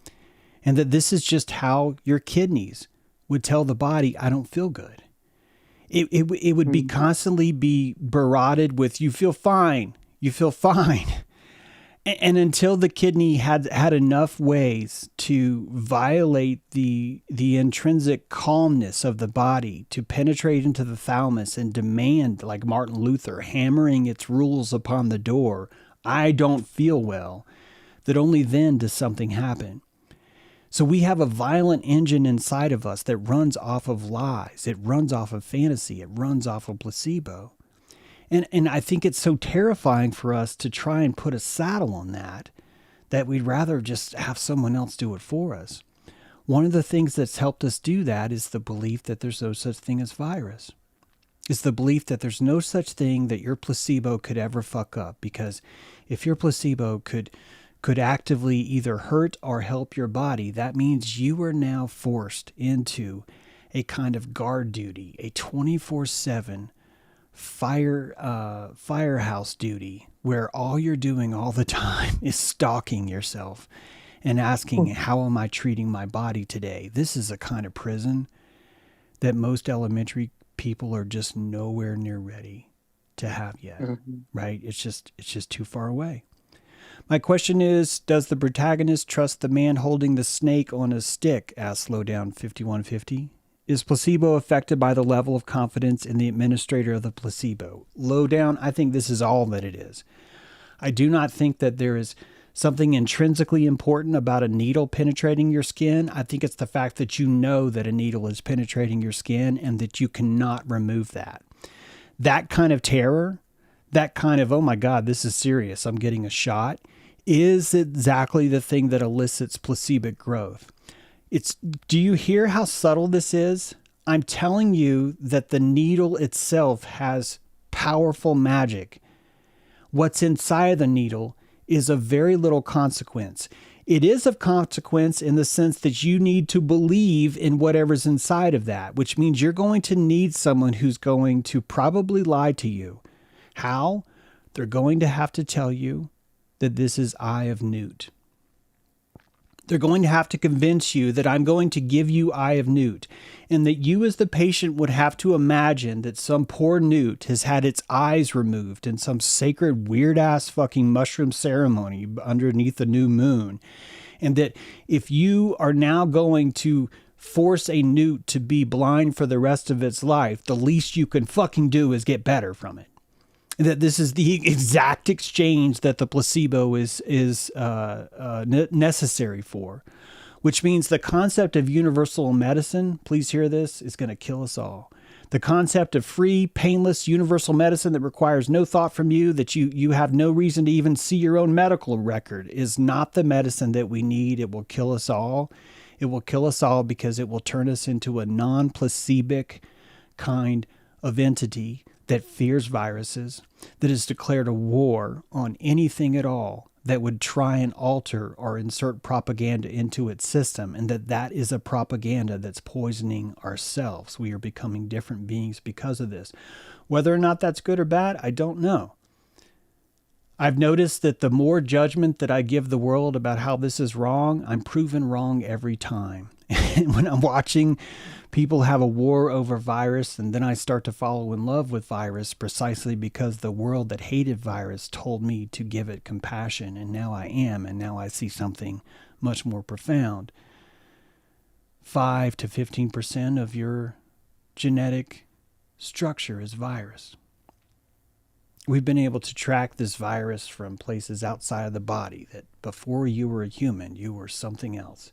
and that this is just how your kidneys would tell the body, I don't feel good. It would be constantly be barotted with, you feel fine. And until the kidney had enough ways to violate the intrinsic calmness of the body, to penetrate into the thalamus and demand, like Martin Luther, hammering its rules upon the door, I don't feel well, that only then does something happen. So we have a violent engine inside of us that runs off of lies. It runs off of fantasy. It runs off of placebo. And I think it's so terrifying for us to try and put a saddle on that we'd rather just have someone else do it for us. One of the things that's helped us do that is the belief that there's no such thing as virus. It's the belief that there's no such thing that your placebo could ever fuck up, because if your placebo could actively either hurt or help your body, that means you are now forced into a kind of guard duty, a 24/7 firehouse duty, where all you're doing all the time is stalking yourself and asking, how am I treating my body today? This is a kind of prison that most elementary people are just nowhere near ready to have yet, right? It's just too far away. My question is, does the protagonist trust the man holding the snake on a stick? Asked Slowdown 5150. Is placebo affected by the level of confidence in the administrator of the placebo? Lowdown, I think this is all that it is. I do not think that there is something intrinsically important about a needle penetrating your skin. I think it's the fact that you know that a needle is penetrating your skin and that you cannot remove that. That kind of terror, that kind of, oh my God, this is serious, I'm getting a shot, is exactly the thing that elicits placebic growth. Do you hear how subtle this is? I'm telling you that the needle itself has powerful magic. What's inside the needle is of very little consequence. It is of consequence in the sense that you need to believe in whatever's inside of that, which means you're going to need someone who's going to probably lie to you. How? They're going to have to tell you that this is Eye of Newt. They're going to have to convince you that I'm going to give you Eye of Newt, and that you as the patient would have to imagine that some poor newt has had its eyes removed in some sacred weird-ass fucking mushroom ceremony underneath the new moon, and that if you are now going to force a newt to be blind for the rest of its life, the least you can fucking do is get better from it. That this is the exact exchange that the placebo is necessary for, which means the concept of universal medicine, please hear this, is going to kill us all. The concept of free, painless, universal medicine that requires no thought from you, that you have no reason to even see your own medical record, is not the medicine that we need. It will kill us all. It will kill us all because it will turn us into a non-placebic kind of entity that fears viruses, that has declared a war on anything at all that would try and alter or insert propaganda into its system, and that is a propaganda that's poisoning ourselves. We are becoming different beings because of this. Whether or not that's good or bad, I don't know. I've noticed that the more judgment that I give the world about how this is wrong, I'm proven wrong every time. And when I'm watching people have a war over virus, and then I start to fall in love with virus precisely because the world that hated virus told me to give it compassion, and now I am, and now I see something much more profound. 5 to 15% of your genetic structure is virus. We've been able to track this virus from places outside of the body, that before you were a human, you were something else.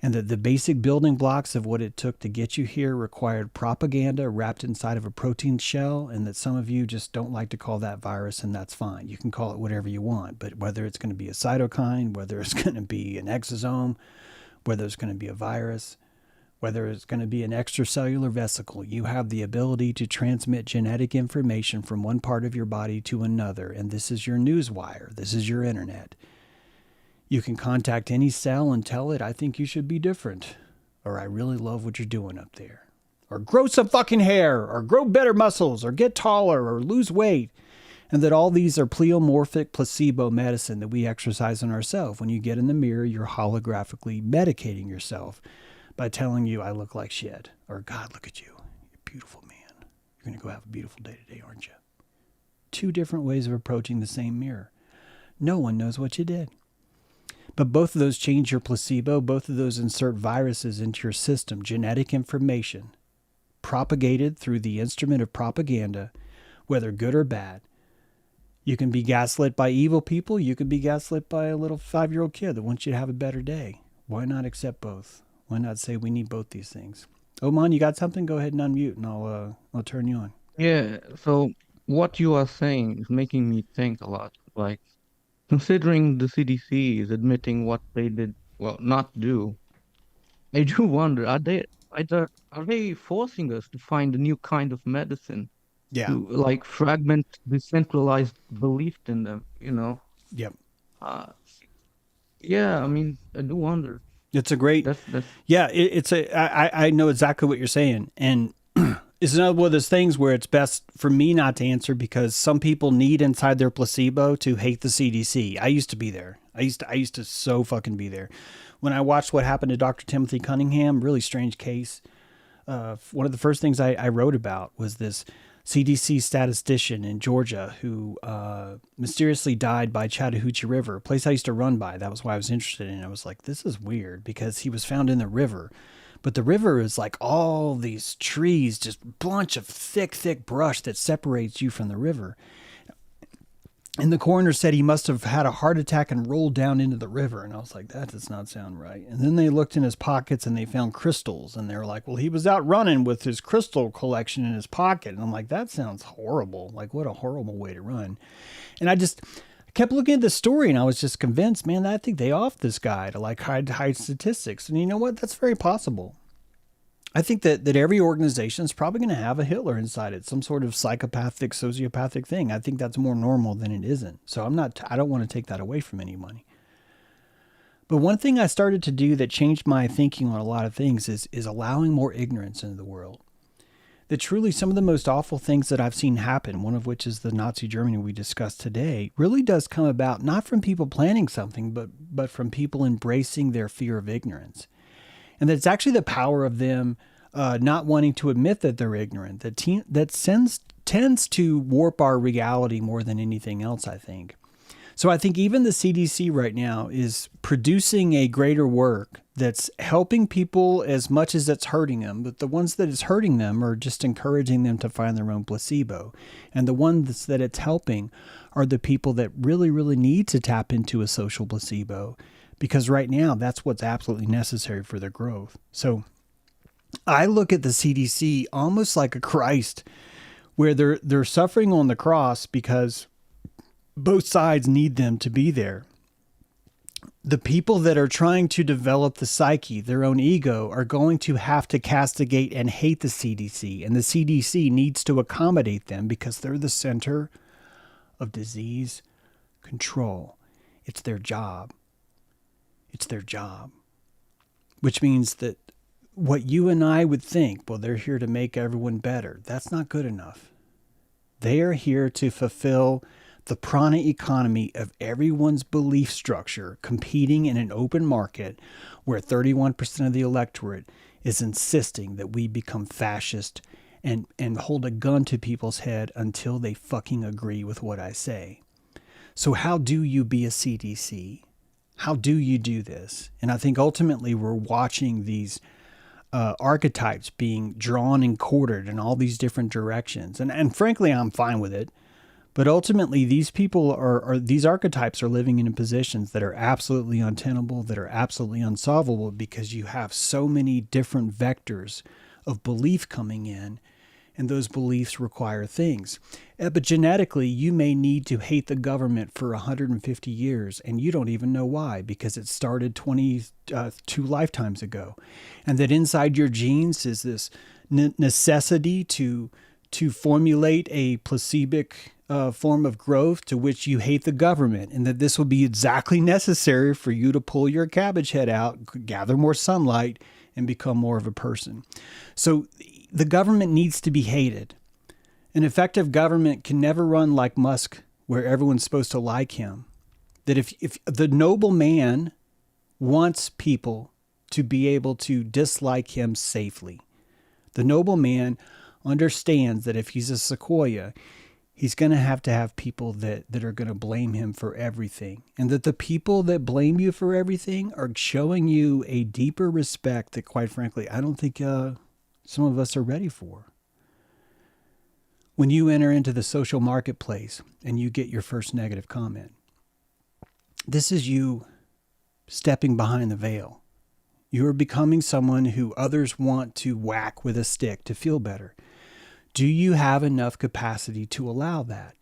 And that the basic building blocks of what it took to get you here required propaganda wrapped inside of a protein shell, and that some of you just don't like to call that virus, and that's fine. You can call it whatever you want, but whether it's going to be a cytokine, whether it's going to be an exosome, whether it's going to be a virus, whether it's going to be an extracellular vesicle, you have the ability to transmit genetic information from one part of your body to another, and this is your news wire. This is your internet. You can contact any cell and tell it, I think you should be different, or I really love what you're doing up there, or grow some fucking hair, or grow better muscles, or get taller, or lose weight. And that all these are pleomorphic placebo medicine that we exercise on ourselves. When you get in the mirror, you're holographically medicating yourself by telling you, I look like shit, or God, look at you. You're a beautiful man. You're going to go have a beautiful day today, aren't you? 2 different ways of approaching the same mirror. No one knows what you did. But both of those change your placebo. Both of those insert viruses into your system. Genetic information propagated through the instrument of propaganda, whether good or bad. You can be gaslit by evil people. You can be gaslit by a little 5-year-old kid that wants you to have a better day. Why not accept both? Why not say we need both these things? Oman, you got something? Go ahead and unmute, and I'll turn you on. Yeah, so what you are saying is making me think a lot. Like, considering the CDC is admitting what they did, well, not do, I do wonder, are they forcing us to find a new kind of medicine Yeah. to like fragment decentralized belief in them, Yep. Uh, yeah, I mean, I do wonder. It's a great, That's yeah, I know exactly what you're saying. And it's another one of those things where it's best for me not to answer, because some people need inside their placebo to hate the CDC. I used to be there. I used to so fucking be there. When I watched what happened to Dr. Timothy Cunningham, really strange case. One of the first things I wrote about was this CDC statistician in Georgia who mysteriously died by Chattahoochee River, a place I used to run by. That was why I was interested in it. I was like, this is weird, because he was found in the river. But the river is like all these trees, just a bunch of thick brush that separates you from the river. And the coroner said he must have had a heart attack and rolled down into the river. And I was like, that does not sound right. And then they looked in his pockets and they found crystals. And they were like, well, he was out running with his crystal collection in his pocket. And I'm like, that sounds horrible. Like, what a horrible way to run. And I kept looking at the story, and I was just convinced, man, I think they offed this guy to like hide statistics. And you know what? That's very possible. I think that every organization is probably going to have a Hitler inside it, some sort of psychopathic, sociopathic thing. I think that's more normal than it isn't. So I don't want to take that away from anybody. But one thing I started to do that changed my thinking on a lot of things is allowing more ignorance into the world. That truly some of the most awful things that I've seen happen, one of which is the Nazi Germany we discussed today, really does come about not from people planning something, but from people embracing their fear of ignorance. And that it's actually the power of them not wanting to admit that they're ignorant that tends to warp our reality more than anything else, I think. So I think even the CDC right now is producing a greater work that's helping people as much as it's hurting them. But the ones that it's hurting them are just encouraging them to find their own placebo. And the ones that it's helping are the people that really, really need to tap into a social placebo. Because right now, that's what's absolutely necessary for their growth. So I look at the CDC almost like a Christ, where they're suffering on the cross because both sides need them to be there. The people that are trying to develop the psyche, their own ego, are going to have to castigate and hate the CDC. And the CDC needs to accommodate them because they're the center of disease control. It's their job. It's their job. Which means that what you and I would think, well, they're here to make everyone better. That's not good enough. They are here to fulfill the prana economy of everyone's belief structure, competing in an open market where 31% of the electorate is insisting that we become fascist and hold a gun to people's head until they fucking agree with what I say. So how do you be a CDC? How do you do this? And I think ultimately we're watching these archetypes being drawn and quartered in all these different directions. And frankly, I'm fine with it. But ultimately, these people these archetypes are living in positions that are absolutely untenable, that are absolutely unsolvable, because you have so many different vectors of belief coming in, and those beliefs require things. Epigenetically, you may need to hate the government for 150 years, and you don't even know why, because it started 22 lifetimes ago. And that inside your genes is this necessity to formulate a placebic form of growth to which you hate the government, and that this will be exactly necessary for you to pull your cabbage head out, gather more sunlight, and become more of a person. So the government needs to be hated. An effective government can never run like Musk, where everyone's supposed to like him. That if the noble man wants people to be able to dislike him safely, the noble man understands that if he's a sequoia, he's going to have people that are going to blame him for everything. And that the people that blame you for everything are showing you a deeper respect that, quite frankly, I don't think some of us are ready for. When you enter into the social marketplace and you get your first negative comment, this is you stepping behind the veil. You are becoming someone who others want to whack with a stick to feel better. Do you have enough capacity to allow that?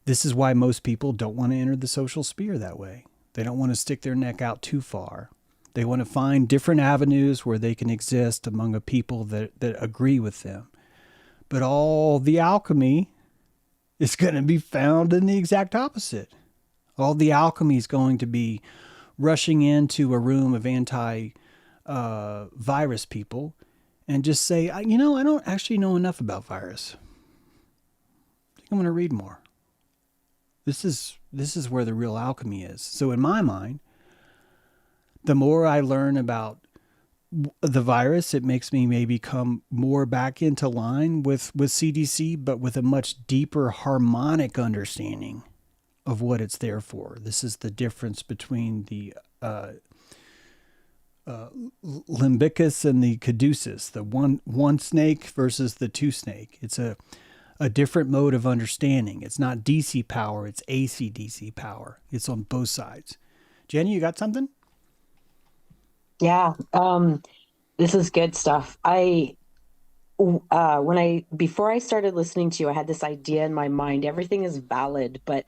This is why most people don't want to enter the social sphere that way. They don't want to stick their neck out too far. They want to find different avenues where they can exist among a people that agree with them. But all the alchemy is going to be found in the exact opposite. All the alchemy is going to be rushing into a room of anti-virus people and just say, I don't actually know enough about virus. I think I'm going to read more. This is where the real alchemy is. So in my mind, the more I learn about the virus, it makes me maybe come more back into line with CDC, but with a much deeper harmonic understanding of what it's there for. This is the difference between the Limbicus and the caduceus, the one snake versus the two snake. It's a different mode of understanding. It's not DC power, it's AC/DC power. It's on both sides. Jenny, you got something? Yeah, this is good stuff. Before I started listening to you, I had this idea in my mind. Everything is valid, but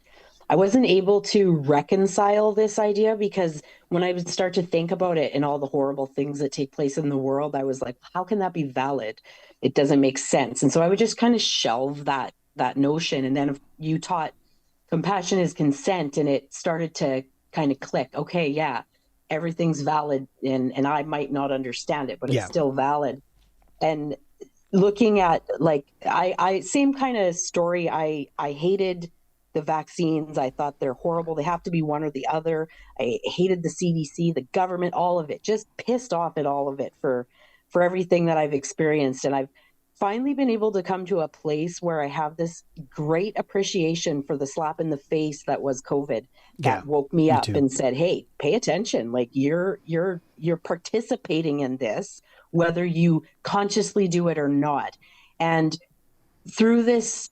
I wasn't able to reconcile this idea, because when I would start to think about it and all the horrible things that take place in the world, I was like, how can that be valid? It doesn't make sense. And so I would just kind of shelve that notion. And then you taught compassion is consent, and it started to kind of click. Okay, yeah, everything's valid, and I might not understand it, but it's still valid. And looking at, like, I same kind of story. I hated the vaccines. I thought they're horrible. They have to be one or the other. I hated the CDC, the government, all of it. Just pissed off at all of it for everything that I've experienced. And I've finally been able to come to a place where I have this great appreciation for the slap in the face that was COVID. That woke me up and said, hey, pay attention. Like, you're participating in this, whether you consciously do it or not. And through this,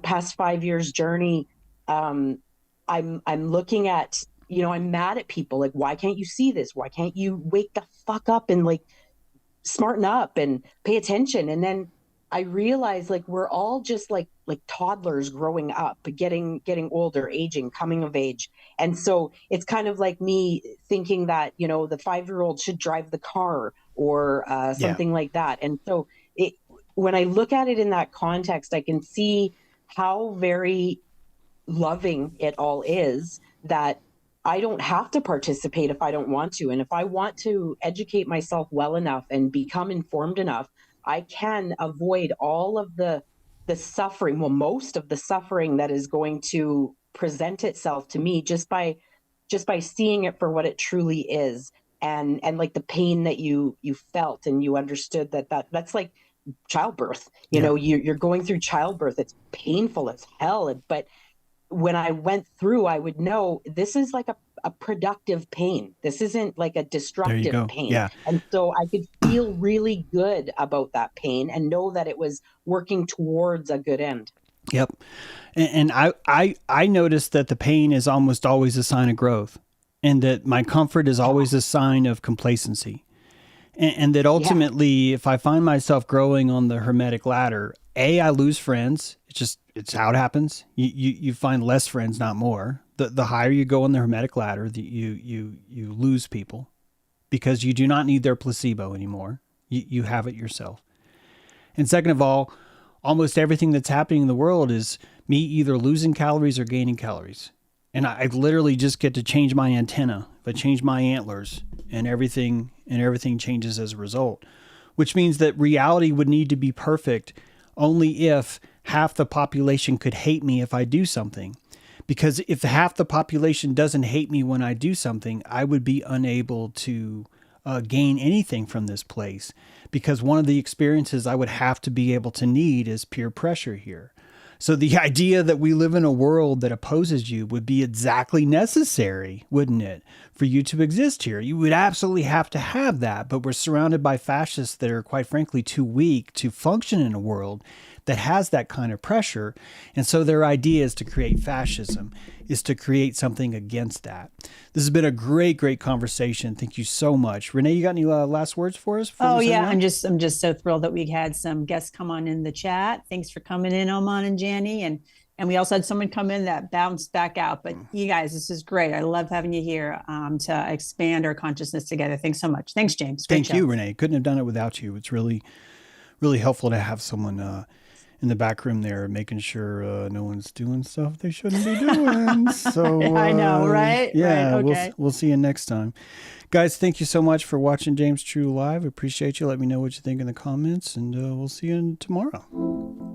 past 5 years journey, I'm looking at, I'm mad at people. Like, why can't you see this? Why can't you wake the fuck up and, like, smarten up and pay attention? And then I realize like we're all just like toddlers growing up, getting older, aging, coming of age. And so it's kind of like me thinking that, you know, the 5-year-old should drive the car, or Yeah. something like that. And so when I look at it in that context, I can see how very loving it all is, that I don't have to participate if I don't want to. And if I want to educate myself well enough and become informed enough, I can avoid all of the suffering, well, most of the suffering that is going to present itself to me just by seeing it for what it truly is. And like the pain that you felt, and you understood that's like childbirth. You Yeah. know, you're going through childbirth. It's painful as hell, but when I went through, I would know this is like a productive pain. This isn't like a There you destructive go. pain. Yeah. And so I could feel really good about that pain and know that it was working towards a good end. Yep. And I noticed that the pain is almost always a sign of growth, and that my comfort is always a sign of complacency. And that ultimately, if I find myself growing on the hermetic ladder, I lose friends. It's how it happens. You find less friends, not more. The higher you go on the hermetic ladder, you lose people, because you do not need their placebo anymore. You have it yourself. And second of all, almost everything that's happening in the world is me either losing calories or gaining calories. And I literally just get to change my antenna. If I change my antlers, and everything changes as a result, which means that reality would need to be perfect only if half the population could hate me if I do something. Because if half the population doesn't hate me when I do something, I would be unable to gain anything from this place. Because one of the experiences I would have to be able to need is peer pressure here. So the idea that we live in a world that opposes you would be exactly necessary, wouldn't it, for you to exist here? You would absolutely have to have that, but we're surrounded by fascists that are, quite frankly, too weak to function in a world that has that kind of pressure. And so their idea is to create fascism, is to create something against that. This has been a great, great conversation. Thank you so much. Renee, you got any last words for us? Oh yeah, I'm just so thrilled that we had some guests come on in the chat. Thanks for coming in, Oman and Janny, and we also had someone come in that bounced back out. But you guys, this is great. I love having you here to expand our consciousness together. Thanks so much. Thanks, James. Thank you, Renee. Couldn't have done it without you. It's really, really helpful to have someone in the back room there, making sure no one's doing stuff they shouldn't be doing. So I know, right? Yeah, right. Okay. We'll see you next time. Guys, thank you so much for watching James True Live. Appreciate you. Let me know what you think in the comments, and we'll see you tomorrow.